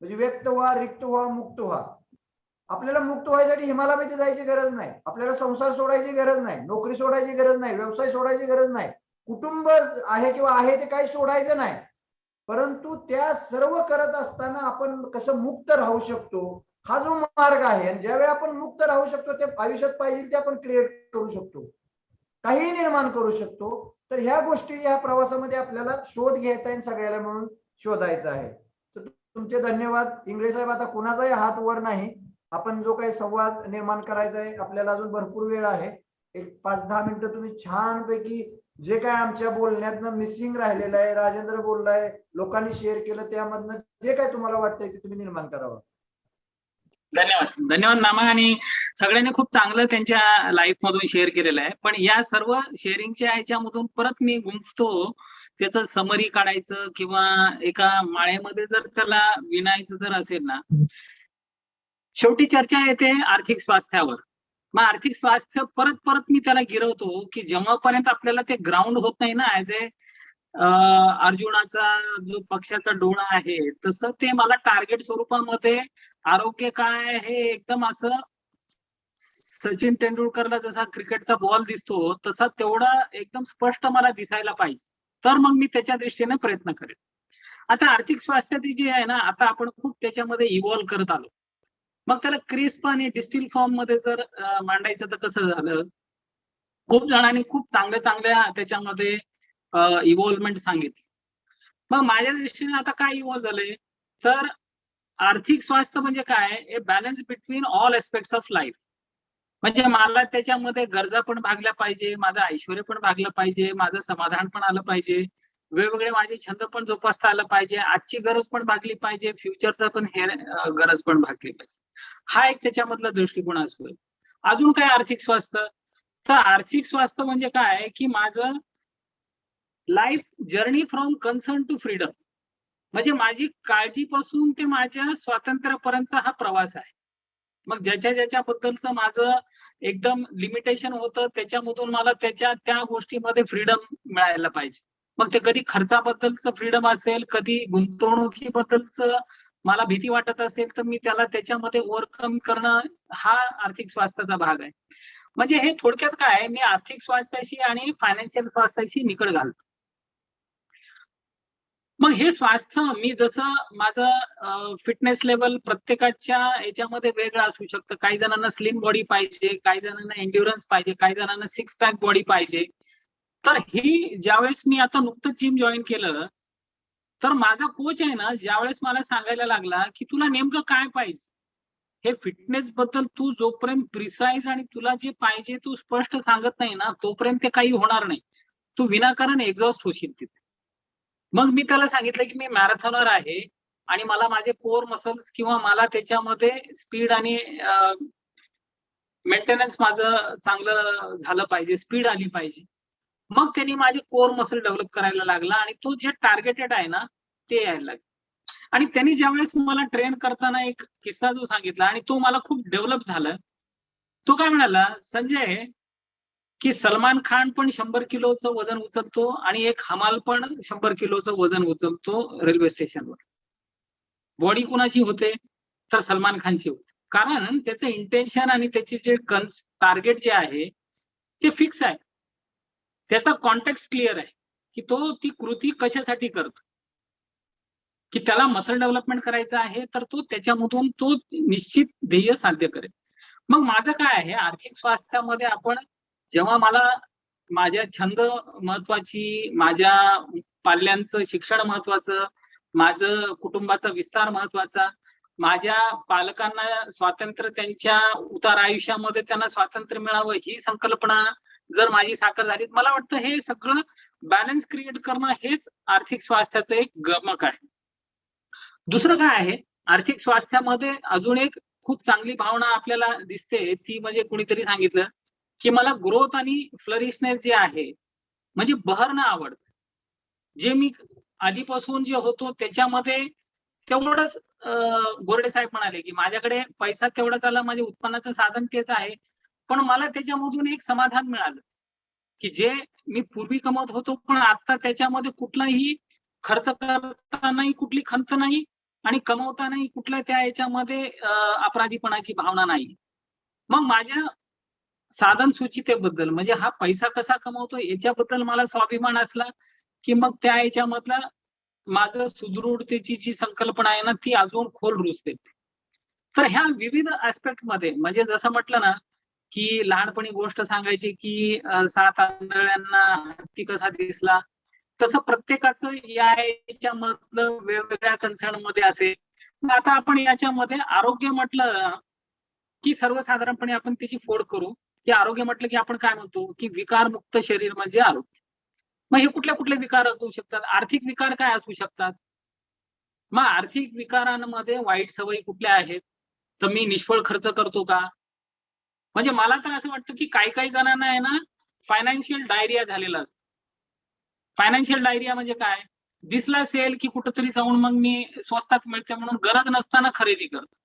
म्हणजे व्यक्त व्हा, रिक्त व्हा, मुक्त व्हा. आपल्याला मुक्त व्हायसाठी हिमालयामध्ये जायची गरज नाही, आपल्याला संसार सोडायची गरज नाही, नोकरी सोडायची गरज नाही, व्यवसाय सोडायची गरज नाही, कुटुंब आहे किंवा आहे ते काही सोडायचं नाही. परंतु त्या सर्व करत असताना आपण कसं मुक्त राहू शकतो हा जो मार्ग आहे, आणि ज्यावेळी आपण मुक्त राहू शकतो ते आयुष्यात पाहिजे ते आपण क्रिएट करू शकतो, काही निर्माण करू शकतो. तर ह्या गोष्टी या प्रवासामध्ये आपल्याला शोध घ्यायचा आहे, सगळ्याला म्हणून शोधायचा आहे. तर तुमचे धन्यवाद. इंगळे साहेब, आता कुणाचाही हात वर नाही, आपण जो काही संवाद निर्माण करायचा आहे आपल्याला अजून भरपूर वेळ आहे. एक 5-10 मिनिटं तुम्ही छानपैकी जे काय आमच्या बोलण्यातनं मिसिंग राहिलेलं आहे, राजेंद्र बोललाय, लोकांनी शेअर केलं, त्यामधनं जे काय तुम्हाला वाटतंय ते तुम्ही निर्माण करावं. धन्यवाद नामा. आणि सगळ्यांनी खूप चांगलं त्यांच्या लाईफ मधून शेअर केलेलं आहे. पण या सर्व शेअरिंगच्या ह्याच्यामधून परत मी गुंफतो त्याचं समरी काढायचं किंवा एका माळेमध्ये जर त्याला विणायचं जर असेल ना, शेवटी चर्चा येते आर्थिक स्वास्थ्यावर. मग आर्थिक स्वास्थ्य परत मी त्याला गिरवतो की जेव्हापर्यंत आपल्याला ते ग्राउंड होत नाही ना, ऍज ए अर्जुनाचा जो पक्षाचा डोळा आहे तसं ते मला टार्गेट स्वरूपामध्ये आरोग्य काय हे एकदम असं सचिन तेंडुलकरला जसा क्रिकेटचा बॉल दिसतो तसा तेवढा एकदम स्पष्ट मला दिसायला पाहिजे, तर मग मी त्याच्या दृष्टीने प्रयत्न करेन. आता आर्थिक स्वास्थ्याची जी आहे ना, आता आपण खूप त्याच्यामध्ये इव्हॉल्व्ह करत आलो. मग त्याला क्रिस्प आणि डिस्टिल फॉर्म मध्ये जर मांडायचं तर कसं झालं, खूप जणांनी खूप चांगल्या त्याच्यामध्ये इव्हॉल्वमेंट सांगितली. मग माझ्या दृष्टीने आता काय इव्हॉल्व्ह झालंय तर आर्थिक स्वास्थ्य म्हणजे काय, a balance between all aspects of life. म्हणजे मला त्याच्यामध्ये गरजा पण भागल्या पाहिजे, माझं ऐश्वर पण भागलं पाहिजे, माझं समाधान पण आलं पाहिजे, वेगवेगळे माझे छंद पण जोपासता आलं पाहिजे, आजची गरज पण भागली पाहिजे, फ्युचरचा पण हे गरज पण भागली पाहिजे. हा एक त्याच्यामधला दृष्टिकोन असतो. अजून काय आर्थिक स्वास्थ्य, तर आर्थिक स्वास्थ्य म्हणजे काय की माझं life journey from concern to freedom, म्हणजे माझी काळजीपासून ते माझ्या स्वातंत्र्यापर्यंतचा हा प्रवास आहे. मग ज्याच्याबद्दलचं माझं एकदम लिमिटेशन होतं त्याच्यामधून मला त्या गोष्टीमध्ये फ्रीडम मिळायला पाहिजे. मग ते कधी खर्चाबद्दलचं फ्रीडम असेल, कधी गुंतवणुकीबद्दलचं मला भीती वाटत असेल तर मी त्याला त्याच्यामध्ये ओव्हरकम करणं हा आर्थिक स्वास्थ्याचा भाग आहे. म्हणजे हे थोडक्यात काय, मी आर्थिक स्वास्थ्याशी आणि फायनान्शियल स्वास्थ्याशी निकड घालतो. मग हे स्वास्थ्य मी जसं माझं फिटनेस लेवल प्रत्येकाच्या याच्यामध्ये वेगळं असू शकतं. काही जणांना स्लिम बॉडी पाहिजे, काही जणांना एन्ड्युरन्स पाहिजे, काही जणांना 6 पॅक बॉडी पाहिजे. तर ही ज्यावेळेस मी आता नुकतंच जिम जॉईन केलं, तर माझा कोच आहे ना, ज्यावेळेस मला सांगायला लागला की तुला नेमकं काय पाहिजे, हे फिटनेस बद्दल तू जोपर्यंत प्रिसाइज आणि तुला जे पाहिजे तू स्पष्ट सांगत नाही ना, तोपर्यंत ते काही होणार नाही. तू विनाकारण एक्झॉस्ट होशील तिथे. मग मी त्याला सांगितलं की मी मॅरेथॉनर आहे आणि मला माझे कोर मसल्स किंवा मला त्याच्यामध्ये स्पीड आणि मेंटेनन्स माझं चांगलं झालं पाहिजे, स्पीड आली पाहिजे. मग त्यांनी माझे कोर मसल डेव्हलप करायला लागला आणि तो जे टार्गेटेड आहे ना ते यायला लागले. आणि त्यांनी ज्यावेळेस मला ट्रेन करताना एक किस्सा जो सांगितला आणि तो मला खूप डेव्हलप झाला. तो काय म्हणाला, संजय, की सलमान खान पण 100 किलोचं वजन उचलतो आणि एक हमाल पण 100 किलोचं वजन उचलतो रेल्वे स्टेशनवर. बॉडी कुणाची होते, तर सलमान खानची होते. कारण त्याचं इंटेन्शन आणि त्याचे जे टार्गेट जे आहे ते फिक्स आहे. त्याचा कॉन्टेक्स्ट क्लिअर आहे की तो ती कृती कशासाठी करतो, की त्याला मसल डेव्हलपमेंट करायचं आहे, तर तो त्याच्यामधून तो निश्चित ध्येय साध्य करेल. मग माझं काय आहे, आर्थिक स्वास्थ्यामध्ये आपण जेव्हा मला माझ्या छंद महत्वाची, माझ्या पाल्यांचं शिक्षण महत्वाचं, माझं कुटुंबाचा विस्तार महत्वाचा, माझ्या पालकांना स्वातंत्र्य, त्यांच्या उतार आयुष्यामध्ये त्यांना स्वातंत्र्य मिळावं ही संकल्पना जर माझी साकार झाली, मला वाटतं हे सगळं बॅलन्स क्रिएट करणं हेच आर्थिक स्वास्थ्याचं एक गमक आहे. दुसरं काय आहे, आर्थिक स्वास्थ्यामध्ये अजून एक खूप चांगली भावना आपल्याला दिसते, ती म्हणजे कुणीतरी सांगितलं की मला ग्रोथ आणि फ्लरिशनेस जे आहे म्हणजे बहरणं आवडतं. जे मी आधीपासून जे होतो त्याच्यामध्ये तेवढंच गोरडे साहेब म्हणाले की माझ्याकडे पैसा तेवढाच आला, माझे उत्पन्नाचं साधन तेच आहे, पण मला त्याच्यामधून एक समाधान मिळालं की जे मी पूर्वी कमवत होतो पण आता त्याच्यामध्ये कुठलाही खर्च करतानाही कुठली खंत नाही आणि कमवतानाही कुठल्या त्या याच्यामध्ये अपराधीपणाची भावना नाही. मग माझ्या साधन सूचितेबद्दल म्हणजे हा पैसा कसा कमवतो याच्याबद्दल मला स्वाभिमान असला की मग त्या याच्यामधला माझं सुदृढतेची जी संकल्पना आहे ना ती अजून खोल रुजते. तर ह्या विविध ऍस्पेक्ट मध्ये म्हणजे जसं म्हटलं ना की लहानपणी गोष्ट सांगायची की 7 आंधळ्यांना हत्ती कसा दिसला, तसं प्रत्येकाचं या याच्यामधलं वेगवेगळ्या कन्सर्न मध्ये असेल. आता आपण याच्यामध्ये आरोग्य म्हटलं की सर्वसाधारणपणे आपण त्याची फोड करू की आरोग्य म्हटलं की आपण काय म्हणतो की विकारमुक्त शरीर म्हणजे आरोग्य. मग हे कुठले कुठले विकार असू शकतात, आर्थिक विकार काय असू शकतात. मग आर्थिक विकारांमध्ये वाईट सवयी कुठल्या आहेत, तर मी निष्फळ खर्च करतो का, म्हणजे मला तर असं वाटतं की काही जणांना आहे ना फायनान्शियल डायरिया झालेला असतो. फायनान्शियल डायरिया म्हणजे काय, दिसला सेल की कुठंतरी जाऊन मग मी स्वस्तात मिळते म्हणून गरज नसताना खरेदी करतो.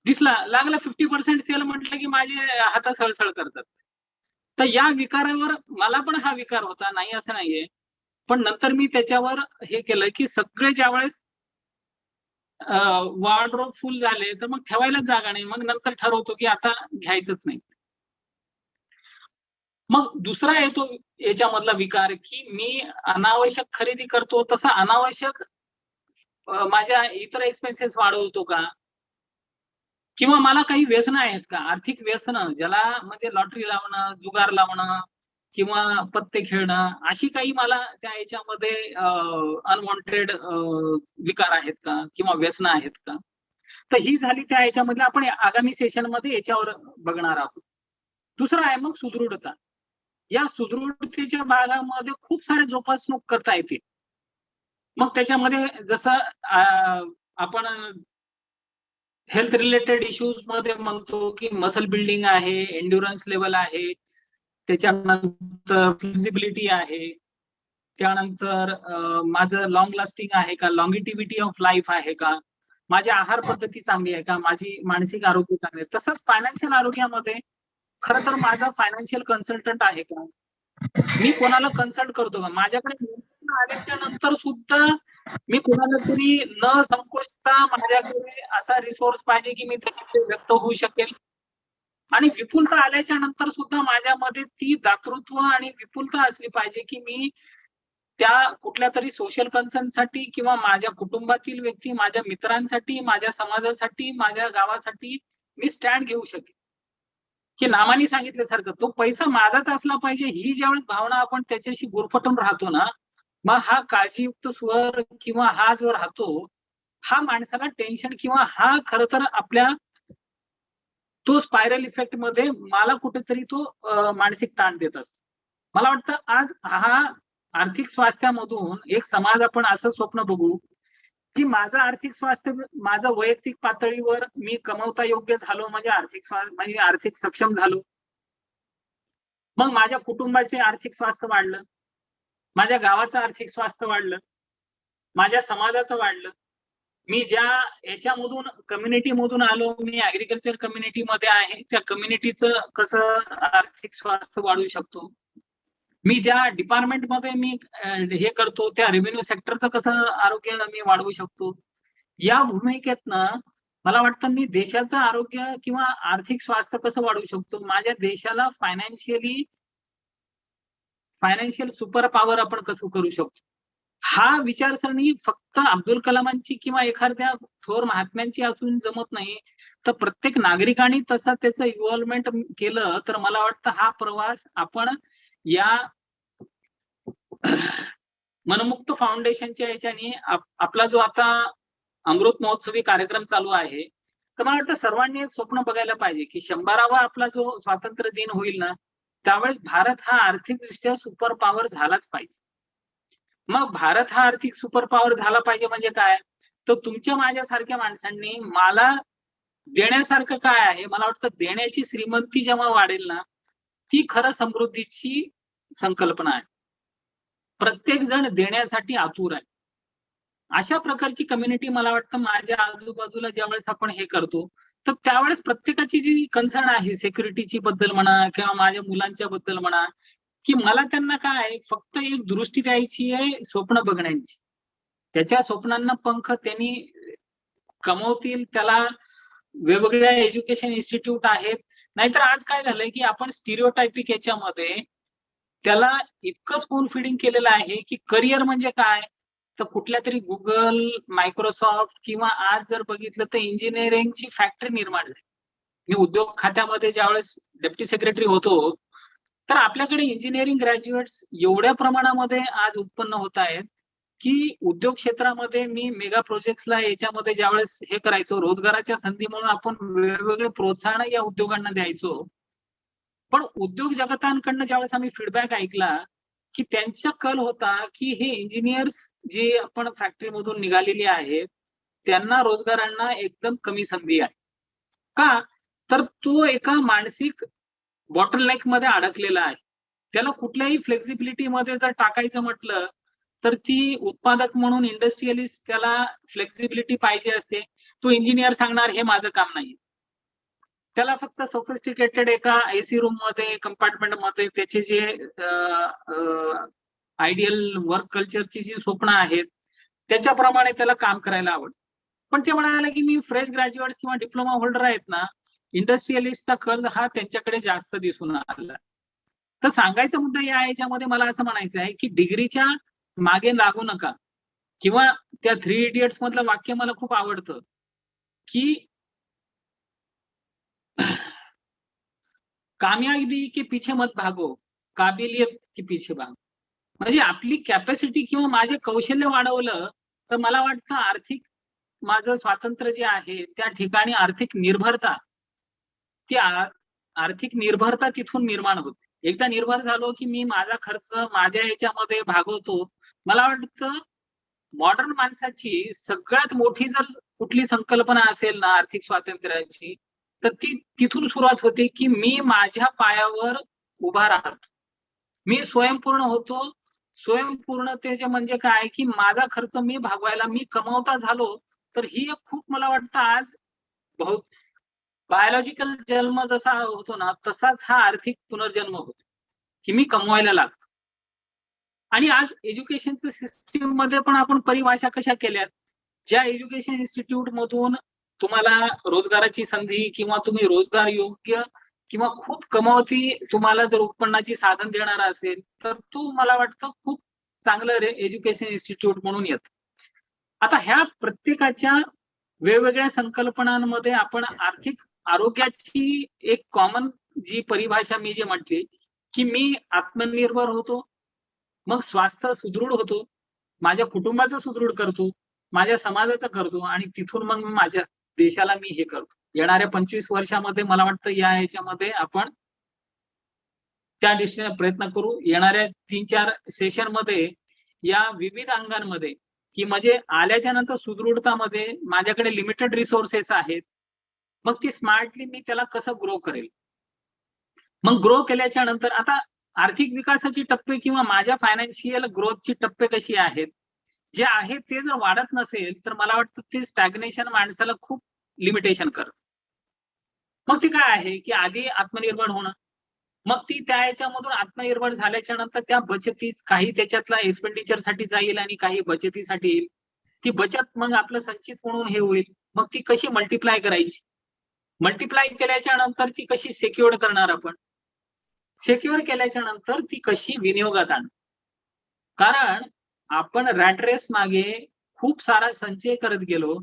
दिसला लागला 50% सेल म्हटलं की माझे हात सळसळ करतात. तर या विकारावर मला पण हा विकार होता, नाही असं नाहीये, पण नंतर मी त्याच्यावर हे केलं की सगळे ज्यावेळेस वॉर्डरोब फुल झाले तर मग ठेवायलाच जागा नाही, मग नंतर ठरवतो की आता घ्यायचंच नाही. मग दुसरा येतो याच्यामधला विकार की मी अनावश्यक खरेदी करतो, तसा अनावश्यक माझ्या इतर एक्सपेन्सेस वाढवतो का, किंवा मला काही व्यसनं आहेत का, आर्थिक व्यसनं ज्याला म्हणजे लॉटरी लावणं, जुगार लावणं किंवा पत्ते खेळणं, अशी काही मला त्या याच्यामध्ये अनवॉन्टेड विकार आहेत का किंवा व्यसनं आहेत का. तर ही झाली त्या याच्यामध्ये, आपण आगामी सेशन मध्ये याच्यावर बघणार आहोत. दुसरं आहे मग सुदृढता. या सुदृढतेच्या भागामध्ये खूप सारे जोपासणूक करता येतील. मग त्याच्यामध्ये जसं आपण हेल्थ रिलेटेड इश्यूज मध्ये म्हणतो की मसल बिल्डिंग आहे, एन्ड्युरन्स लेवल आहे, त्याच्यानंतर फ्लेक्झिबिलिटी आहे, त्यानंतर माझं लॉंग लास्टिंग आहे का, लॉंगिटिव्हिटी ऑफ लाईफ आहे का, माझी आहार पद्धती चांगली आहे का, माझी मानसिक आरोग्य चांगले आहे. तसंच फायनान्शियल आरोग्यामध्ये खरं तर माझा फायनान्शियल कन्सल्टंट आहे का, मी कोणाला कन्सल्ट करतो का, माझ्याकडे आल्याच्या नंतर सुद्धा मी कोणाला तरी न संकोचता माझ्याकडे असा रिसोर्स पाहिजे की मी त्याच्याकडे व्यक्त होऊ शकेल. आणि विपुलता आल्याच्या नंतर सुद्धा माझ्यामध्ये ती दातृत्व आणि विपुलता असली पाहिजे की मी त्या कुठल्या तरी सोशल कन्सर्नसाठी किंवा माझ्या कुटुंबातील व्यक्ती, माझ्या मित्रांसाठी, माझ्या समाजासाठी, माझ्या गावासाठी मी स्टँड घेऊ शकेन. की नामाने सांगितल्यासारखं तो पैसा माझाच असला पाहिजे, ही ज्यावेळेस भावना आपण त्याच्याशी गुरफटून राहतो ना, मग हा काळजीयुक्त स्वर किंवा हा जो राहतो, हा माणसाला टेन्शन किंवा हा खरं तर आपल्या तो स्पायरल इफेक्ट मध्ये मला कुठेतरी तो मानसिक ताण देत असतो. मला वाटतं आज हा आर्थिक स्वास्थ्यामधून एक समाज आपण असं स्वप्न बघू की माझं आर्थिक स्वास्थ्य, माझं वैयक्तिक पातळीवर मी कमवता योग्य झालो म्हणजे म्हणजे आर्थिक सक्षम झालो. मग माझ्या कुटुंबाचे आर्थिक स्वास्थ्य वाढलं, माझ्या गावाचं आर्थिक स्वास्थ्य वाढलं, माझ्या समाजाचं वाढलं. मी ज्या याच्यामधून कम्युनिटीमधून आलो, मी ऍग्रिकल्चर कम्युनिटीमध्ये आहे, त्या कम्युनिटीचं कसं आर्थिक स्वास्थ्य वाढवू शकतो. मी ज्या डिपार्टमेंटमध्ये मी हे करतो त्या रेव्हेन्यू सेक्टरचं कसं आरोग्य मी वाढवू शकतो. या भूमिकेतनं मला वाटतं मी देशाचं आरोग्य किंवा आर्थिक स्वास्थ्य कसं वाढवू शकतो, माझ्या देशाला फायनान्शियल सुपर पॉवर आपण कसं करू शकतो. हा विचारसरणी फक्त अब्दुल कलामांची किंवा एखाद्या थोर महात्म्यांची असून जमत नाही, तर प्रत्येक नागरिकांनी तसं त्याचं इन्व्हॉल्वमेंट केलं तर मला वाटतं हा प्रवास आपण या मनमुक्त फाउंडेशनच्या याच्याने आपला जो आता अमृत महोत्सवी कार्यक्रम चालू आहे, तर मला वाटतं सर्वांनी एक स्वप्न बघायला पाहिजे की 100वा आपला जो स्वातंत्र्य दिन होईल ना, त्यावेळेस भारत हा आर्थिकदृष्ट्या सुपर पॉवर झालाच पाहिजे. मग भारत हा आर्थिक सुपर पॉवर झाला पाहिजे म्हणजे काय, तर तुमच्या माझ्यासारख्या माणसांनी मला देण्यासारखं काय आहे, मला वाटतं देण्याची श्रीमंती जेव्हा वाढेल ना, ती खरं समृद्धीची संकल्पना आहे. प्रत्येक जण देण्यासाठी आतुर आहे. अशा प्रकारची कम्युनिटी मला वाटतं माझ्या आजूबाजूला ज्यावेळेस आपण हे करतो, तर त्यावेळेस प्रत्येकाची जी कन्सर्न आहे सिक्युरिटीची बद्दल म्हणा किंवा माझ्या मुलांच्या बद्दल म्हणा, की मला त्यांना काय फक्त एक दृष्टी द्यायची आहे स्वप्न बघण्याची. त्याच्या स्वप्नांना पंख त्यांनी कमवतील, त्याला वेगवेगळ्या एज्युकेशन इन्स्टिट्यूट आहेत. नाहीतर आज काय झालंय की आपण स्टिरिओटायपिक याच्यामध्ये त्याला इतकं स्पून फिडिंग केलेलं आहे की करिअर म्हणजे काय, तर कुठल्या तरी गुगल, मायक्रोसॉफ्ट किंवा आज जर बघितलं तर इंजिनिअरिंगची फॅक्टरी निर्माण झाली. मी उद्योग खात्यामध्ये ज्यावेळेस डेप्टी सेक्रेटरी होतो, तर आपल्याकडे इंजिनिअरिंग ग्रॅज्युएट्स एवढ्या प्रमाणामध्ये आज उत्पन्न होत आहेत की उद्योग क्षेत्रामध्ये मी मेगा प्रोजेक्ट्सला याच्यामध्ये ज्यावेळेस हे करायचो, रोजगाराच्या संधीमुळे आपण वेगवेगळे प्रोत्साहन या उद्योगांना द्यायचो. पण उद्योग जगतांकडनं ज्यावेळेस आम्ही फीडबॅक ऐकला की त्यांचा कल होता की हे इंजिनियर्स जे आपण फॅक्टरीमधून निघालेली आहेत त्यांना रोजगारांना एकदम कमी संधी आहे. का, तर तो एका मानसिक बॉटलनेक मध्ये अडकलेला आहे. त्याला कुठल्याही फ्लेक्झिबिलिटी मध्ये जर टाकायचं म्हटलं तर ती उत्पादक म्हणून इंडस्ट्रियलिस्ट त्याला फ्लेक्झिबिलिटी पाहिजे असते. तो इंजिनियर सांगणार हे माझं काम नाही. त्याला फक्त सोफिस्टिकेटेड एका एसी रूम मध्ये कंपार्टमेंट मध्ये त्याचे जे आयडियल वर्क कल्चरची जी स्वप्न आहेत त्याच्याप्रमाणे त्याला काम करायला आवडतं. पण ते म्हणाले की मी फ्रेश ग्रॅज्युएट किंवा डिप्लोमा होल्डर आहेत ना, इंडस्ट्रियलिस्टचा कल हा त्यांच्याकडे जास्त दिसून आला. तर सांगायचा मुद्दा या याच्यामध्ये मला असं म्हणायचं आहे की डिग्रीच्या मागे लागू नका. किंवा त्या 3 इडियट्स मधलं वाक्य मला खूप आवडतं की कामयाबी के पीछे मत भागो, काबिलियत के पीछे भागो. म्हणजे आपली कॅपॅसिटी किंवा माझे कौशल्य वाढवलं तर मला वाटतं आर्थिक माझं स्वातंत्र्य जे आहे त्या ठिकाणी आर्थिक निर्भरता, ती आर्थिक निर्भरता तिथून निर्माण होते. एकदा निर्भर झालो की मी माझा खर्च माझ्या याच्यामध्ये भागवतो. मला वाटतं मॉडर्न माणसाची सगळ्यात मोठी जर कुठली संकल्पना असेल ना आर्थिक स्वातंत्र्याची, तर ती तिथून सुरुवात होते की मी माझ्या पायावर उभा राहतो, मी स्वयंपूर्ण होतो. स्वयंपूर्णतेचे म्हणजे काय की माझा खर्च मी भागवायला मी कमवता झालो, तर ही एक खूप मला वाटतं आज बहुत बायोलॉजिकल जन्म जसा होतो ना तसाच हा आर्थिक पुनर्जन्म होतो की मी कमवायला लागतो. आणि आज एज्युकेशनच्या सिस्टीम मध्ये पण आपण परिभाषा कशा केल्यात, ज्या एज्युकेशन इन्स्टिट्यूट मधून तुम्हाला रोजगाराची संधी किंवा तुम्ही रोजगार योग्य किंवा खूप कमावती तुम्हाला जर उत्पन्नाची साधन देणारा असेल तर तो मला वाटतं खूप चांगलं एज्युकेशन इन्स्टिट्यूट म्हणून येतं. आता ह्या प्रत्येकाच्या वेगवेगळ्या संकल्पनांमध्ये आपण आर्थिक आरोग्याची एक कॉमन जी परिभाषा मी जे म्हटली की मी आत्मनिर्भर होतो, मग स्वास्थ्य सुदृढ होतो, माझ्या कुटुंबाचं सुदृढ करतो, माझ्या समाजाचं करतो आणि तिथून मग माझ्या देशाला मी हे करतो. येणाऱ्या 25 वर्षामध्ये मला वाटतं या ह्याच्यामध्ये आपण त्या दिशेने प्रयत्न करू. येणाऱ्या 3-4 सेशन मध्ये या विविध अंगांमध्ये की म्हणजे आल्याच्या नंतर सुदृढतामध्ये माझ्याकडे लिमिटेड रिसोर्सेस आहेत, मग ती स्मार्टली मी त्याला कसं ग्रो करेल. मग ग्रो केल्याच्या नंतर आता आर्थिक विकासाची टप्पे किंवा माझ्या फायनान्शियल ग्रोथची टप्पे कशी आहेत, जे आहेत ते जर वाढत नसेल तर मला वाटतं ते स्टॅग्नेशन माणसाला खूप लिमिटेशन करत. मग ती काय आहे की आधी आत्मनिर्भर होणं, मग ती त्या याच्यामधून आत्मनिर्भर झाल्याच्या नंतर त्या बचती काही त्याच्यातला एक्सपेंडिचर साठी जाईल आणि काही बचतीसाठी येईल. ती बचत मग आपलं संचित म्हणून हे होईल. मग ती कशी मल्टिप्लाय करायची, मल्टिप्लाय केल्याच्या नंतर ती कशी सेक्युअर करणार आपण, सेक्युअर केल्याच्या नंतर ती कशी विनियोगात आणणार. कारण आपण रॅट रेस मागे खूप सारा संचय करत गेलो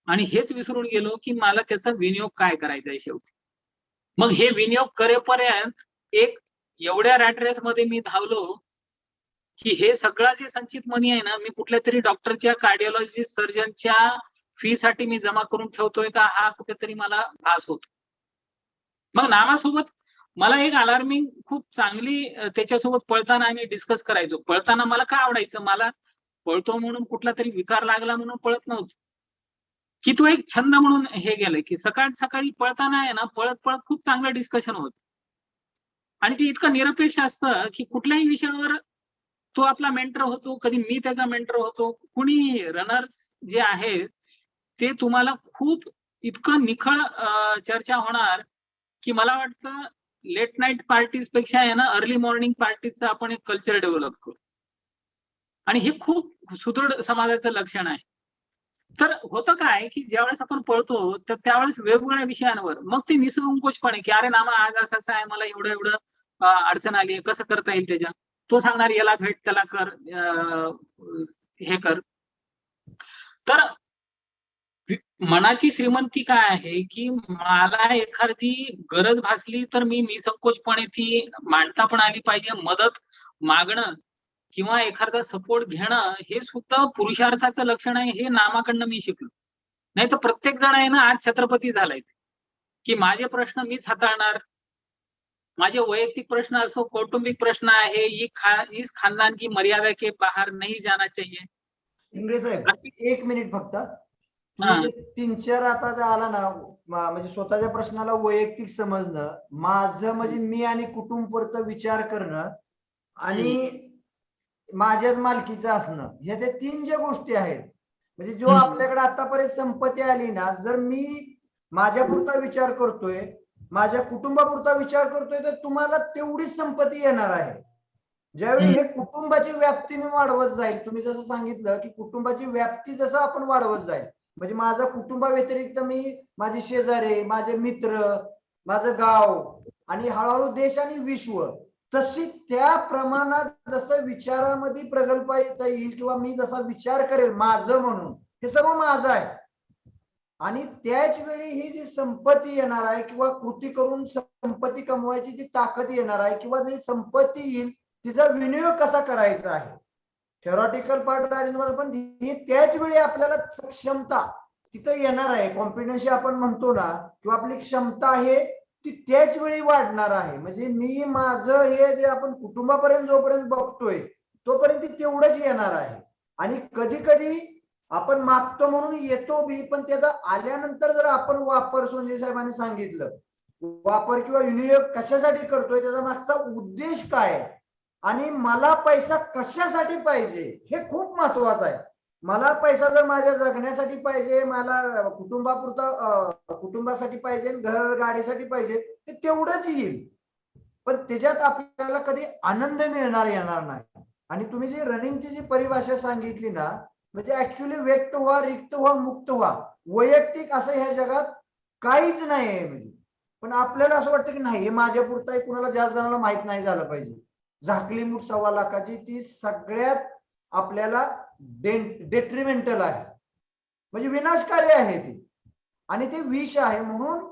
आणि हेच विसरून गेलो की मला त्याचा विनियोग काय करायचा आहे शेवटी. मग हे विनियोग करेपर्यंत एक एवढ्या रॅट रेस मध्ये मी धावलो की हे सगळं जे संचित मनी आहे ना, मी कुठल्या तरी डॉक्टरच्या, कार्डिओलॉजिस्ट, सर्जनच्या फी साठी मी जमा करून ठेवतोय का, हा कुठेतरी मला भास होतो. मग नामासोबत मला एक अलार्मिंग खूप चांगली त्याच्यासोबत पळताना आम्ही डिस्कस करायचो. पळताना मला काय आवडायचं, मला पळतो म्हणून कुठला तरी विकार लागला म्हणून पळत नव्हतो, की तो एक छंद म्हणून हे गेलं की सकाळी पळताना आहे ना, पळत पळत खूप चांगलं डिस्कशन होत आणि ते इतकं निरपेक्ष असतं की कुठल्याही विषयावर तो आपला मेंटर होतो, कधी मी त्याचा मेंटर होतो. कुणी रनर्स जे आहेत ते तुम्हाला खूप इतकं निखळ चर्चा होणार की मला वाटतं लेट नाईट पार्टीज पेक्षा आहे ना अर्ली मॉर्निंग पार्टीजचं आपण एक कल्चर डेव्हलप करू आणि हे खूप सुदृढ समाजाचं लक्षण आहे. तर होतं काय की ज्यावेळेस आपण पळतो तर त्यावेळेस वेगवेगळ्या विषयांवर मग ते निसंकोचपणे की अरे नामा आज असं आहे, मला एवढं अडचण आली, कसं करता येईल त्याच्या, तो सांगणार याला भेट, त्याला कर, हे कर. तर मनाची श्रीमंती काय आहे की मला एखादी गरज भासली तर मी निसंकोचपणे ती मांडता पण आली पाहिजे. मदत मागणं किंवा एखादा सपोर्ट घेणं हे सुद्धा पुरुषार्थाचं लक्षण आहे, हे नामाकडनं मी शिकलो. नाही तर प्रत्येक जण आहे ना आज छत्रपती झालाय की माझे प्रश्न मीच हाताळणार, माझे वैयक्तिक प्रश्न असो, कौटुंबिक प्रश्न आहे, इस खानदान की मर्यादा के बाहर नहीं जाना चाहिए. इंगळे साहेब, एक मिनिट फक्त. 3-4 आता जे आला ना, म्हणजे स्वतःच्या प्रश्नाला वैयक्तिक समजणं, माझं म्हणजे मी आणि कुटुंब पुरतं विचार करणं आणि माझ्याच मालकीचं असणं, ह्या त्या 3 ज्या गोष्टी आहेत, म्हणजे जो आपल्याकडे आतापर्यंत संपत्ती आली ना, जर मी माझ्यापुरता विचार करतोय, माझ्या कुटुंबापुरता विचार करतोय, तर तुम्हाला तेवढीच संपत्ती येणार आहे. ज्यावेळी हे कुटुंबाची व्याप्ती मी वाढवत जाईल, तुम्ही जसं सांगितलं की कुटुंबाची व्याप्ती जसं आपण वाढवत जाईल, म्हणजे माझा कुटुंबाव्यतिरिक्त मी माझे शेजारी, माझे मित्र, माझं गाव आणि हळूहळू देश आणि विश्व, तशी त्या प्रमाणात जसं विचारामध्ये प्रगल्भ येता येईल किंवा मी जसा विचार करेल माझं म्हणून, हे सर्व माझं आहे. आणि त्याच वेळी ही जी संपत्ती येणार आहे किंवा कृती करून संपत्ती कमवायची जी ताकद येणार आहे किंवा जी संपत्ती येईल तिचा विनियोग कसा करायचा आहे, थेरॉटिकल पार्ट राजेंद्र, पण ही त्याच वेळी आपल्याला क्षमता तिथं येणार आहे. कॉम्पिटन्सी आपण म्हणतो ना, किंवा आपली क्षमता आहे ती त्याच वेळी वाढणार आहे. म्हणजे मी माझं हे जे आपण कुटुंबापर्यंत जोपर्यंत बघतोय तोपर्यंत तेवढंच येणार आहे. आणि कधी कधी आपण मागतो म्हणून येतो बी, पण त्याचा आल्यानंतर जर आपण वापर, सोनजे साहेबांनी सांगितलं, वापर किंवा विनियोग कशासाठी करतोय, त्याचा मागचा उद्देश काय आणि मला पैसा कशासाठी पाहिजे हे खूप महत्वाचं आहे. मला पैसा जर माझ्या जगण्यासाठी पाहिजे, मला कुटुंबासाठी पाहिजे, घर गाडीसाठी पाहिजे, ते तेवढंच येईल, पण त्याच्यात आपल्याला कधी आनंद येणार नाही. आणि तुम्ही जी रनिंगची जी परिभाषा सांगितली ना, म्हणजे ऍक्च्युली व्यक्त व्हा, रिक्त व्हा, मुक्त व्हा, वैयक्तिक असं ह्या जगात काहीच नाही आहे. म्हणजे पण आपल्याला असं वाटतं की नाही हे माझ्या पुरतं आहे, कुणाला जास्त जणांना माहित नाही झालं पाहिजे. झाकली मूठ 1.25 लाखाची ती सगळ्यात आपल्याला डेट्रिमेंटल आहे, म्हणजे विनाशकारी आहे ती, आणि ते विष आहे. म्हणून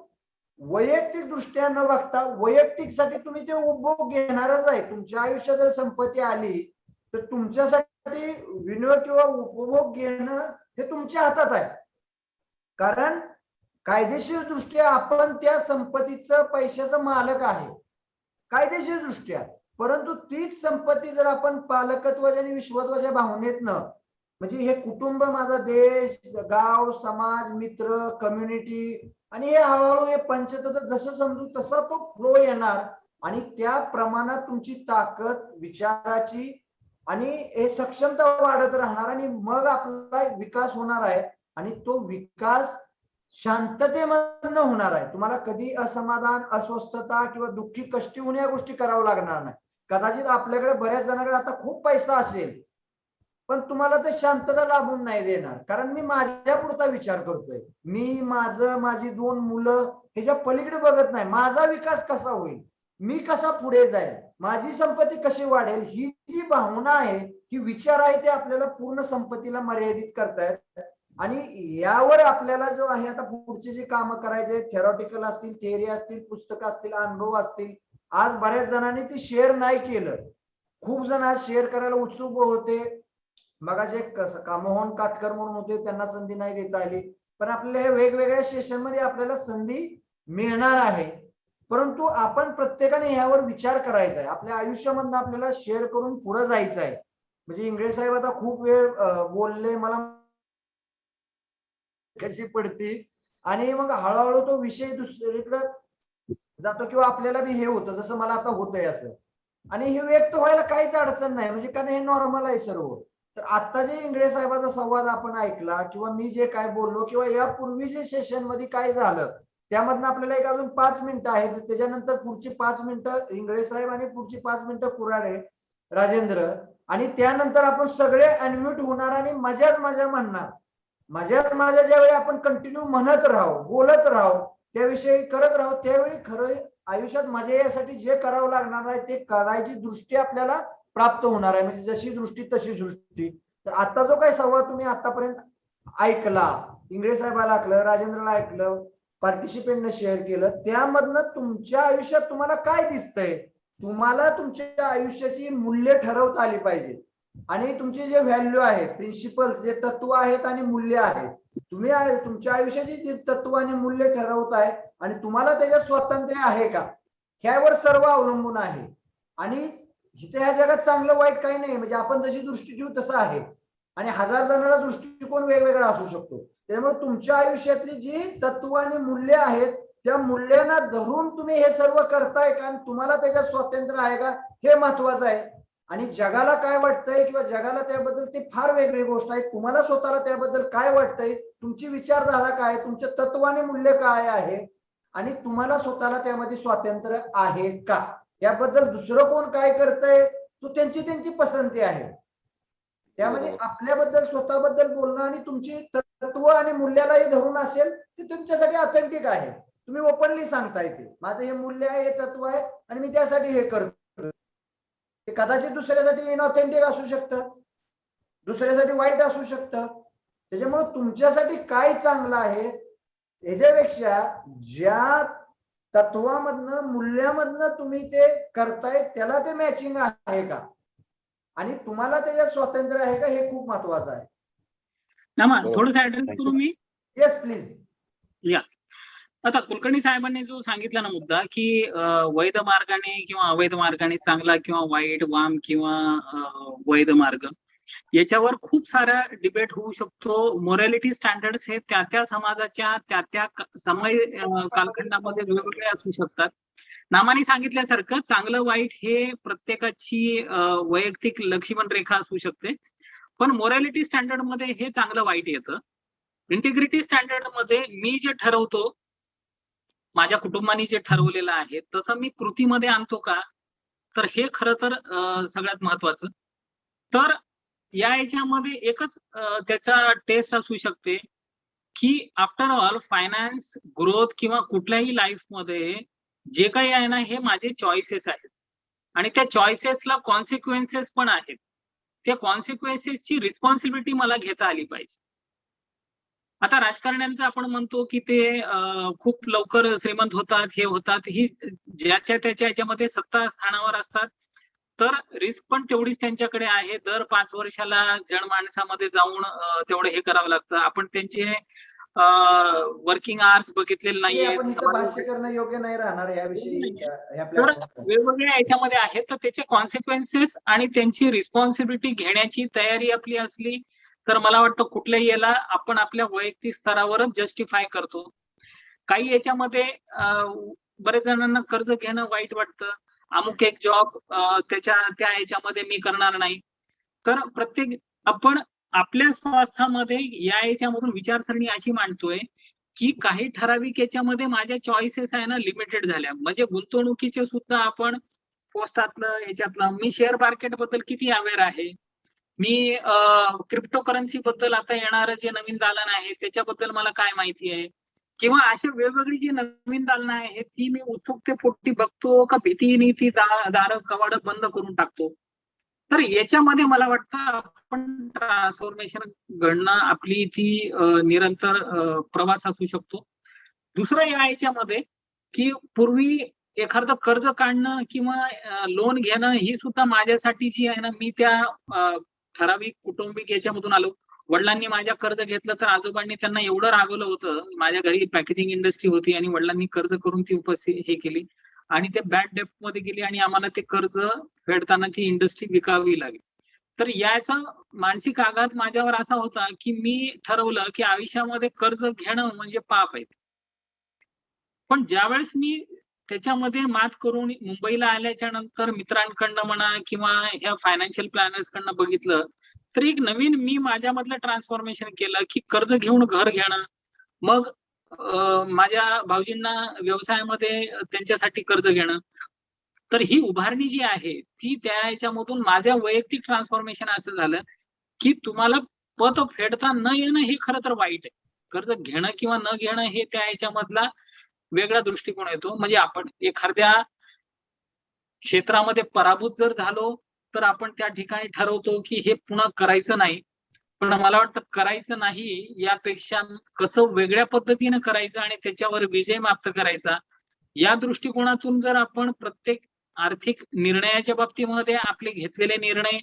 वैयक्तिक दृष्ट्या न बघता वैयक्तिकसाठी तुम्ही ते उपभोग घेणारच आहे. तुमच्या आयुष्यात जर संपत्ती आली तर तुमच्यासाठी विनियोग किंवा उपभोग घेणं हे तुमच्या हातात आहे. कारण कायदेशीर दृष्ट्या आपण त्या संपत्तीचं पैशाचा मालक आहे कायदेशीर दृष्ट्या. परंतु तीच संपत्ती जर आपण पालकत्वाच्या आणि विश्वत्वाच्या भावनेतनं, म्हणजे हे कुटुंब, माझा देश, गाव, समाज, मित्र, कम्युनिटी, आणि हे हळूहळू हे पंचतत्व जसं समजू तसा तो फ्लो येणार, आणि त्या प्रमाणात तुमची ताकद विचाराची आणि हे सक्षमता वाढत राहणार, आणि मग आपला विकास होणार आहे. आणि तो विकास शांततेमधनं होणार आहे. तुम्हाला कधी असमाधान, अस्वस्थता किंवा दुःखी, कष्टी होऊन या गोष्टी करावं लागणार नाही. कदाचित आपल्याकडे बऱ्याच जणांकडे आता खूप पैसा असेल, पण तुम्हाला ते शांतता लाभून नाही देणार. कारण मी माझ्या पुरता विचार करतोय, मी माझं, माझी 2 मुलं ह्याच्या पलीकडे बघत नाही. माझा विकास कसा होईल, मी कसा पुढे जाईल, माझी संपत्ती कशी वाढेल, ही जी भावना आहे, ही विचार आहे, ते आपल्याला पूर्ण संपत्तीला मर्यादित करतायत. आणि यावर आपल्याला जो आहे आता पुढचे जे कामं करायचे, थेरॉटिकल असतील, थिअरी असतील, पुस्तकं असतील, अनुभव असतील, आज बऱ्याच जणांनी ते शेअर नाही केलं. खूप जण आज शेअर करायला उत्सुक होते. मगाशी मोहन काटकर म्हणून होते, त्यांना संधी नाही देता आली. पण आपल्याला हे वेगवेगळ्या सेशन मध्ये आपल्याला संधी मिळणार आहे. परंतु आपण प्रत्येकाने यावर विचार करायचा आहे. आपल्या आयुष्यामधनं आपल्याला शेअर करून पुढे जायचं आहे. म्हणजे इंगळे साहेब आता खूप वेळ बोलले, मला कशी पडती, आणि मग हळूहळू तो विषय दुसरीकडे जातो किंवा आपल्याला बी हे होतं, जसं मला आता होतंय असं. आणि हे व्यक्त व्हायला काहीच अडचण नाही, म्हणजे कारण हे नॉर्मल आहे सर्व. तर आता जे इंगळे साहेबाचा संवाद आपण ऐकला, किंवा मी जे काय बोललो, किंवा यापूर्वी जे सेशन मध्ये काय झालं, त्यामधनं आपल्याला एक अजून 5 मिनिटं आहेत. त्याच्यानंतर पुढची 5 मिनिटं इंगळे साहेब आणि पुढची 5 मिनिटं कुऱ्हाडे, राजेंद्र, आणि त्यानंतर आपण सगळे अनम्यूट होणार आणि मजाच मजा म्हणणार. माझ्या ज्यावेळी आपण कंटिन्यू म्हणत राहू, बोलत राहू, त्याविषयी करत राहू, त्यावेळी खरं आयुष्यात मजा यासाठी जे करावं लागणार आहे ते करायची दृष्टी आपल्याला प्राप्त होणार आहे. म्हणजे जशी दृष्टी तशी सृष्टी. तर आता जो काही संवाद तुम्ही आतापर्यंत ऐकला, इंगळे साहेबाला ऐकलं, राजेंद्रला ऐकलं, पार्टिसिपेंटने शेअर केलं, त्यामधनं तुमच्या आयुष्यात तुम्हाला काय दिसतंय, तुम्हाला तुमच्या आयुष्याची मूल्य ठरवता आली पाहिजे. आणि तुमचे जे व्हॅल्यू आहे, प्रिन्सिपल्स, जे तत्व आहेत आणि मूल्य आहेत, तुम्ही तुमच्या आयुष्याची जी तत्व आणि मूल्य ठरवताय, आणि तुम्हाला त्याच्यात स्वातंत्र्य आहे का, ह्यावर सर्व अवलंबून आहे. आणि इथे ह्या जगात चांगलं वाईट काही नाही, म्हणजे आपण जशी दृष्टी ठेवू तसं आहे. आणि 1000 जणांचा दृष्टिकोन वेगवेगळा असू शकतो. त्यामुळे तुमच्या आयुष्यातली जी तत्व आणि मूल्य आहेत, त्या मूल्यांना धरून तुम्ही हे सर्व करताय का, आणि तुम्हाला त्याच्यात स्वातंत्र्य आहे का, हे महत्वाचं आहे. आणि जगाला काय वाटतंय किंवा जगाला त्याबद्दल ते फार वेगळी गोष्ट आहे. तुम्हाला स्वतःला त्याबद्दल काय वाटतंय, तुमची विचारधारा काय, तुमचे तत्व आणि मूल्य काय आहे, आणि तुम्हाला स्वतःला त्यामध्ये स्वातंत्र्य आहे का, याबद्दल दुसरं कोण काय करतंय तो त्यांची पसंती आहे. त्यामध्ये आपल्याबद्दल, स्वतःबद्दल बोलणं आणि तुमची तत्व आणि मूल्यालाही धरून असेल ते तुमच्यासाठी ऑथेंटिक आहे. तुम्ही ओपनली सांगताय ते माझं हे मूल्य आहे, हे तत्व आहे, आणि मी त्यासाठी हे करतो. ते कदाचित दुसऱ्यासाठी इनऑथेंटिक असू शकतं, दुसऱ्यासाठी वाईट असू शकतं. त्याच्यामुळे तुमच्यासाठी काय चांगलं आहे याच्यापेक्षा ज्या तत्वामधनं, मूल्यामधनं तुम्ही ते करताय त्याला ते मॅचिंग आहे का, आणि तुम्हाला त्याच्यात स्वातंत्र्य आहे का, हे खूप महत्वाचं आहे. थोडंसं ऍड्रेस करू मी. Yes please. या आता कुलकर्णी साहेबांनी जो सांगितला ना मुद्दा, की वैध मार्गाने किंवा अवैध मार्गाने, चांगला किंवा वाईट, वाम किंवा वैध मार्ग, याच्यावर खूप सारा डिबेट होऊ शकतो. मोरॅलिटी स्टँडर्ड्स हे त्या समाजाच्या त्या समय कालखंडामध्ये वेगवेगळे असू शकतात. नामाने सांगितल्यासारखं चांगलं वाईट हे प्रत्येकाची वैयक्तिक लक्ष्मण रेखा असू शकते. पण मोरॅलिटी स्टँडर्ड मध्ये हे चांगलं वाईट येतं. इंटिग्रिटी स्टँडर्ड मध्ये मी जे ठरवतो, माझ्या कुटुंबाने जे ठरवलेलं आहे तसं मी कृतीमध्ये आणतो का, तर हे खरं तर सगळ्यात महत्वाचं. तर या याच्यामध्ये एकच त्याचा टेस्ट असू शकते की आफ्टर ऑल फायनान्स, ग्रोथ किंवा कुठल्याही लाईफमध्ये जे काही आहे ना, हे माझे चॉईसेस आहेत आणि त्या चॉईसेसला कॉन्सिक्वेन्सेस पण आहेत. त्या कॉन्सिक्वेन्सेसची रिस्पॉन्सिबिलिटी मला घेता आली पाहिजे. आता राजकारण्यांचं आपण म्हणतो की ते खूप लवकर श्रीमंत होतात, हे होतात, ही ज्याच्या त्याच्या याच्यामध्ये सत्ता स्थानावर असतात, तर रिस्क पण तेवढीच त्यांच्याकडे आहे. दर 5 वर्षाला जनमानसामध्ये जाऊन तेवढं हे करावं लागतं. आपण त्यांचे वर्किंग आवर्स बघितलेले जे आपण इथं भाष्य नाहीये. करणं योग्य नाही राहणार याविषयी ह्या तर प्लॅटफॉर्मवर. वेगवेगळ्या याच्यामध्ये आहेत, तर त्याचे कॉन्सिक्वेन्सेस आणि त्यांची रिस्पॉन्सिबिलिटी घेण्याची तयारी आपली असली तर मला वाटतं कुठल्याही याला आपण आपल्या वैयक्तिक स्तरावरच जस्टिफाय करतो. काही याच्यामध्ये बरेच जणांना कर्ज घेणं वाईट वाटतं. अमुक एक जॉब त्या याच्यामध्ये मी करणार नाही. तर प्रत्येक आपण आपल्या स्वास्थ्यामध्ये या याच्यामधून विचारसरणी अशी मांडतोय की काही ठराविक याच्यामध्ये माझ्या चॉईसेस आहे ना लिमिटेड झाल्या. म्हणजे गुंतवणुकीचे सुद्धा आपण पोस्टातलं याच्यातलं मी शेअर मार्केट बद्दल किती अवेअर आहे, मी क्रिप्टो करन्सी बद्दल आता येणारं जे नवीन दालन आहे त्याच्याबद्दल मला काय माहिती आहे, किंवा अशी वेगवेगळी जी नवीन दालनं आहेत ती मी उत्सुकतेपोटी बघतो का भीतीने ती दारं कवाडं बंद करून टाकतो. तर याच्यामध्ये मला वाटतं आपण ट्रान्सफॉर्मेशन घडणं आपली ती निरंतर प्रवास असू शकतो. दुसरं या याच्यामध्ये की पूर्वी एखादं कर्ज काढणं किंवा लोन घेणं ही सुद्धा माझ्यासाठी जी आहे ना, मी त्या ठराविक कौटुंबिक याच्यामधून आलो. वडिलांनी माझ्या कर्ज घेतलं तर आजोबांनी त्यांना एवढं रागवलं होतं. माझ्या घरी पॅकेजिंग इंडस्ट्री होती आणि वडिलांनी कर्ज करून ती हे केली आणि ते बॅड डेप्ट मध्ये गेली आणि आम्हाला ते कर्ज फेडताना ती इंडस्ट्री विकावी लागली. तर याचा मानसिक आघात माझ्यावर असा होता की मी ठरवलं की आयुष्यामध्ये कर्ज घेणं म्हणजे पाप आहे. पण ज्यावेळेस मी त्याच्यामध्ये मात करून मुंबईला आल्याच्या नंतर मित्रांकडनं म्हणा किंवा ह्या फायनान्शियल प्लॅनर्स कडनं बघितलं तर एक नवीन मी माझ्यामधलं ट्रान्सफॉर्मेशन केलं की कर्ज घेऊन घर घेणं. मग माझ्या भाऊजींना व्यवसायामध्ये त्यांच्यासाठी कर्ज घेणं. तर ही उभारणी जी आहे ती त्या याच्यामधून माझ्या वैयक्तिक ट्रान्सफॉर्मेशन असं झालं की तुम्हाला पत फेडता न येणं हे खरं तर वाईट आहे. कर्ज घेणं किंवा न घेणं हे त्या याच्यामधला वेगळा दृष्टिकोन येतो. म्हणजे आपण एखाद्या क्षेत्रामध्ये पराभूत जर झालो तर आपण त्या ठिकाणी ठरवतो की हे पुन्हा करायचं नाही. पण मला वाटतं करायचं नाही यापेक्षा कसं वेगळ्या पद्धतीनं करायचं आणि त्याच्यावर विजय प्राप्त करायचा या दृष्टिकोनातून जर आपण प्रत्येक आर्थिक निर्णयाच्या बाबतीमध्ये आपले घेतलेले निर्णय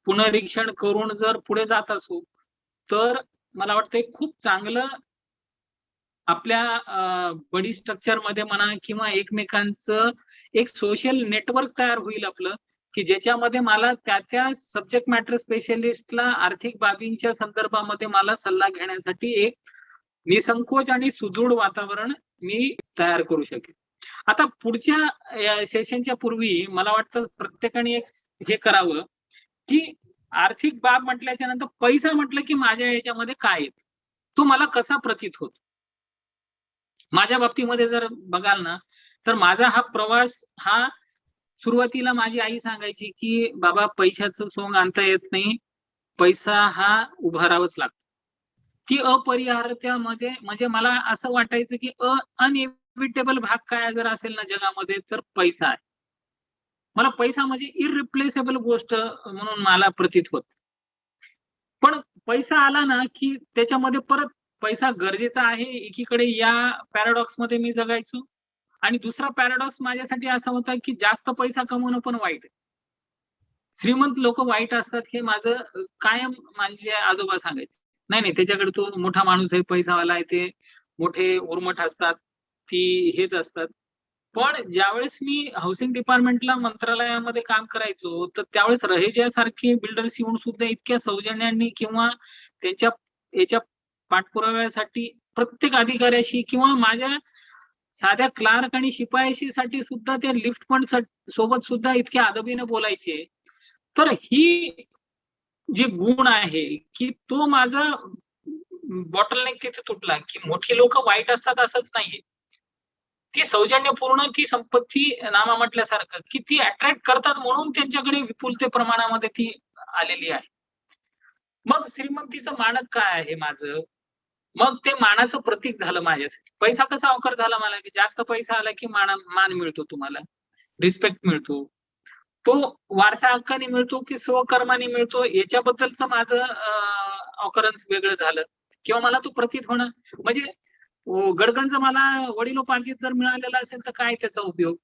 पुनरीक्षण करून जर पुढे जात असू तर मला वाटतं खूप चांगलं आपल्या बडी स्ट्रक्चर मध्ये म्हणा किंवा एकमेकांचं एक सोशल नेटवर्क तयार होईल आपलं की ज्याच्यामध्ये मला त्या सब्जेक्ट मॅटर स्पेशलिस्टला आर्थिक बाबींच्या संदर्भामध्ये मला सल्ला घेण्यासाठी एक निसंकोच आणि सुदृढ वातावरण मी तयार करू शकेन. आता पुढच्या सेशनच्या पूर्वी मला वाटतं प्रत्येकाने एक हे करावं की आर्थिक बाब म्हटल्याच्या नंतर पैसा म्हटलं की माझ्या याच्यामध्ये काय येत तो मला कसा प्रतीत होतो. माझ्या बाबतीमध्ये जर बघाल ना तर माझा हा प्रवास हा सुरुवातीला माझी आई सांगायची की बाबा पैशाचं सोंग आणता येत नाही, पैसा हा उभारावाच लागतो. ती अपरिहार्यतेमध्ये म्हणजे मला असं वाटायचं की अनइव्हिटेबल भाग काय जर असेल ना जगामध्ये तर पैसा आहे. मला पैसा म्हणजे इररिप्लेसेबल गोष्ट म्हणून मला प्रतीत होत. पण पैसा आला ना की त्याच्यामध्ये परत पैसा गरजेचा आहे एकीकडे या पॅराडॉक्स मध्ये मी जगायचो आणि दुसरा पॅराडॉक्स माझ्यासाठी असा होता की जास्त पैसा कमवणं पण वाईट आहे. श्रीमंत लोक वाईट असतात हे माझं कायम माझे आजोबा सांगायचे. नाही त्याच्याकडे तो मोठा माणूस आहे, पैसावाला आहे, ते मोठे उर्मट असतात, ती हेच असतात. पण ज्यावेळेस मी हाऊसिंग डिपार्टमेंटला मंत्रालयामध्ये काम करायचो तर त्यावेळेस रहेजासारखे बिल्डर्स येऊन सुद्धा इतक्या सौजन्याने किंवा त्यांच्या याच्या पाठपुराव्यासाठी प्रत्येक अधिकाऱ्याशी किंवा माझ्या साध्या क्लार्क आणि शिपायाशी साठी सुद्धा त्या लिफ्ट फंड सोबत सुद्धा इतक्या अदबीने बोलायचे. तर ही जी गुण आहे की तो माझा बॉटलनेक तिथे तुटला की मोठी लोक वाईट असतात असंच नाहीये. ती सौजन्यपूर्ण ती संपत्ती नामा म्हटल्यासारखं की ती अट्रॅक्ट करतात म्हणून त्यांच्याकडे विपुलते प्रमाणामध्ये ती आलेली आहे. मग श्रीमंतीचं मानक काय आहे माझं मग ते मानाचं प्रतीक झालं माझ्यासाठी. पैसा कसा ऑफर झाला मला, की जास्त पैसा आला की मान मिळतो, तुम्हाला रिस्पेक्ट मिळतो, तो वारसा हक्काने मिळतो की स्वकर्माने मिळतो, याच्याबद्दलचं माझं ऑकरन्स वेगळं झालं, किंवा मला तो प्रतीत होणं म्हणजे गडगंज मला वडिलोपार्जित जर मिळालेला असेल तर काय त्याचा उपयोग.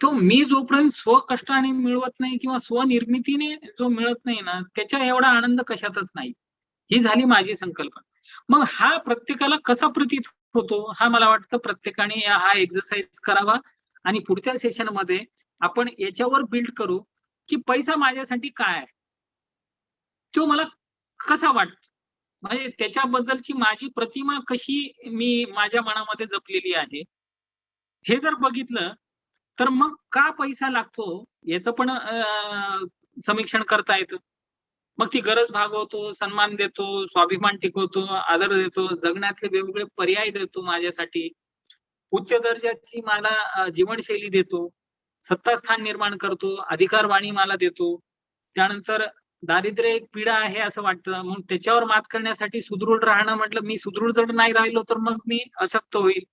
तो मी जोपर्यंत स्वकष्टाने मिळवत नाही किंवा स्वनिर्मितीने जो मिळत नाही ना, त्याच्या एवढा आनंद कशातच नाही. ही झाली माझी संकल्पना. मग हा प्रत्येकाला कसा प्रतीत होतो, हा मला वाटतं प्रत्येकाने हा एक्सरसाइज करावा आणि पुढच्या सेशन मध्ये आपण याच्यावर बिल्ड करू की पैसा माझ्यासाठी काय आहे, तो मला कसा वाटतो, म्हणजे त्याच्याबद्दलची माझी प्रतिमा कशी मी माझ्या मनामध्ये जपलेली आहे. हे जर बघितलं तर मग का पैसा लागतो याचं पण समीक्षण करता येतं. मग ती गरज भागवतो, सन्मान देतो, स्वाभिमान टिकवतो, आदर देतो, जगण्यातले वेगवेगळे पर्याय देतो माझ्यासाठी, उच्च दर्जाची मला जीवनशैली देतो, सत्तास्थान निर्माण करतो, अधिकारवाणी मला देतो. त्यानंतर दारिद्र्य एक पीडा आहे असं वाटतं, मग त्याच्यावर मात करण्यासाठी सुदृढ राहणं म्हटलं, मी सुदृढ जर नाही राहिलो तर मग मी अशक्त होईल.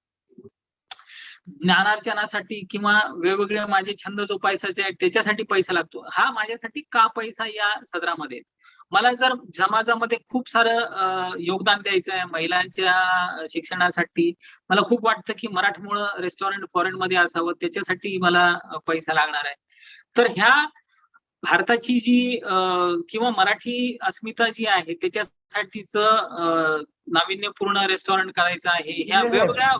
ज्ञानार्जनासाठी किंवा वेगवेगळे माझे छंद जोपासायचे आहेत त्याच्यासाठी पैसा लागतो. हा माझ्यासाठी का पैसा या सदरामध्ये. मला जर समाजामध्ये खूप सारं योगदान द्यायचं आहे महिलांच्या शिक्षणासाठी, मला खूप वाटतं की मराठमोळं रेस्टॉरंट फॉरेन मध्ये असावं, त्याच्यासाठी मला पैसा लागणार आहे. तर ह्या भारताची जी किंवा मराठी अस्मिता जी आहे त्याच्यासाठीच नाविन्यपूर्ण रेस्टॉरंट करायचं आहे. ह्या वेगवेगळ्या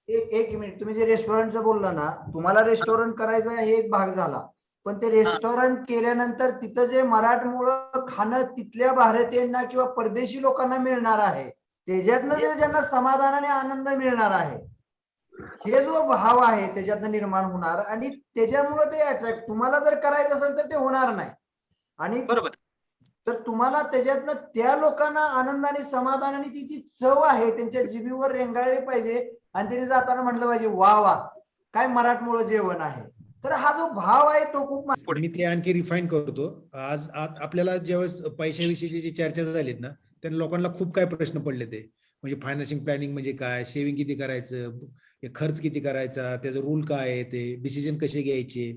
एक मिनिट, तुम्ही जे रेस्टॉरंटचं बोलला ना, तुम्हाला रेस्टॉरंट करायचं हे एक भाग झाला, पण ते रेस्टॉरंट केल्यानंतर तिथं जे मराठमोळं खाणं तिथल्या भारतीयांना किंवा परदेशी लोकांना मिळणार आहे, त्याच्यातनं जे ज्यांना समाधान आणि आनंद मिळणार आहे, हे जो भाव आहे त्याच्यातनं निर्माण होणार आणि त्याच्यामुळे ते अट्रॅक्ट, तुम्हाला जर करायचं असेल तर ते होणार नाही. आणि बरोबर, तर तुम्हाला त्याच्यातनं त्या लोकांना आनंद आणि समाधान आणि ती चव आहे त्यांच्या जिभेवर रेंगाळली पाहिजे आणि त्यांनी जाताना म्हटलं पाहिजे वा वा काय मराठमोळं जेवण आहे. तर हा जो भाव आहे तो खूप मी ते आणखी रिफाईन करतो. आज आपल्याला ज्यावेळेस पैशाविषयीची जी चर्चा झालीत ना, त्या लोकांना खूप काय प्रश्न पडले ते, म्हणजे फायनान्शिंग प्लॅनिंग म्हणजे काय, सेव्हिंग किती करायचं, खर्च किती करायचा, त्याचं रूल काय आहे, ते डिसिजन कसे घ्यायचे,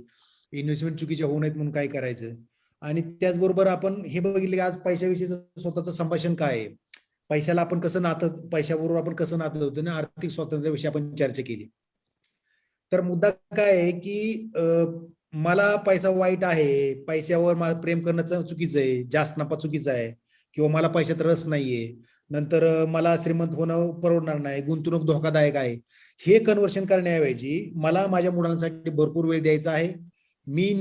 इन्व्हेस्टमेंट चुकीच्या होऊ नयेत म्हणून काय करायचं. आणि त्याचबरोबर आपण हे बघितलं की आज पैशाविषयीचं स्वतःचं संभाषण काय आहे, पैशाला आपण कसं नातं, पैशाबरोबर आपण कसं नातं होतं ना, आर्थिक स्वातंत्र्याविषयी आपण चर्चा केली. तर मुद्दा काय आहे की मला पैसा वाईट आहे, पैशावर मला प्रेम करणं चुकीचं आहे, जास्त नफा चुकीचा आहे, किंवा मला पैशात रस नाहीये, नंतर मला श्रीमंत होणं परवडणार नाही, गुंतवणूक धोकादायक आहे, हे कन्व्हर्शन करण्याऐवजी मला माझ्या मुलांसाठी भरपूर वेळ द्यायचा आहे, मी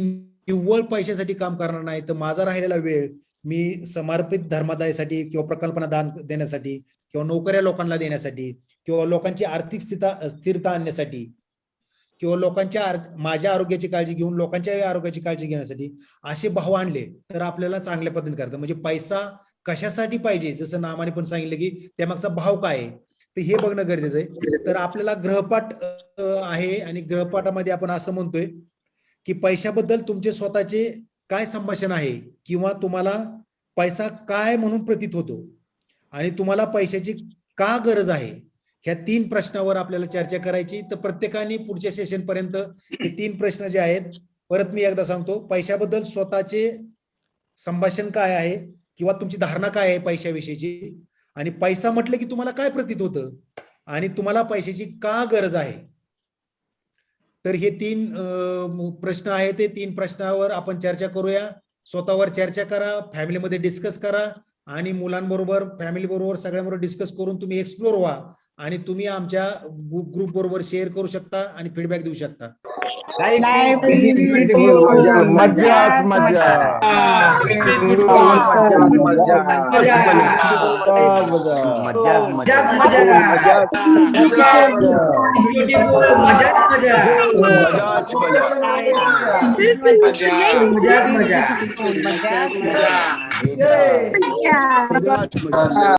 निव्वळ पैशासाठी काम करणार नाही, तर माझा राहिलेला वेळ मी समर्पित धर्मादायासाठी किंवा प्रकल्पना दान देण्यासाठी किंवा नोकऱ्या लोकांना देण्यासाठी किंवा लोकांची आर्थिक स्थिरता आणण्यासाठी किंवा लोकांच्या माझ्या आरोग्याची काळजी घेऊन लोकांच्या आरोग्याची काळजी घेण्यासाठी असे भाव आणले तर आपल्याला चांगल्या पद्धतीने करतात. म्हणजे पैसा कशासाठी पाहिजे, जसं नामाने पण सांगितलं की त्यामागचा भाव काय आहे तर हे बघणं गरजेचं आहे. तर आपल्याला ग्रहपाठ आहे आणि ग्रहपाठामध्ये आपण असं म्हणतोय की पैशाबद्दल तुमचे स्वतःचे काय संभाषण आहे किंवा तुम्हाला पैसा काय म्हणून प्रतीत होतो आणि तुम्हाला पैशाची का गरज आहे, ह्या 3 प्रश्नावर आपल्याला चर्चा करायची. तर प्रत्येकाने पुढच्या सेशन पर्यंत हे 3 प्रश्न जे आहेत, परत मी एकदा सांगतो, पैशाबद्दल स्वतःचे संभाषण काय आहे किंवा तुमची धारणा काय आहे पैशाविषयीची, आणि पैसा म्हटलं की तुम्हाला काय प्रतीत होतं आणि तुम्हाला पैशाची का गरज आहे. तर हे 3 प्रश्न आहेत, ते 3 प्रश्नावर आपण चर्चा करूया. स्वतःवर चर्चा करा, फॅमिलीमध्ये डिस्कस करा आणि मुलांबरोबर, फॅमिली बरोबर, सगळ्यांबरोबर डिस्कस करून तुम्ही एक्सप्लोर व्हा आणि तुम्ही आमच्या ग्रुप बरोबर शेअर करू शकता आणि फीडबॅक देऊ शकता. मजाच मजा. मजा